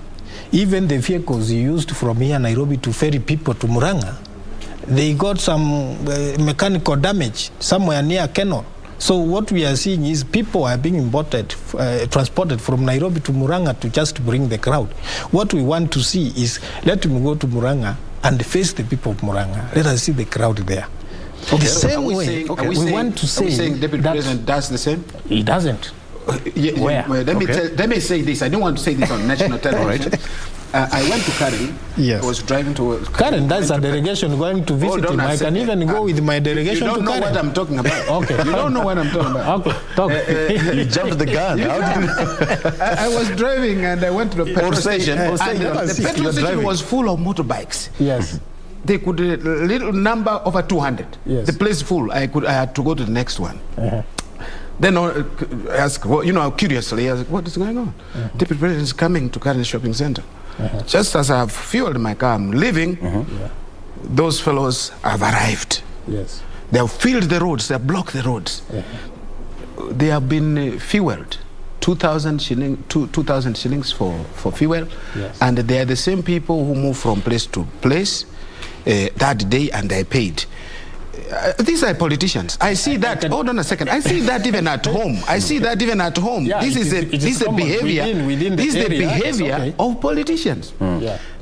even the vehicles he used from here, Nairobi, to ferry people to Murang'a, they got some mechanical damage somewhere near Kenol. So what we are seeing is people are being imported, transported from Nairobi to Murang'a to just bring the crowd. What we want to see is, let him go to Murang'a and face the people of Murang'a. Let us see the crowd there. Okay. The same way, we want to say... Are we saying Deputy President does the same? He doesn't. Where? Let me say this. I don't want to say this on national television. I went to Karen. Yes. I was driving to Karen. That's a delegation going to visit him. I can even go with my delegation to Karen. You don't know what I'm talking about. Okay. You don't know what I'm talking about. Okay. Talk. You jumped the gun. I was driving and I went to the petrol station. The petrol station was full of motorbikes. Yes. They could little number over 200. Yes. The place full. I had to go to the next one. Then I asked, curiously, I was like, what is going on? Deputy President is coming to Karen Shopping Center. Just as I have fueled my car, I'm leaving, those fellows have arrived. Yes. They have filled the roads, they have blocked the roads. They have been fueled. 2,000 shillings for fuel. Yes. And they are the same people who move from place to place that day, and they paid. These are politicians. I see that. Hold on a second. I see that even at home. I see that even at home. Yeah, this is the behavior. Within this is the behavior of politicians.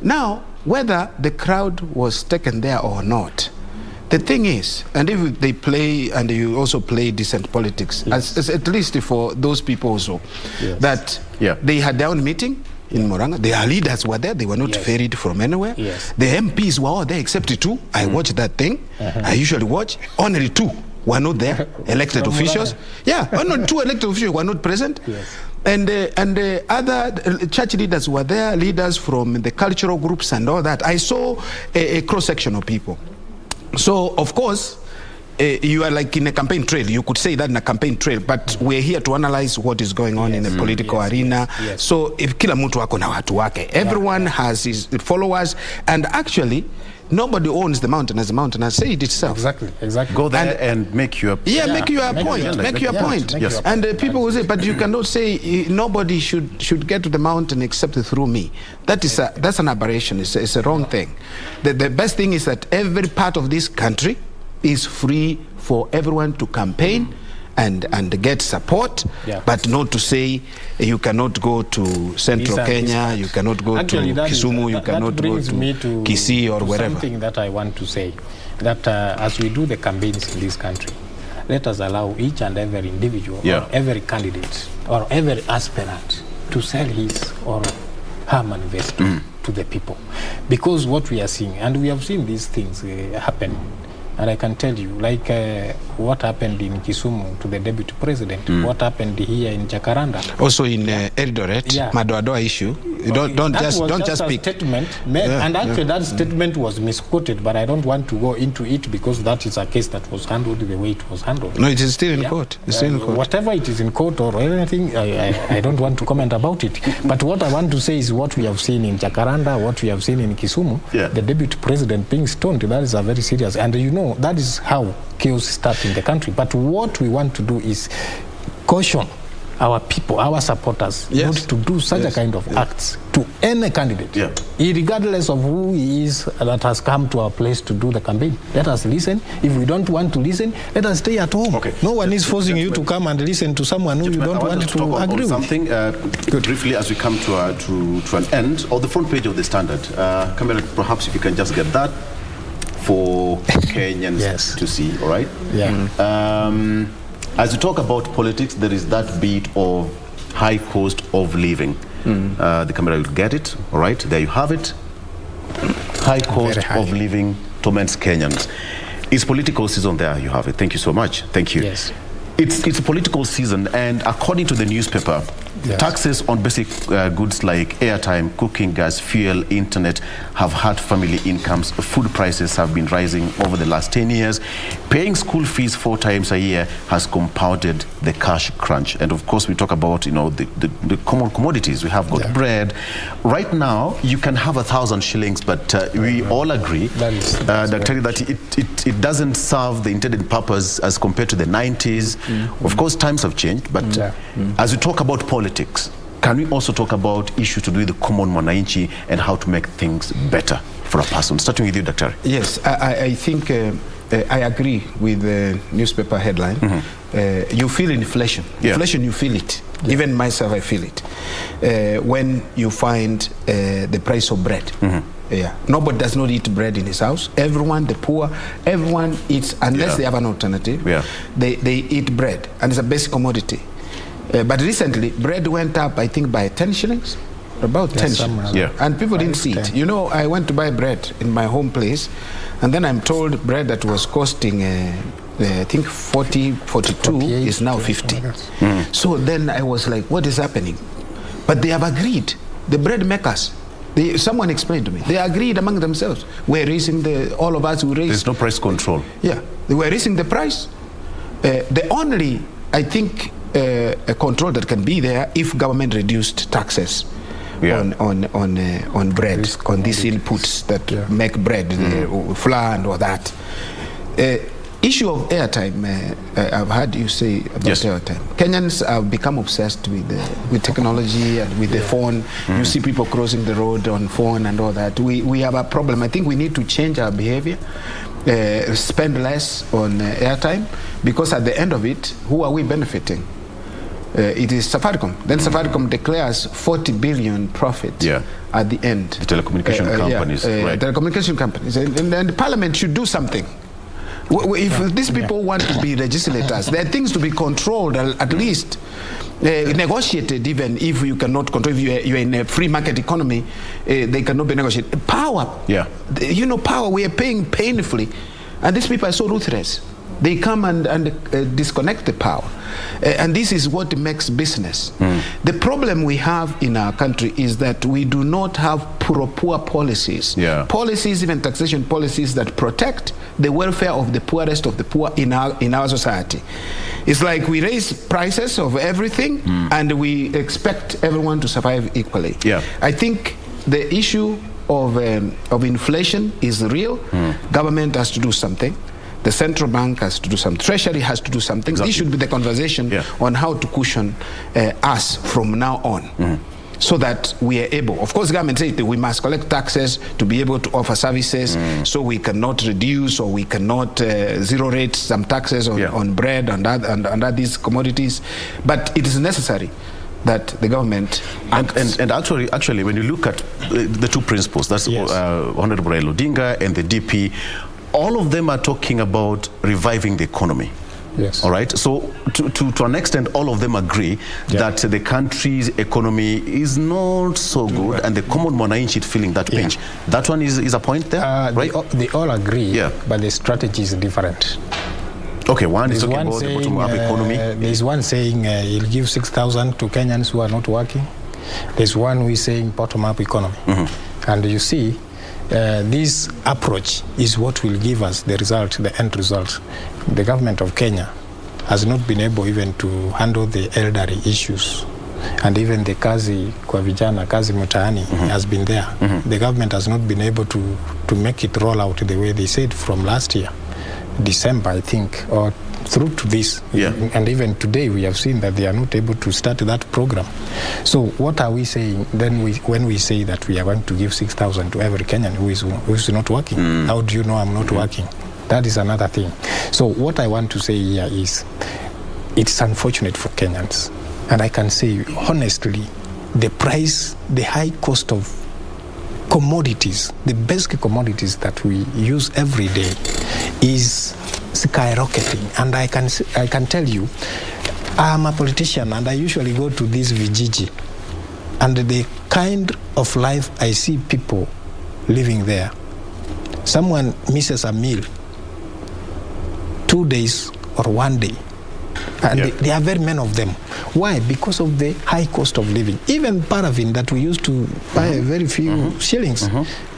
Now, whether the crowd was taken there or not, the thing is, and if they play, and you also play decent politics, as at least for those people also, that they had their own meeting in Murang'a. Their leaders were there. They were not ferried from anywhere. The MPs were all there except 2. I watched that thing. I usually watch. Only 2 were not there. Elected officials. Only 2 elected officials were not present. And the other church leaders were there. Leaders from the cultural groups and all that. I saw a cross-section of people. So, of course, you are like in a campaign trail. You could say that in a campaign trail, but we're here to analyze what is going on in the political arena. So if kila mtu wako na watu wake, everyone has his followers, and actually nobody owns the mountain as the mountain has said itself. Exactly. Go there and make your make your point. Yes. And people will say, but you cannot say nobody should get to the mountain except through me. That's an aberration. It's a wrong thing. The best thing is that every part of this country is free for everyone to campaign and get support, but not to say you cannot go to central Kenya, you cannot go to Kisumu, you cannot go to Kisii or wherever. Something that I want to say, that as we do the campaigns in this country, let us allow each and every individual, or every candidate, or every aspirant to sell his or her manifesto to the people. Because what we are seeing, and we have seen these things happen, and I can tell you, like what happened in Kisumu to the deputy president, what happened here in Jacaranda. Also in Eldoret, Madoadoa issue. Don't just speak. Statement made, and actually that statement was misquoted, but I don't want to go into it because that is a case that was handled the way it was handled. No, it is still in court. It's still in court. Whatever it is in court or anything, I don't want to comment about it. But what I want to say is what we have seen in Jacaranda, what we have seen in Kisumu, the deputy president being stoned, that is a very serious. And you know, that is how chaos starts in the country. But what we want to do is caution our people, our supporters, not to do such a kind of acts to any candidate, regardless of who he is that has come to our place to do the campaign. Let us listen. If we don't want to listen, let us stay at home. No one is forcing you to come and listen to someone who you don't want to agree with. Something briefly as we come to an end, or the front page of the Standard. Camera, perhaps if you can just get that for Kenyans to see, all right? As we talk about politics, there is that bit of high cost of living. The camera will get it, all right? There you have it. High cost of living torments Kenyans. It's political season there, you have it. Thank you so much. Thank you. Yes. It's a political season, and according to the newspaper, taxes on basic goods like airtime, cooking gas, fuel, internet have hurt family incomes. Food prices have been rising over the last 10 years. Paying school fees 4 times a year has compounded the cash crunch. And of course, we talk about, you know, the common commodities. We have got bread. Right now, you can have 1,000 shillings, but we all agree, Dr. that it doesn't serve the intended purpose as compared to the 90s. Of course, times have changed, but as we talk about politics, can we also talk about issues to do with the common mwananchi and how to make things better for a person? Starting with you, Dr. Yes, I think I agree with the newspaper headline. You feel inflation. Inflation, you feel it. Even myself, I feel it. When you find the price of bread. Nobody does not eat bread in his house. Everyone, the poor, everyone eats, unless they have an alternative. They eat bread, and it's a basic commodity. But recently, bread went up, I think, by 10 shillings. About 10 shillings. And people didn't see it. You know, I went to buy bread in my home place, and then I'm told bread that was costing, I think, 42 is now 50. So then I was like, what is happening? But they have agreed, the bread makers. Someone explained to me. They agreed among themselves. We're raising all of us will raise. There's no price control. They were raising the price. The only, I think, a control that can be there if government reduced taxes on bread, on these inputs that make bread, flour and all that. Issue of airtime, I've heard you say about airtime. Kenyans have become obsessed with technology and with the phone. You see people crossing the road on phone and all that. We have a problem. I think we need to change our behavior, spend less on airtime, because at the end of it, who are we benefiting? It is Safaricom. Then Safaricom declares 40 billion profit at the end. The telecommunication companies, right? Telecommunication companies. And the parliament should do something. If these people want to be legislators, there are things to be controlled, at least negotiated, even if you cannot control. If you're in a free market economy, they cannot be negotiated. Power, you know, power, we are paying painfully, and these people are so ruthless. They come and disconnect the power. And this is what makes business. The problem we have in our country is that we do not have poor policies. Policies, even taxation policies, that protect the welfare of the poorest of the poor in our society. It's like we raise prices of everything and we expect everyone to survive equally. I think the issue of inflation is real. Government has to do something. The central bank has to do something. Treasury has to do something. This should be the conversation on how to cushion us from now on. So that we are able, of course, government says that we must collect taxes to be able to offer services, so we cannot reduce or we cannot zero rate some taxes on bread and these commodities. But it is necessary that the government and actually when you look at the two principles, that's Honorable Odinga and the DP, all of them are talking about reviving the economy. All right. So to an extent, all of them agree that the country's economy is not so good, and the common mwananchi is feeling that pinch. That one is a point there, right? They all agree, but the strategy is different. Okay, one is talking about the bottom-up economy. There's one saying he'll give 6,000 to Kenyans who are not working. There's one who is saying bottom-up economy. And you see, this approach is what will give us the result, the end result. The government of Kenya has not been able even to handle the elderly issues, and even the kazi kwa vijana, kazi mtaani has been there. The government has not been able to make it roll out the way they said from last year, December, I think, or through to this. And even today we have seen that they are not able to start that program. So what are we saying then when we say that we are going to give 6,000 to every Kenyan who is not working? How do you know I'm not working? That is another thing. So what I want to say here is it's unfortunate for Kenyans. And I can say honestly, the high cost of commodities, the basic commodities that we use every day is skyrocketing. And I can tell you, I'm a politician and I usually go to this Vijiji, and the kind of life I see people living there. Someone misses a meal 2 days or 1 day. And there are very many of them. Why? Because of the high cost of living. Even paraffin that we used to buy very few shillings,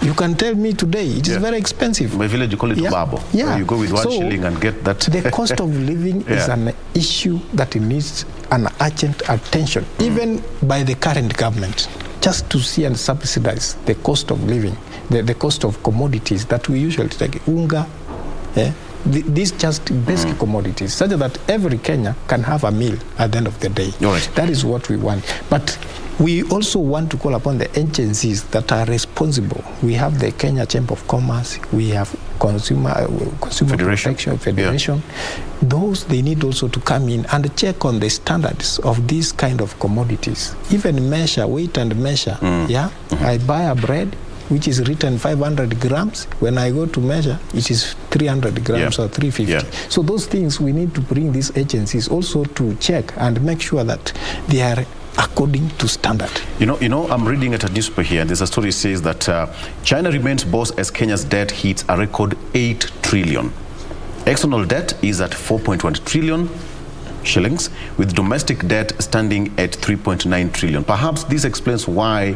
you can tell me today it is very expensive. My village, you call it babo. Yeah. You go with 1 shilling and get that. The cost of living is an issue that needs an urgent attention, even by the current government, just to see and subsidize the cost of living, the cost of commodities that we usually take, unga, these just basic commodities, such that every Kenya can have a meal at the end of the day. That is what we want. But we also want to call upon the agencies that are responsible. We have the Kenya Chamber of Commerce, we have Consumer Protection Federation. Those, they need also to come in and check on the standards of these kind of commodities. Even measure, weight and measure. I buy a bread which is written 500 grams. When I go to measure, it is 300 grams or 350. So those things, we need to bring these agencies also to check and make sure that they are according to standard. You know, I'm reading at a newspaper here, and there's a story that says that China remains boss as Kenya's debt hits a record 8 trillion. External debt is at 4.1 trillion shillings, with domestic debt standing at 3.9 trillion. Perhaps this explains why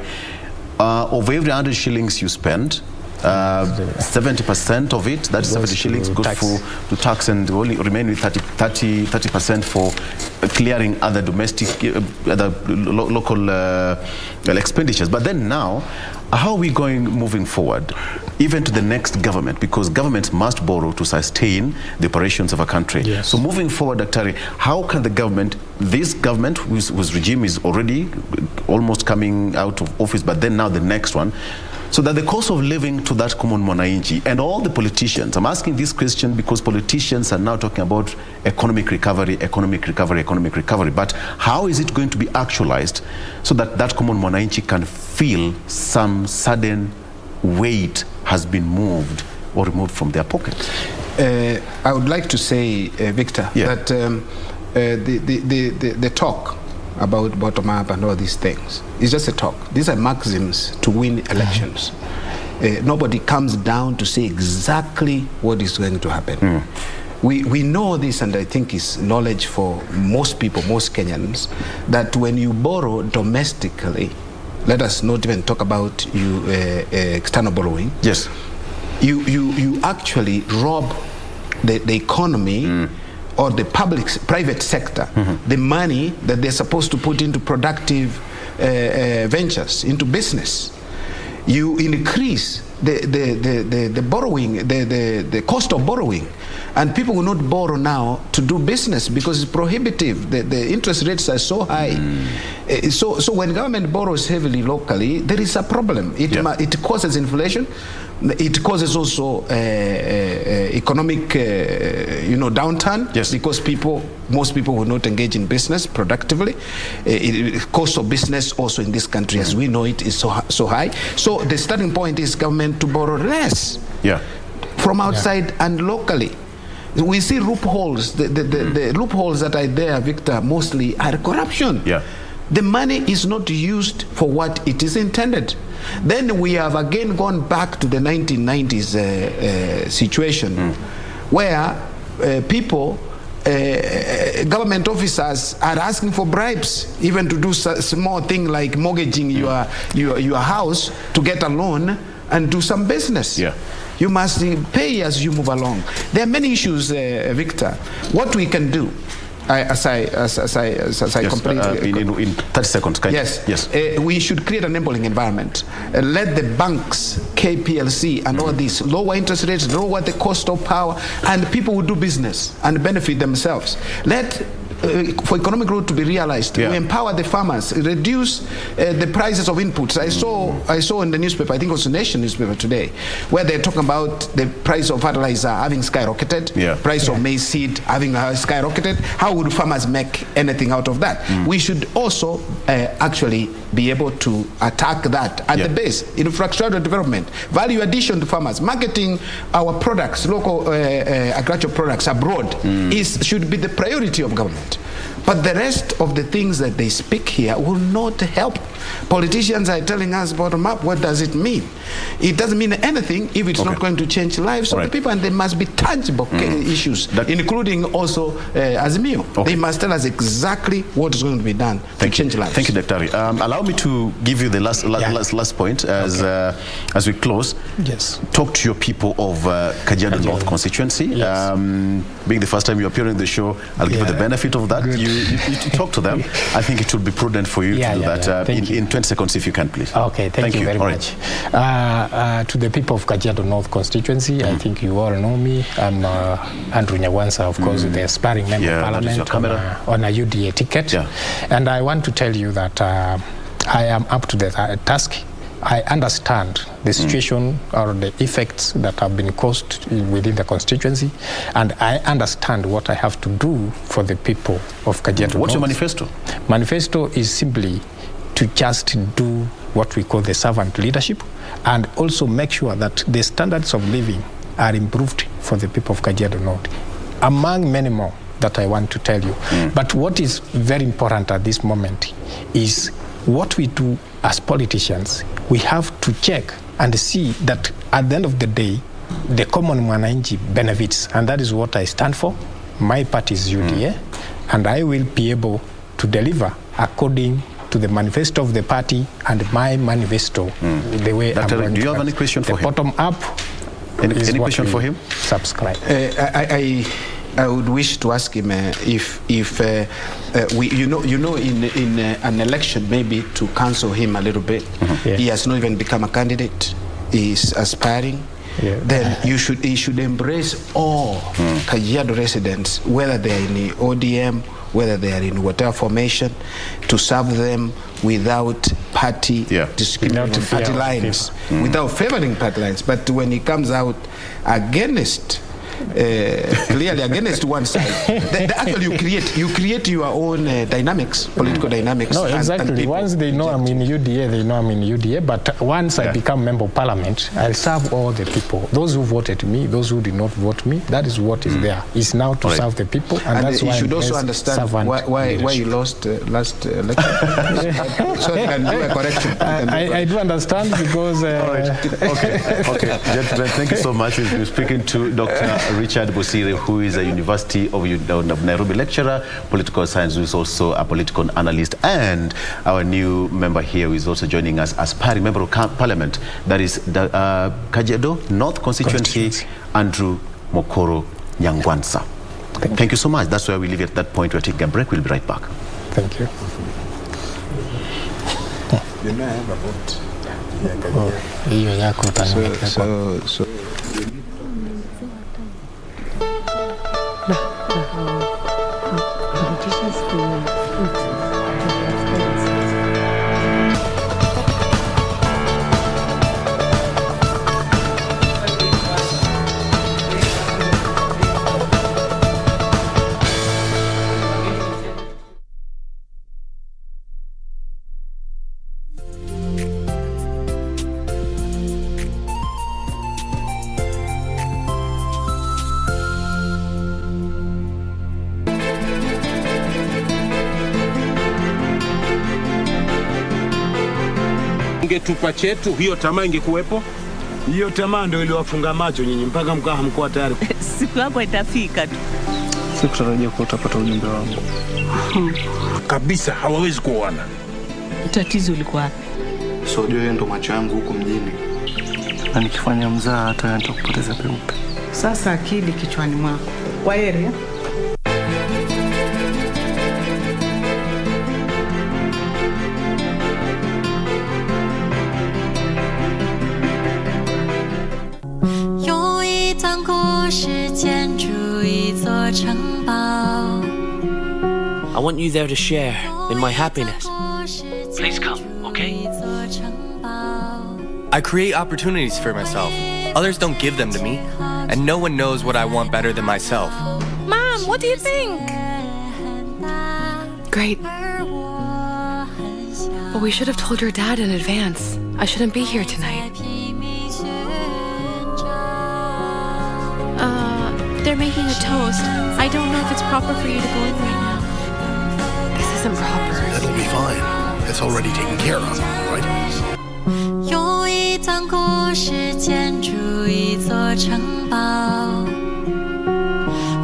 of every 100 shillings you spend, 70% of it, that's 70 shillings, goes to tax, and only remain with 30% for clearing other domestic, other local expenditures. But then now, how are we going moving forward, even to the next government? Because governments must borrow to sustain the operations of a country. So moving forward, Daktari, how can the government, this government whose regime is already almost coming out of office, but then now the next one, so that the cost of living to that common mwananchi and all the politicians, I'm asking this question because politicians are now talking about economic recovery, but how is it going to be actualized so that that common mwananchi can feel some sudden weight has been moved or removed from their pocket? I would like to say, Victor, that the talk about bottom up and all these things is just a talk. These are maxims to win elections. Nobody comes down to say exactly what is going to happen. We know this, and I think it's knowledge for most people, most Kenyans, that when you borrow domestically, let us not even talk about external borrowing. You actually rob the economy or the private sector the money that they're supposed to put into productive ventures, into business. You increase the borrowing, the cost of borrowing, and people will not borrow now to do business because it's prohibitive. The interest rates are so high. So when government borrows heavily locally, there is a problem. It causes inflation. It causes also economic, downturn, because most people will not engage in business productively. Cost of business also in this country, as we know it, is so high. So the starting point is government to borrow less from outside and locally. We see loopholes. The loopholes that are there, Victor, mostly are corruption. The money is not used for what it is intended. Then we have again gone back to the 1990s situation where people, government officers are asking for bribes, even to do small thing like mortgaging your house to get a loan and do some business. You must pay as you move along. There are many issues, Victor. What we can do as I complete in 30 seconds. Yes. We should create an enabling environment. Let the banks, KPLC, and all these lower interest rates, lower the cost of power, and people will do business and benefit themselves. Let for economic growth to be realized, we empower the farmers, reduce the prices of inputs. I saw in the newspaper, I think it was the Nation newspaper today, where they're talking about the price of fertilizer having skyrocketed, price of maize seed having skyrocketed. How would farmers make anything out of that? We should also actually be able to attack that at the base. Infrastructure development, value addition to farmers, marketing our products, local agricultural products abroad should be the priority of government. But the rest of the things that they speak here will not help. Politicians are telling us bottom up. What does it mean? It doesn't mean anything if it's not going to change lives of the people, and there must be tangible issues, including also Azimio. They must tell us exactly what is going to be done to change lives. Thank you, Dr. Allow me to give you the last point as we close. Yes. Talk to your people of Kajiado North constituency. Yes. Being the first time you appear on the show, I'll give you the benefit of that. You talk to them. I think it would be prudent for you to do that in 20 seconds, if you can, please. Okay, thank you very much. To the people of Kajiado North constituency, I think you all know me. I'm Andrew Nyawansa, of course, the aspiring member of parliament on a UDA ticket. And I want to tell you that I am up to the task. I understand the situation or the effects that have been caused within the constituency, and I understand what I have to do for the people of Kajiado North. What's your manifesto? Manifesto is simply to just do what we call the servant leadership, and also make sure that the standards of living are improved for the people of Kajiado North, among many more that I want to tell you. But what is very important at this moment is what we do as politicians. We have to check and see that at the end of the day, the common mwananchi benefits, and that is what I stand for. My party is UDA, and I will be able to deliver according to the manifesto of the party and my manifesto. The way Doctor, do you have any question for him? Bottom up. Any question for him? Subscribe. I would wish to ask him if we, in an election, maybe to counsel him a little bit. He has not even become a candidate. He is aspiring. Then he should embrace all Kajiado residents, whether they are in the ODM, whether they are in whatever formation, to serve them without party discrimination, party lines, without favoring party lines. But when he comes out against clearly against one side, actually you create your own dynamics, political dynamics. No, exactly. Once they know I'm in UDA, they know I'm in UDA. But once I become member of parliament, I'll serve all the people. Those who voted me, those who did not vote me. That is what is there. It's now to serve the people, and that's why you should also understand why you lost last election. So I can do a correction. I do understand because. Okay. Gentlemen, thank you so much. We've been speaking to Dr. Richard Bosire, who is a University of Nairobi lecturer, political science, who is also a political analyst, and our new member here who is also joining us as aspiring member of parliament, that is the Kajiado North constituency, Andrew Mokoro Nyangwansa. Thank you so much. That's where we leave it at that point. We're taking a break. We'll be right back. Thank you. You know I have a vote. So Ungetupa chetu, hiyo tamaa ingekuwepo. Hiyo tamaa ndio iliwafunga macho nyinyi mpaka mkaa hamkuwa tayari. Siku yako itafika tu. Sikutarajia kuwa utapata ujumbe wangu. Kabisa hawawezi kuoana. Tatizo liko wapi? So yeye ndo macho yangu huko mjini. Na nikifanya mzaa hata nitakupoteza peupe. Sasa akili kichwani mwako. Kwa heri. I want you there to share in my happiness. Please come, okay? I create opportunities for myself. Others don't give them to me, and no one knows what I want better than myself. Mom, what do you think? Great. But we should have told your dad in advance. I shouldn't be here tonight. They're making a toast. I don't know if it's proper for you to go in right now. This isn't proper. That'll be fine. It's already taken care of, right? 有一段故事建筑一座城堡，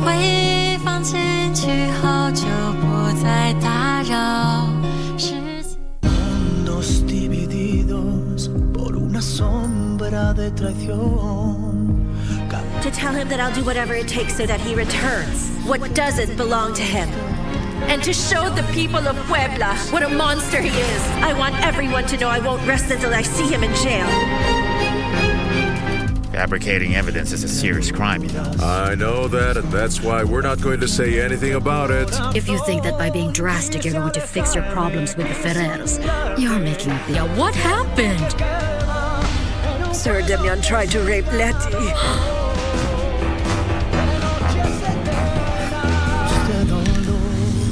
回忆放进去后就不再打扰。 Mundos divididos por una sombra de traición. To tell him that I'll do whatever it takes so that he returns what doesn't belong to him. And to show the people of Puebla what a monster he is. I want everyone to know I won't rest until I see him in jail. Fabricating evidence is a serious crime, you know. I know that, and that's why we're not going to say anything about it. If you think that by being drastic you're going to fix your problems with the Ferreros, you're making a big... What happened? Sir Demian tried to rape Letty.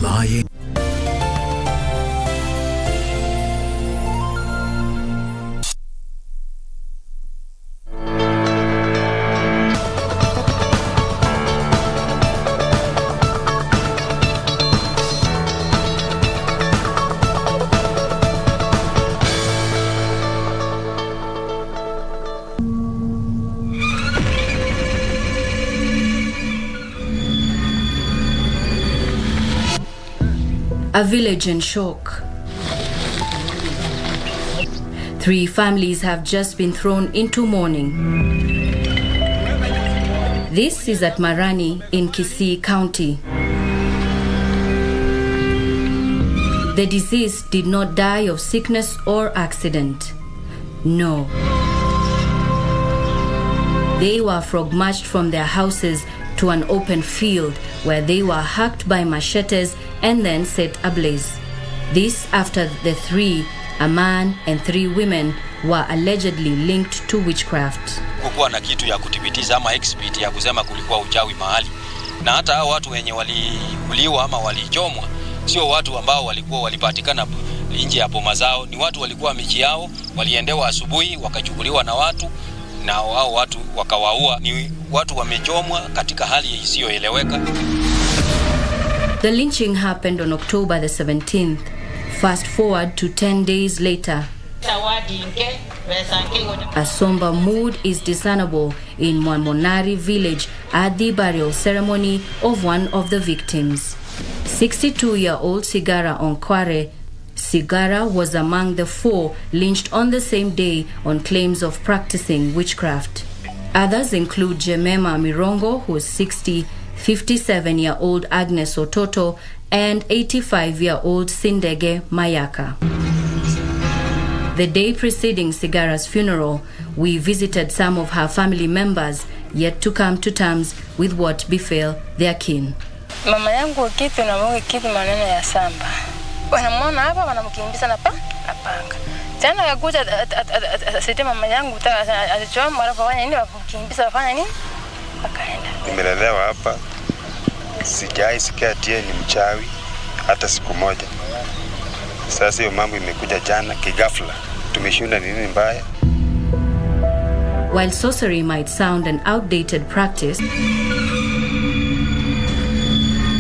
Lying. A village in shock. 3 families have just been thrown into mourning. This is at Marani in Kisii County. The deceased did not die of sickness or accident. No. They were frog-marched from their houses to an open field where they were hacked by machetes and then set ablaze. This after the 3, a man and 3 women, were allegedly linked to witchcraft. Kukuwa na kitu ya kudhibitiza ama expert ya kusema kulikuwa uchawi mahali. Na hata hao watu wenye waliuliwa ama walichomwa sio watu ambao walipatikana nje ya boma zao, ni watu walikuwa miji yao, waliendewa asubuhi wakachukuliwa na watu na hao watu wakawaua. Ni watu wamechomwa katika hali isiyoeleweka. The lynching happened on October the 17th. Fast forward to 10 days later. A somber mood is discernible in Mwanmonari village at the burial ceremony of one of the victims. 62-year-old Sigara Onkware. Sigara was among the 4 lynched on the same day on claims of practicing witchcraft. Others include Jemema Mirongo, who is 60, 57-year-old Agnes Ototo, and 85-year-old Sindege Mayaka. The day preceding Sigara's funeral, we visited some of her family members, yet to come to terms with what befell their kin. Mama yangu kitu na mwe kitu maneno ya samba. Wanamwona hapa wanamkimbiza na panga. Tena yakuja sisi mama yangu alichoma mara kwa nini wakimbiza wafanya nini? Wakaenda. Nimelelewa hapa. Sijai sikia tie ni mchawi hata siku moja. Sasa hiyo mambo imekuja jana kigafla. Tumeshinda nini mbaya? While sorcery might sound an outdated practice,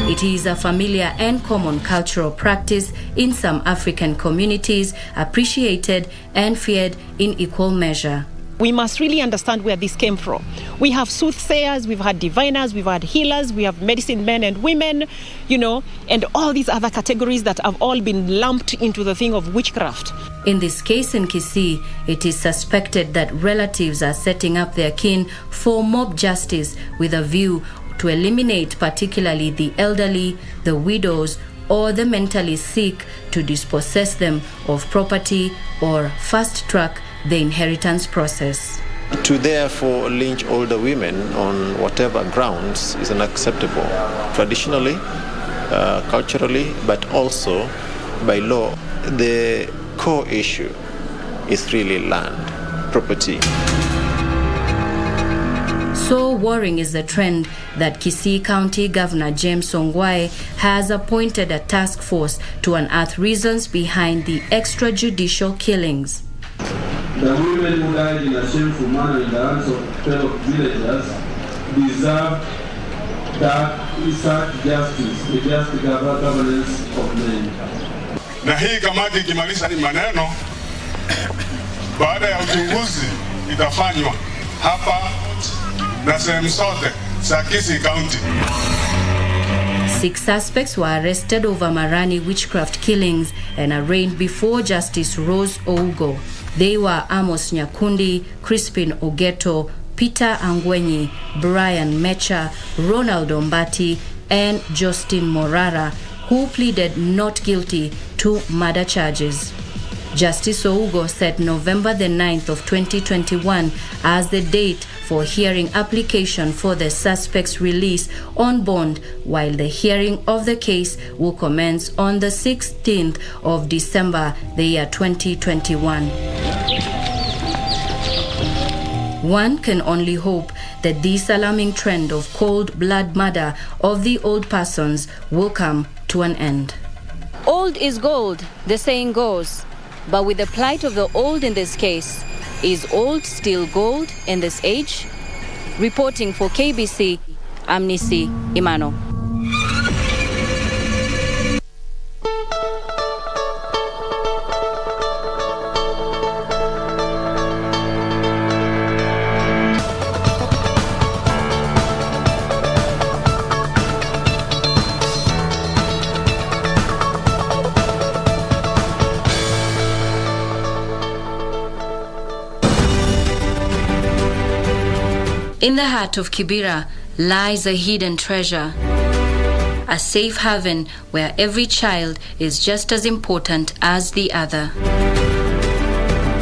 it is a familiar and common cultural practice in some African communities, appreciated and feared in equal measure. We must really understand where this came from. We have soothsayers, we've had diviners, we've had healers, we have medicine men and women, you know, and all these other categories that have all been lumped into the thing of witchcraft. In this case in Kisii, it is suspected that relatives are setting up their kin for mob justice with a view to eliminate particularly the elderly, the widows, or the mentally sick, to dispossess them of property or fast track the inheritance process. To therefore lynch older women on whatever grounds is unacceptable, traditionally, culturally, but also by law. The core issue is really land, property. So worrying is the trend that Kisii County Governor James Ongwae has appointed a task force to unearth reasons behind the extrajudicial killings. The women who died in a shameful manner in the hands of fellow villagers deserve that justice, the just governance of men. Na hii kamati ikimaliza ni maneno, baada ya uchunguzi itafanywa hapa na sehemu zote za Kisii County. 6 suspects were arrested over Marani witchcraft killings and arraigned before Justice Rose Ougo. They were Amos Nyakundi, Crispin Ogeto, Peter Angwenyi, Brian Mecha, Ronald Ombati, and Justin Morara, who pleaded not guilty to murder charges. Justice Ougo set November the 9th of 2021 as the date for hearing application for the suspect's release on bond, while the hearing of the case will commence on the 16th of December, the year 2021. One can only hope that this alarming trend of cold blood murder of the old persons will come to an end. Old is gold, the saying goes. But with the plight of the old in this case, is old still gold in this age? Reporting for KBC, I'm Nisi Imano. In the heart of Kibera lies a hidden treasure, a safe haven where every child is just as important as the other.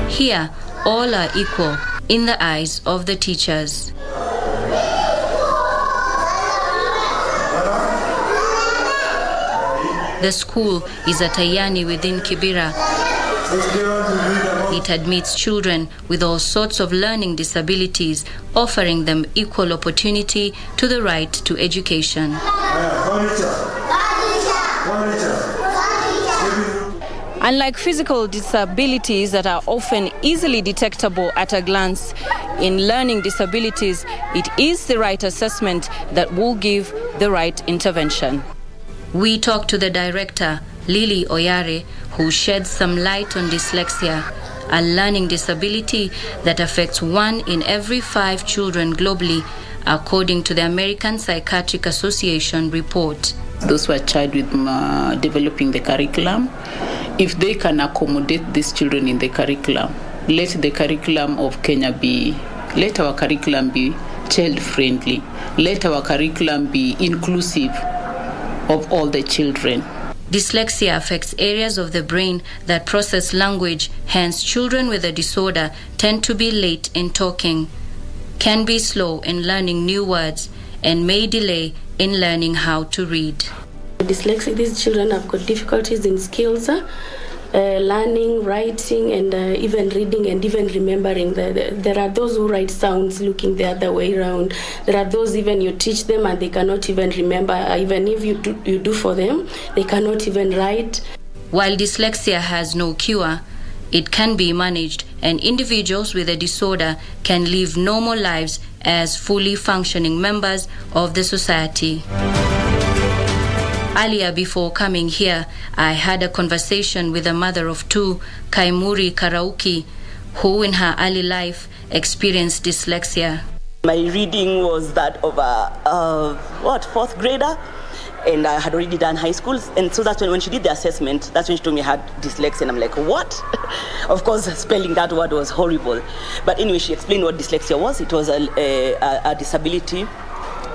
Here, all are equal in the eyes of the teachers. The school is a Tayani within Kibera. It admits children with all sorts of learning disabilities, offering them equal opportunity to the right to education. Unlike physical disabilities that are often easily detectable at a glance, in learning disabilities, it is the right assessment that will give the right intervention. We talked to the director, Lily Oyare, who sheds some light on dyslexia, a learning disability that affects 1 in every 5 children globally, according to the American Psychiatric Association report. Those who are charged with developing the curriculum, if they can accommodate these children in the curriculum, let the curriculum of Kenya let our curriculum be child-friendly, let our curriculum be inclusive of all the children. Dyslexia affects areas of the brain that process language, hence children with the disorder tend to be late in talking, can be slow in learning new words, and may delay in learning how to read. Dyslexic, these children have got difficulties in skills, learning, writing, and even reading and even remembering. There are those who write sounds looking the other way around. There are those even you teach them and they cannot even remember. Even if you do for them, they cannot even write. While dyslexia has no cure, it can be managed, and individuals with a disorder can live normal lives as fully functioning members of the society. Earlier, before coming here, I had a conversation with a mother of 2, Kaimuri Karauki, who in her early life experienced dyslexia. My reading was that of a, 4th grader, and I had already done high school, and so that's when she did the assessment, that's when she told me I had dyslexia, and I'm like, what? Of course, spelling that word was horrible. But anyway, she explained what dyslexia was. It was a disability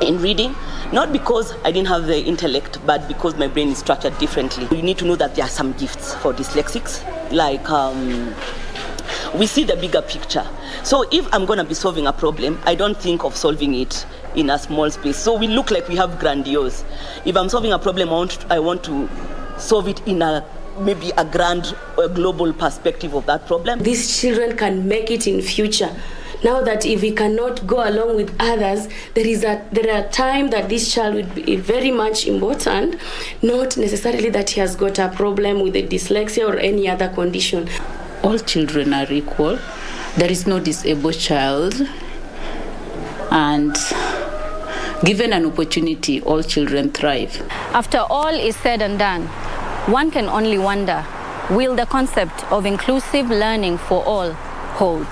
in reading, not because I didn't have the intellect, but because my brain is structured differently. You need to know that there are some gifts for dyslexics, like we see the bigger picture. So if I'm going to be solving a problem, I don't think of solving it in a small space. So we look like we have grandiose. If I'm solving a problem, I want to solve it in maybe a grand or global perspective of that problem. These children can make it in future. Now that if we cannot go along with others, there are times that this child would be very much important, not necessarily that he has got a problem with the dyslexia or any other condition. All children are equal. There is no disabled child. And given an opportunity, all children thrive. After all is said and done, one can only wonder, will the concept of inclusive learning for all hold?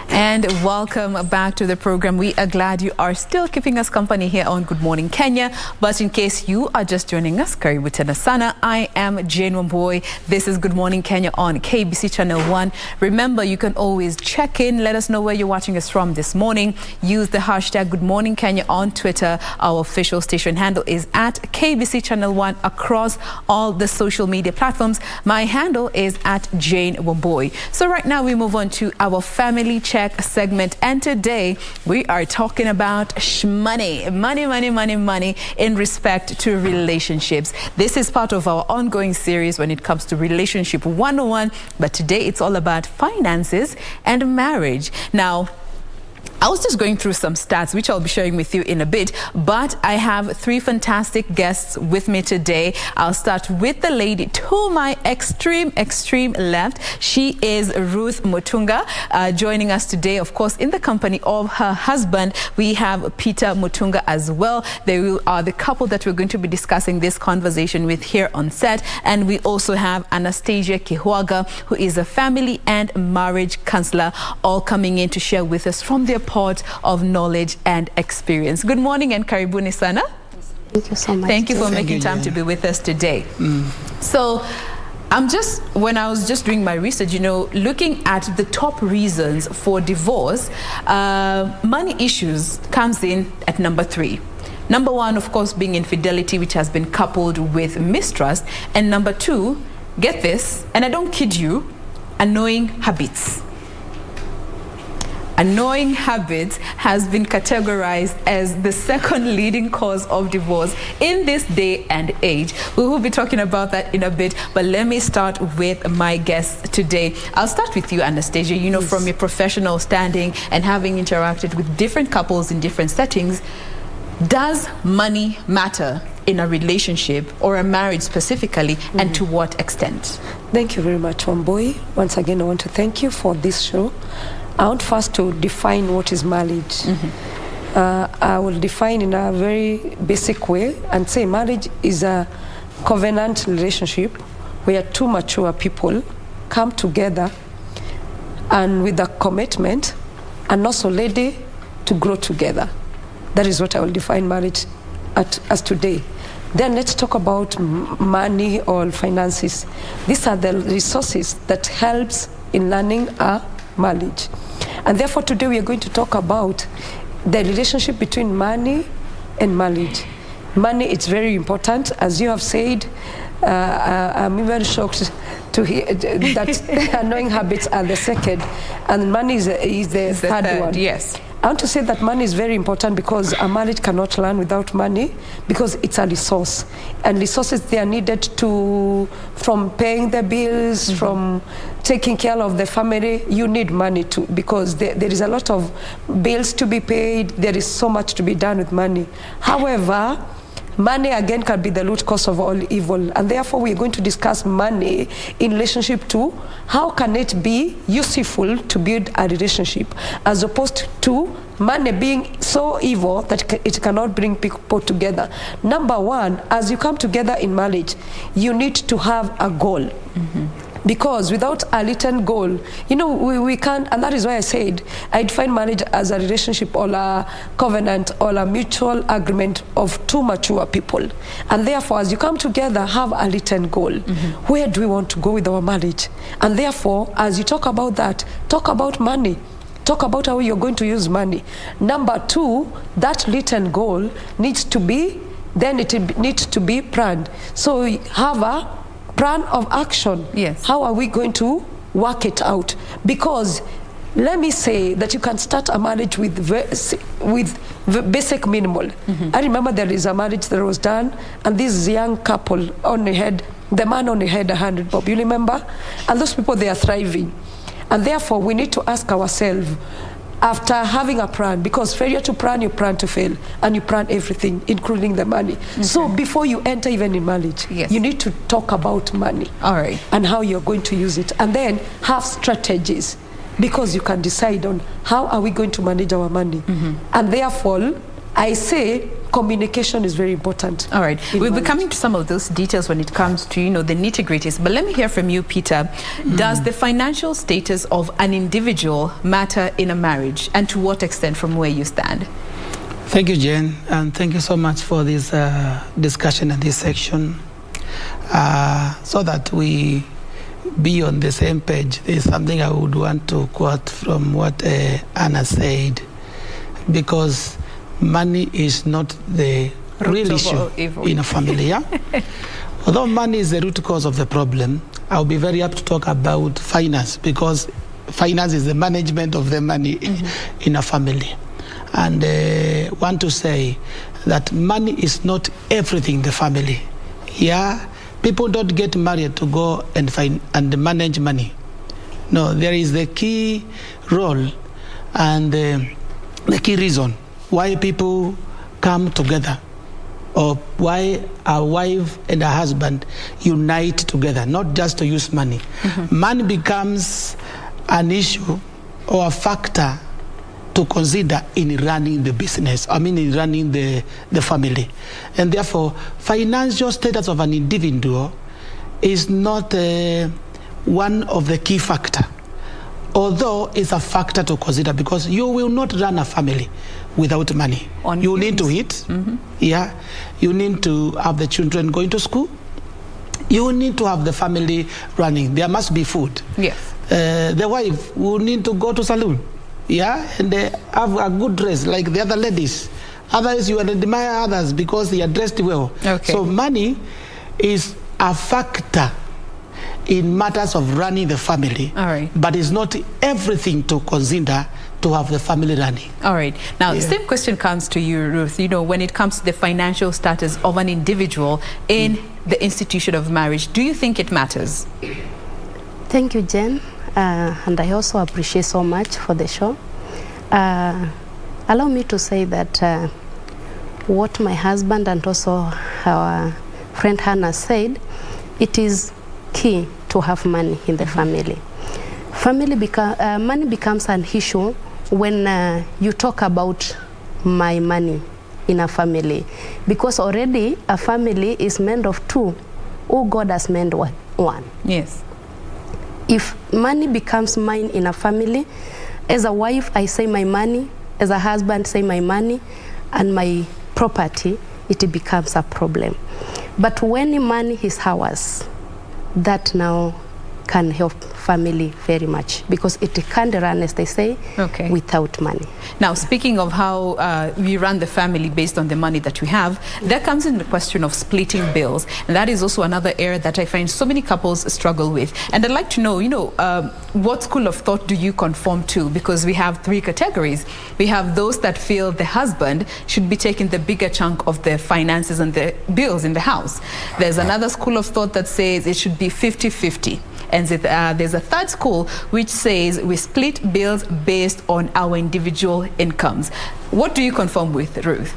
And welcome back to the program. We are glad you are still keeping us company here on Good Morning Kenya. But in case you are just joining us, karibu tena sana. I am Jane Wamboy. This is Good Morning Kenya on KBC Channel 1. Remember, you can always check in. Let us know where you're watching us from this morning. Use the hashtag Good Morning Kenya on Twitter. Our official station handle is at KBC Channel 1 across all the social media platforms. My handle is at Jane Wamboy. So right now we move on to our family check segment, and today we are talking about money in respect to relationships. This is part of our ongoing series when it comes to Relationship 101, but today it's all about finances and marriage. Now, I was just going through some stats, which I'll be sharing with you in a bit, but I have three fantastic guests with me today. I'll start with the lady to my extreme left. She is Ruth Mutunga, joining us today, of course, in the company of her husband. We have Peter Mutunga as well. They are the couple that we're going to be discussing this conversation with here on set. And we also have Anastasia Kihuaga, who is a family and marriage counselor, all coming in to share with us from their part of knowledge and experience. Good morning and karibuni sana. Thank you so much. Thank you for making time to be with us today. So when I was just doing my research, looking at the top reasons for divorce, money issues comes in at number 3. Number 1, of course, being infidelity, which has been coupled with mistrust. And number 2, get this, and I don't kid you, annoying habits. Annoying habits has been categorized as the second leading cause of divorce in this day and age. We will be talking about that in a bit, but let me start with my guests today. I'll start with you, Anastasia. Yes. From your professional standing and having interacted with different couples in different settings, does money matter in a relationship or a marriage specifically, and to what extent? Thank you very much, Wamboy. Once again, I want to thank you for this show. I want first to define what is marriage. I will define in a very basic way and say marriage is a covenant relationship where two mature people come together and with a commitment and also ready to grow together. That is what I will define marriage as today. Then let's talk about money or finances. These are the resources that helps in running a marriage. And therefore today we are going to talk about the relationship between money and marriage. Money is very important. As you have said, I'm even shocked to hear that annoying habits are the second, and money is the third one. Yes. I want to say that money is very important because a marriage cannot run without money, because it's a resource. And resources, they are needed from paying the bills, from taking care of the family. You need money too, because there is a lot of bills to be paid. There is so much to be done with money. However, money again can be the root cause of all evil, and therefore we're going to discuss money in relationship to how can it be useful to build a relationship, as opposed to money being so evil that it cannot bring people together. Number 1, as you come together in marriage, you need to have a goal. Because without a written goal, we can't, and that is why I said I define marriage as a relationship or a covenant or a mutual agreement of two mature people. And therefore, as you come together, have a written goal. Where do we want to go with our marriage? And therefore, as you talk about that, talk about money. Talk about how you're going to use money. Number two, that written goal needs to be, then it needs to be planned. So have a plan of action. Yes. How are we going to work it out? Because let me say that you can start a marriage with basic minimal. I remember there is a marriage that was done, and this young couple the man only had 100 bob. You remember? And those people, they are thriving. And therefore, we need to ask ourselves, after having a plan, because failure to plan, you plan to fail, and you plan everything, including the money. So before you enter even in marriage, you need to talk about money. All right. And how you're going to use it. And then have strategies, because you can decide on how are we going to manage our money. And therefore, I say communication is very important. All right. We'll be coming to some of those details when it comes to, the nitty-gritties. But let me hear from you, Peter. Does the financial status of an individual matter in a marriage? And to what extent from where you stand? Thank you, Jane. And thank you so much for this discussion in this section. So that we be on the same page, there's something I would want to quote from what Anna said. Because money is not the real issue in a family, Although money is the root cause of the problem, I'll be very apt to talk about finance, because finance is the management of the money in a family. And want to say that money is not everything in the family. People don't get married to go and manage money. No, there is the key role and the key reason why people come together, or why a wife and a husband unite together, not just to use money. Money becomes an issue or a factor to consider in running the business, in running the family. And therefore, financial status of an individual is not one of the key factors, although it's a factor to consider, because you will not run a family without money. You need to eat, you need to have the children going to school, you need to have the family running. There must be food. The wife will need to go to salon, and have a good dress like the other ladies. Otherwise, you will admire others because they are dressed well. So money is a factor in matters of running the family, but it's not everything to consider to have the family running. All right. Now, the same question comes to you, Ruth. When it comes to the financial status of an individual in the institution of marriage, do you think it matters? Thank you, Jen. And I also appreciate so much for the show. Allow me to say that what my husband and also our friend Hannah said, it is key to have money in the family. Money becomes an issue when you talk about my money in a family, because already a family is made of two, who God has made one. Yes. If money becomes mine in a family, as a wife, I say my money, as a husband, say my money, and my property, it becomes a problem. But when money is ours, that now can help family very much, because it can't run, as they say, without money. Now, speaking of how we run the family based on the money that we have, that comes in the question of splitting bills. And that is also another area that I find so many couples struggle with. And I'd like to know, what school of thought do you conform to? Because we have three categories. We have those that feel the husband should be taking the bigger chunk of the finances and the bills in the house. There's another school of thought that says it should be 50-50. And there's a third school which says we split bills based on our individual incomes. What do you conform with, Ruth?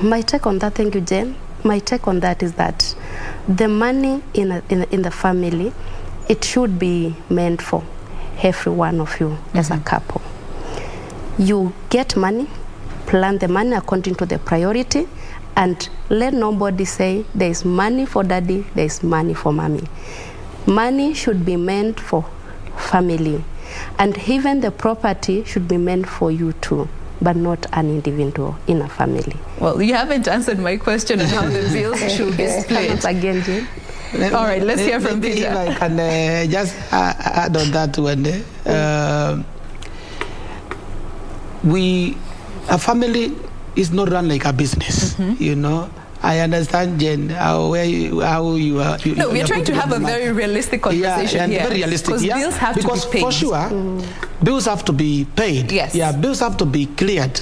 My take on that, thank you, Jen. My take on that is that the money in the family, it should be meant for every one of you as a couple. You get money, plan the money according to the priority, and let nobody say there is money for daddy, there is money for mommy. Money should be meant for family, and even the property should be meant for you too, but not an individual in a family. Well, you haven't answered my question on how the bills should be split. Again, Jane. All right, let's hear from Peter. If I can just add on that one. A family is not run like a business, you know. I understand, Jen, how you are. No, we're trying to have a very realistic conversation here. Very realistic. Because bills have to be paid. Because for sure, bills have to be paid. Yes. Yeah, bills have to be cleared.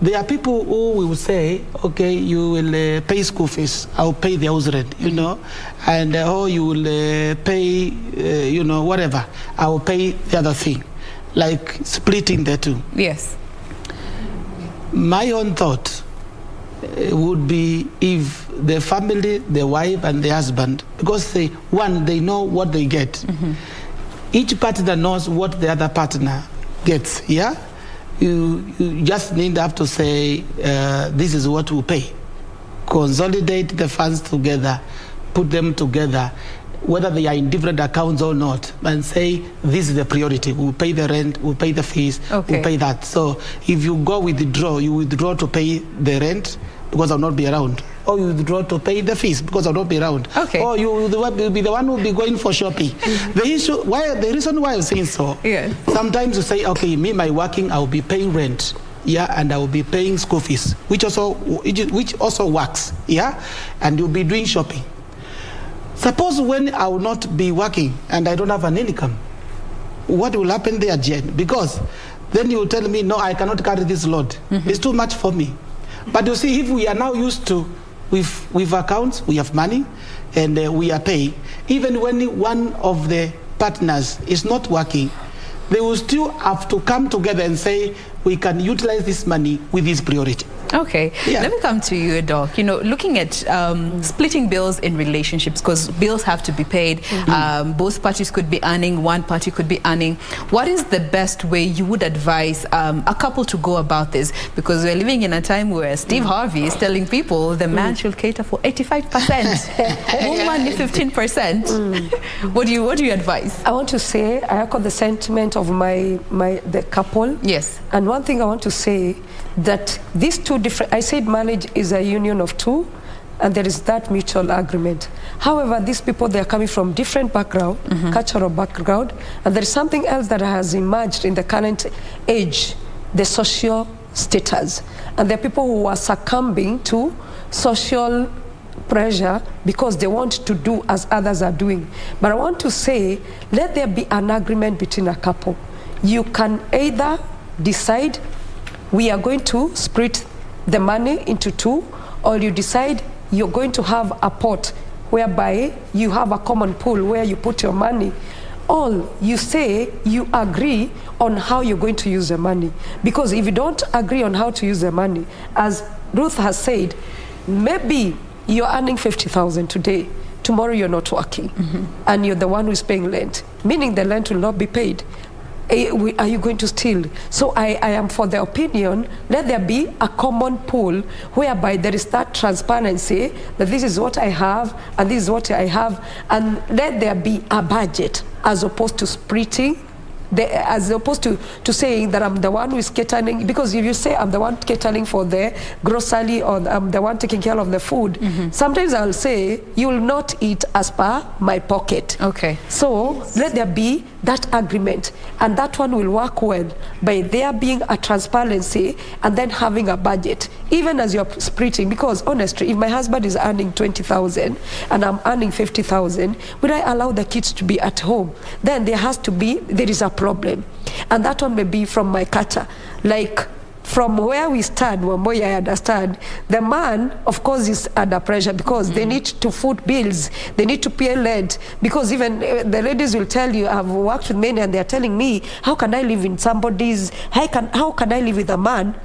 There are people who will say, okay, you will pay school fees, I'll pay the house rent, you know, and you will pay, whatever, I'll pay the other thing, like splitting the two. Yes. My own thought would be if the family, the wife and the husband, because they know what they get. Each partner knows what the other partner gets, yeah? You just have to say, this is what we pay. Consolidate the funds together, put them together, whether they are in different accounts or not, and say, this is the priority. We'll pay the rent, we'll pay the fees, we'll pay that. So if you go withdraw, you withdraw to pay the rent because I'll not be around. Or you withdraw to pay the fees because I'll not be around. Or you will be the one who will be going for shopping. The reason why I'm saying so, sometimes you say, okay, me, my working, I will be paying rent. Yeah, and I will be paying school fees, which also works. Yeah, and you'll be doing shopping. Suppose when I will not be working and I don't have an income, what will happen there, Jen? Because then you will tell me, no, I cannot carry this load. It's too much for me. But you see, if we are now used to, with accounts, we have money, and we are paying, even when one of the partners is not working, they will still have to come together and say, we can utilize this money with this priority. Okay, let me come to you, Doc. You know, looking at splitting bills in relationships, because bills have to be paid. Both parties could be earning, one party could be earning. What is the best way you would advise a couple to go about this? Because we're living in a time where Steve Harvey is telling people the man should cater for 85%, woman 15%. What do you advise? I want to say, I echo the sentiment of the couple. Yes. And one thing I want to say, that these two different, I said marriage is a union of two, and there is that mutual agreement. However, these people, they are coming from different background, cultural background, and there is something else that has emerged in the current age, the social status. And there are people who are succumbing to social pressure because they want to do as others are doing. But I want to say, let there be an agreement between a couple. You can either decide we are going to split the money into two, or you decide you're going to have a pot whereby you have a common pool where you put your money. All you say, you agree on how you're going to use the money. Because if you don't agree on how to use the money, as Ruth has said, maybe you're earning 50,000 today, tomorrow you're not working, and you're the one who's paying rent, meaning the rent will not be paid. Are you going to steal? So I am for the opinion, let there be a common pool whereby there is that transparency that this is what I have and this is what I have, and let there be a budget as opposed to splitting. As opposed to saying that I'm the one who is catering, because if you say I'm the one catering for the grocery or I'm the one taking care of the food, sometimes I'll say you will not eat as per my pocket. Okay. So let there be that agreement, and that one will work well by there being a transparency and then having a budget, even as you're splitting. Because honestly, if my husband is earning 20,000 and I'm earning 50,000, will I allow the kids to be at home? Then there is a problem, and that one may be from my culture. Like from where we stand, Wamboy, I understand the man, of course, is under pressure because they need to foot bills, they need to pay rent. Because even the ladies will tell you, I've worked with many, and they're telling me, how can I live in somebody's? How can I live with a man?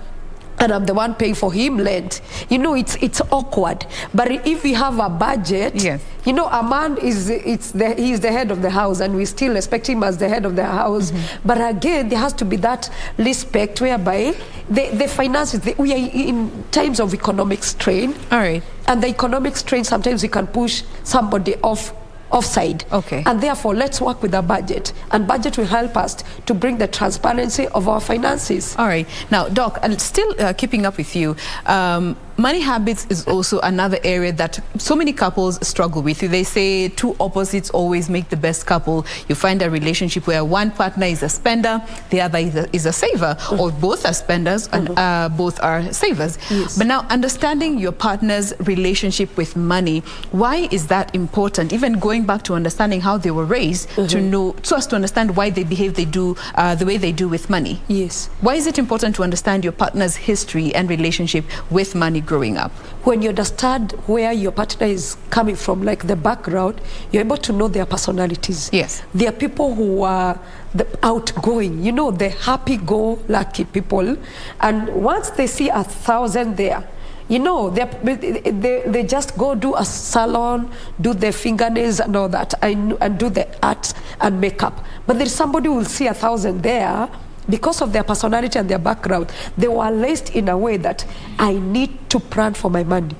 And I'm the one paying for him rent. You know, it's awkward. But if we have a budget, you know, a man he's the head of the house, and we still respect him as the head of the house. But again, there has to be that respect whereby the finances, we are in times of economic strain. All right. And the economic strain, sometimes we can push somebody off offside. Okay. And therefore, let's work with a budget. And budget will help us to bring the transparency of our finances. All right. Now, Doc, and still keeping up with you, money habits is also another area that so many couples struggle with. They say two opposites always make the best couple. You find a relationship where one partner is a spender, the other is a saver, or both are spenders and both are savers. Yes. But now, understanding your partner's relationship with money, why is that important? Even going back to understanding how they were raised, to know, so as to understand why they behave the way they do with money. Yes. Why is it important to understand your partner's history and relationship with money growing up? When you understand where your partner is coming from, like the background, you're able to know their personalities. Yes. There are people who are the outgoing, you know, the happy-go-lucky people. And once they see 1,000 there, you know, they just go do a salon, do their fingernails and all that, and do the art and makeup. But there's somebody who will see 1,000 there. Because of their personality and their background, they were raised in a way that I need to plan for my money.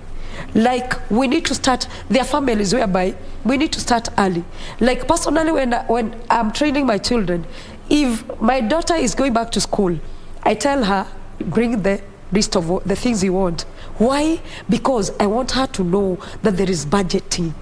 Like, we need to start, their families whereby we need to start early. Like, personally, when I'm training my children, if my daughter is going back to school, I tell her, bring the list of the things you want. Why? Because I want her to know that there is budgeting.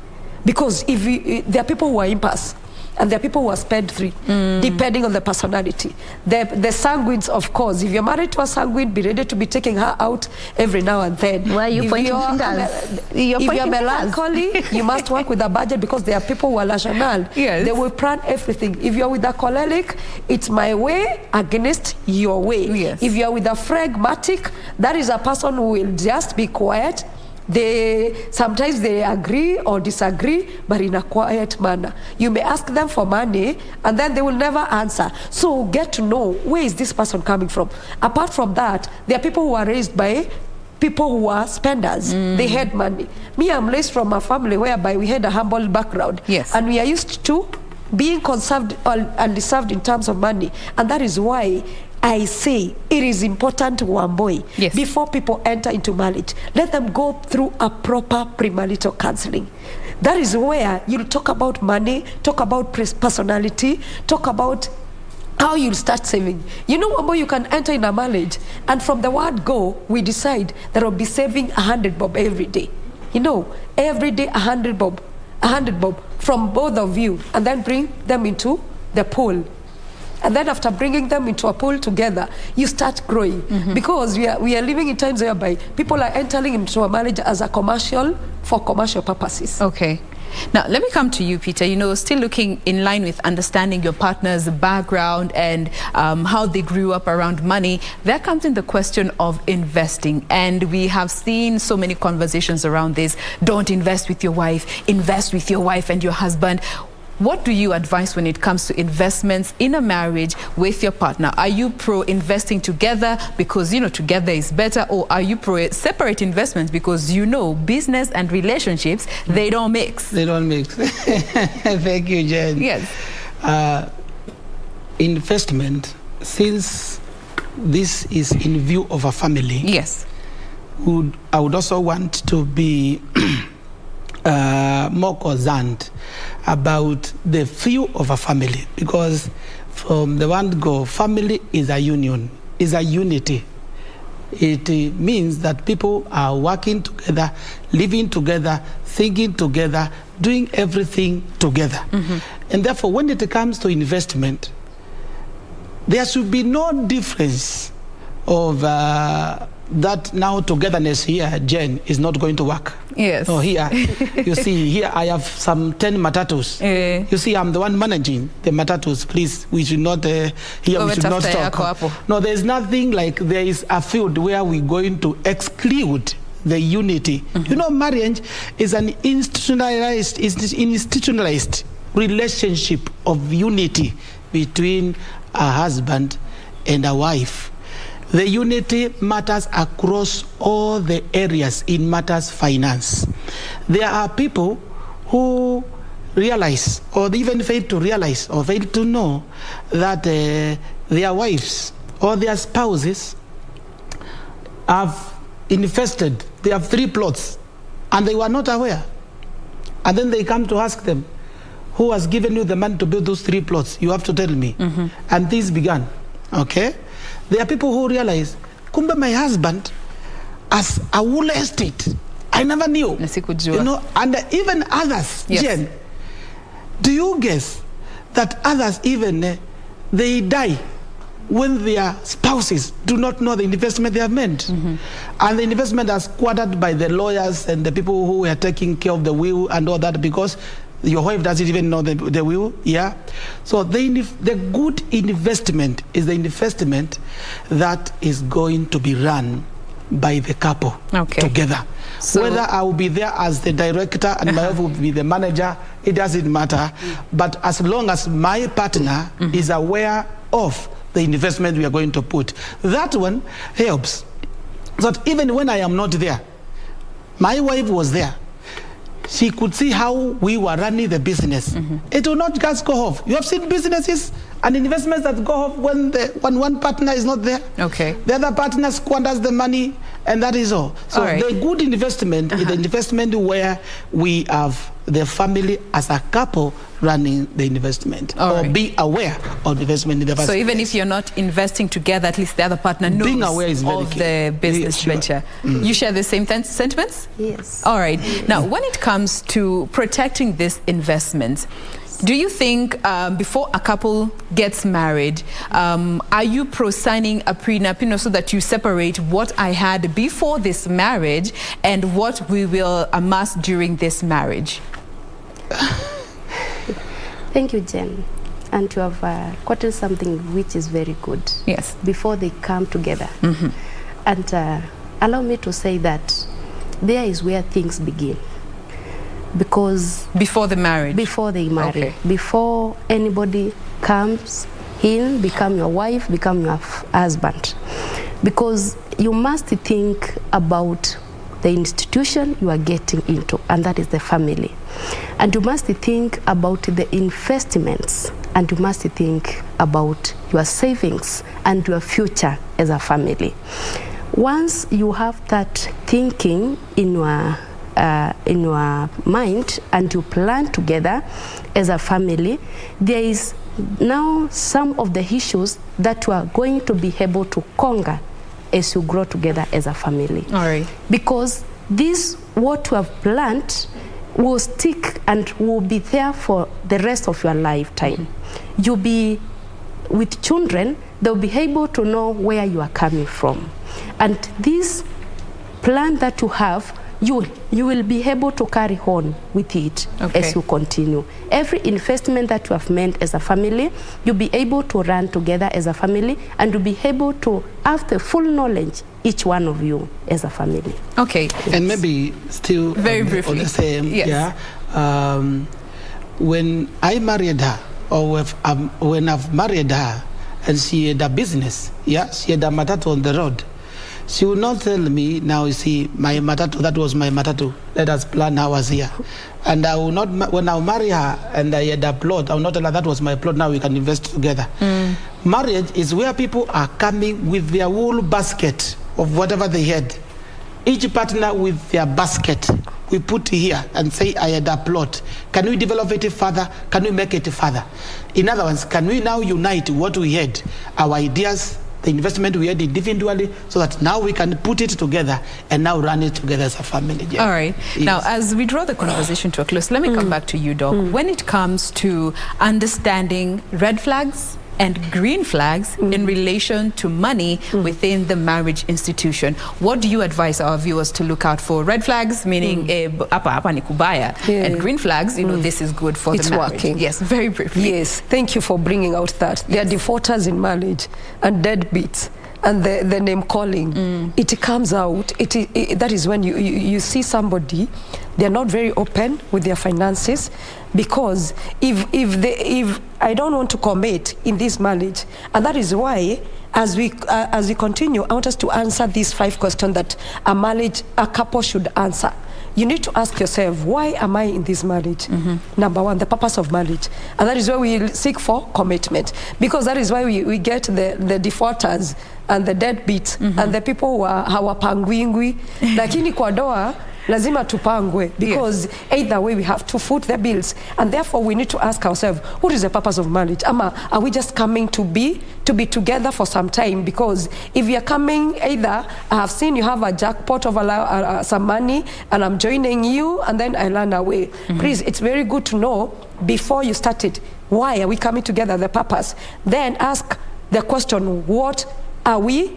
Because there are people who are impasse, and there are people who are spendthrift, depending on the personality. The sanguines, of course, if you're married to a sanguine, be ready to be taking her out every now and then. Why are you pointing fingers? If you're melancholy, you must work with a budget, because there are people who are rational. Yes. They will plan everything. If you're with a choleric, it's my way against your way. Yes. If you're with a phlegmatic, that is a person who will just be quiet. Sometimes they agree or disagree, but in a quiet manner. You may ask them for money, and then they will never answer. So get to know, where is this person coming from? Apart from that, there are people who are raised by people who are spenders. They had money. Me, I'm raised from a family whereby we had a humble background. Yes. And we are used to being conserved and reserved in terms of money. And that is why I say it is important, Wamboi, yes, before people enter into marriage, let them go through a proper premarital counseling. That is where you'll talk about money, talk about personality, talk about how you'll start saving. You know, Wamboi, you can enter in a marriage, and from the word go, we decide that I'll be saving 100 bob every day. You know, every day 100 bob from both of you, and then bring them into the pool. And then after bringing them into a pool together, you start growing. Because we are living in times whereby people are entering into a marriage as a for commercial purposes. Okay. Now, let me come to you, Peter. You know, still looking in line with understanding your partner's background and how they grew up around money, there comes in the question of investing. And we have seen so many conversations around this. Don't invest with your wife, invest with your wife and your husband. What do you advise when it comes to investments in a marriage with your partner? Are you pro investing together because, you know, together is better? Or are you pro separate investments because, you know, business and relationships, they don't mix? They don't mix. Thank you, Jen. Yes. Investment, since this is in view of a family, yes, I would also want to be more concerned about the view of a family, because from the one go, family is a union, is a unity. It means that people are working together, living together, thinking together, doing everything together. And therefore, when it comes to investment, there should be no difference of that now togetherness here, Jen, is not going to work. Yes. Oh, here, you see, here I have some 10 matatus. You see, I'm the one managing the matatus. Please, we should not, here we should not talk. No, there's nothing like there is a field where we're going to exclude the unity. You know, marriage is an institutionalized relationship of unity between a husband and a wife. The unity matters across all the areas in matters finance. There are people who realize, or even fail to realize, or fail to know that their wives or their spouses have invested. They have 3 plots, and they were not aware. And then they come to ask them, who has given you the money to build those 3 plots? You have to tell me. And this began, okay? There are people who realize, kumbe my husband has a wool estate. I never knew. You know, and even others, Jen, do you guess that others even, they die when their spouses do not know the investment they have made? And the investment is squandered by the lawyers and the people who are taking care of the will and all that, because your wife doesn't even know the will. So the good investment is the investment that is going to be run by the couple together. So, whether I will be there as the director and my wife will be the manager, it doesn't matter. But as long as my partner is aware of the investment we are going to put, that one helps. So that even when I am not there, my wife was there. She could see how we were running the business. It will not just go off. You have seen businesses and investments that go off when one partner is not there. The other partner squanders the money, and that is all. So the good investment is the investment where we have the family as a couple running the investment, or be aware of the investment in the first So even if you're not investing together, at least the other partner knows being aware is very of key. the business venture. You share the same sentiments? Yes. All right. Now, when it comes to protecting this investment, do you think before a couple gets married, are you pro-signing a prenup, so that you separate what I had before this marriage and what we will amass during this marriage? Thank you, Jen. And you have quoted something which is very good. Yes. Before they come together. And allow me to say that there is where things begin. Because before the marriage, before they marry, before anybody comes in, become your wife, become your husband, because you must think about the institution you are getting into, and that is the family. And you must think about the investments, and you must think about your savings and your future as a family. Once you have that thinking in your mind and you plan together as a family, there is now some of the issues that you are going to be able to conquer as you grow together as a family. All right. Because this, what you have planned, will stick and will be there for the rest of your lifetime. You'll be with children, they'll be able to know where you are coming from. And this plan that you have, you will be able to carry on with it as you continue. Every investment that you have made as a family, you'll be able to run together as a family, and you'll be able to have the full knowledge, each one of you as a family. Okay. Yes. And maybe still very briefly on the same. When I married her, or when I've married her, and she had a business, she had a matatu on the road, she will not tell me, now you see, my matatu, that was my matatu, let us plan ours here. And I will not, when I marry her and I had a plot, I will not tell her that was my plot, now we can invest together. Marriage is where people are coming with their whole basket of whatever they had. Each partner with their basket, we put here and say, I had a plot. Can we develop it further? Can we make it further? In other words, can we now unite what we had, our ideas, the investment we had individually, so that now we can put it together and now run it together as a family. All right. Yes. Now, as we draw the conversation to a close, let me come back to you, Doc. When it comes to understanding red flags and green flags in relation to money within the marriage institution, what do you advise our viewers to look out for? Red flags, meaning apa ni kubaya, and green flags, this is good for the marriage. Working. Yes, very briefly. Yes, thank you for bringing out that. There are defaulters in marriage and deadbeats. And the name calling, it comes out. That is when you see somebody, they're not very open with their finances, because if I don't want to commit in this marriage, and that is why as we continue, I want us to answer these 5 questions that a couple should answer. You need to ask yourself, why am I in this marriage? Number 1, the purpose of marriage. And that is where we seek for commitment. Because that is why we get the defaulters and the deadbeats and the people who are hawapangwingwi. Lakini kwa doa, lazima tupangwe, because either way we have to foot the bills, and therefore we need to ask ourselves, what is the purpose of marriage? Ama, are we just coming to be together for some time? Because if you're coming, either I have seen you have a jackpot of some money and I'm joining you and then I run away. Please, it's very good to know before you start it, why are we coming together, the purpose. Then ask the question, what are we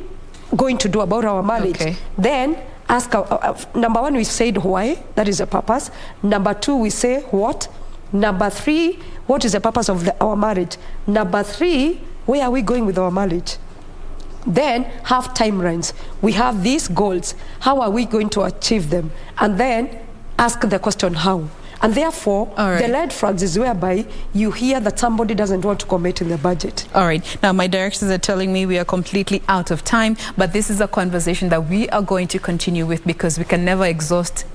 going to do about our marriage? Then ask, number one, we said why, that is the purpose. Number two, we say what. Number three, what is the purpose of our marriage? Number three, where are we going with our marriage? Then have timelines. We have these goals. How are we going to achieve them? And then ask the question, how? And therefore, the red flags is whereby you hear that somebody doesn't want to commit in the budget. All right. Now, my directors are telling me we are completely out of time, but this is a conversation that we are going to continue with, because we can never exhaust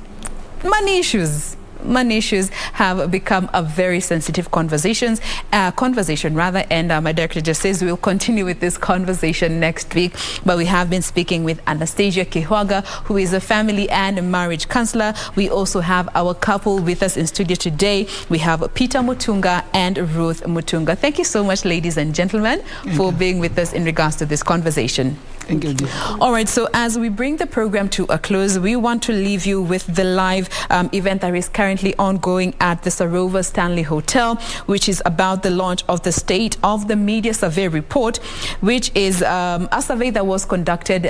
money issues. Money issues have become a very sensitive conversation, and my director just says we'll continue with this conversation next week. But we have been speaking with Anastasia Kihwaga, who is a family and marriage counselor. We also have our couple with us in studio today. We have Peter Mutunga and Ruth Mutunga. Thank you so much, ladies and gentlemen, for being with us in regards to this conversation. Thank you. All right, so as we bring the program to a close, we want to leave you with the live event that is currently ongoing at the Sarova Stanley Hotel, which is about the launch of the State of the Media Survey Report, which is a survey that was conducted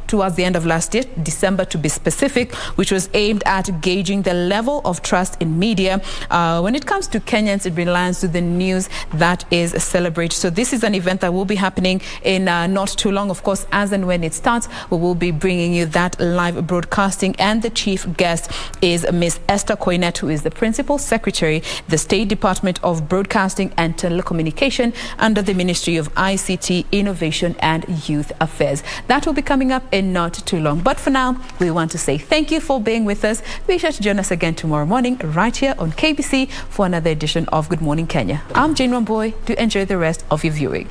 towards the end of last year, December to be specific, which was aimed at gauging the level of trust in media when it comes to Kenyans in reliance to the news that is celebrated. So this is an event that will be happening in not too long. Of course, as and when it starts, we will be bringing you that live broadcasting, and the chief guest is Miss Esther Koinet, who is the Principal Secretary, the State Department of Broadcasting and Telecommunication under the Ministry of ICT, Innovation and Youth Affairs. That will be coming up in not too long. But for now, we want to say thank you for being with us. Be sure to join us again tomorrow morning right here on KBC for another edition of Good Morning Kenya. I'm Jane Wamboy. Do enjoy the rest of your viewing.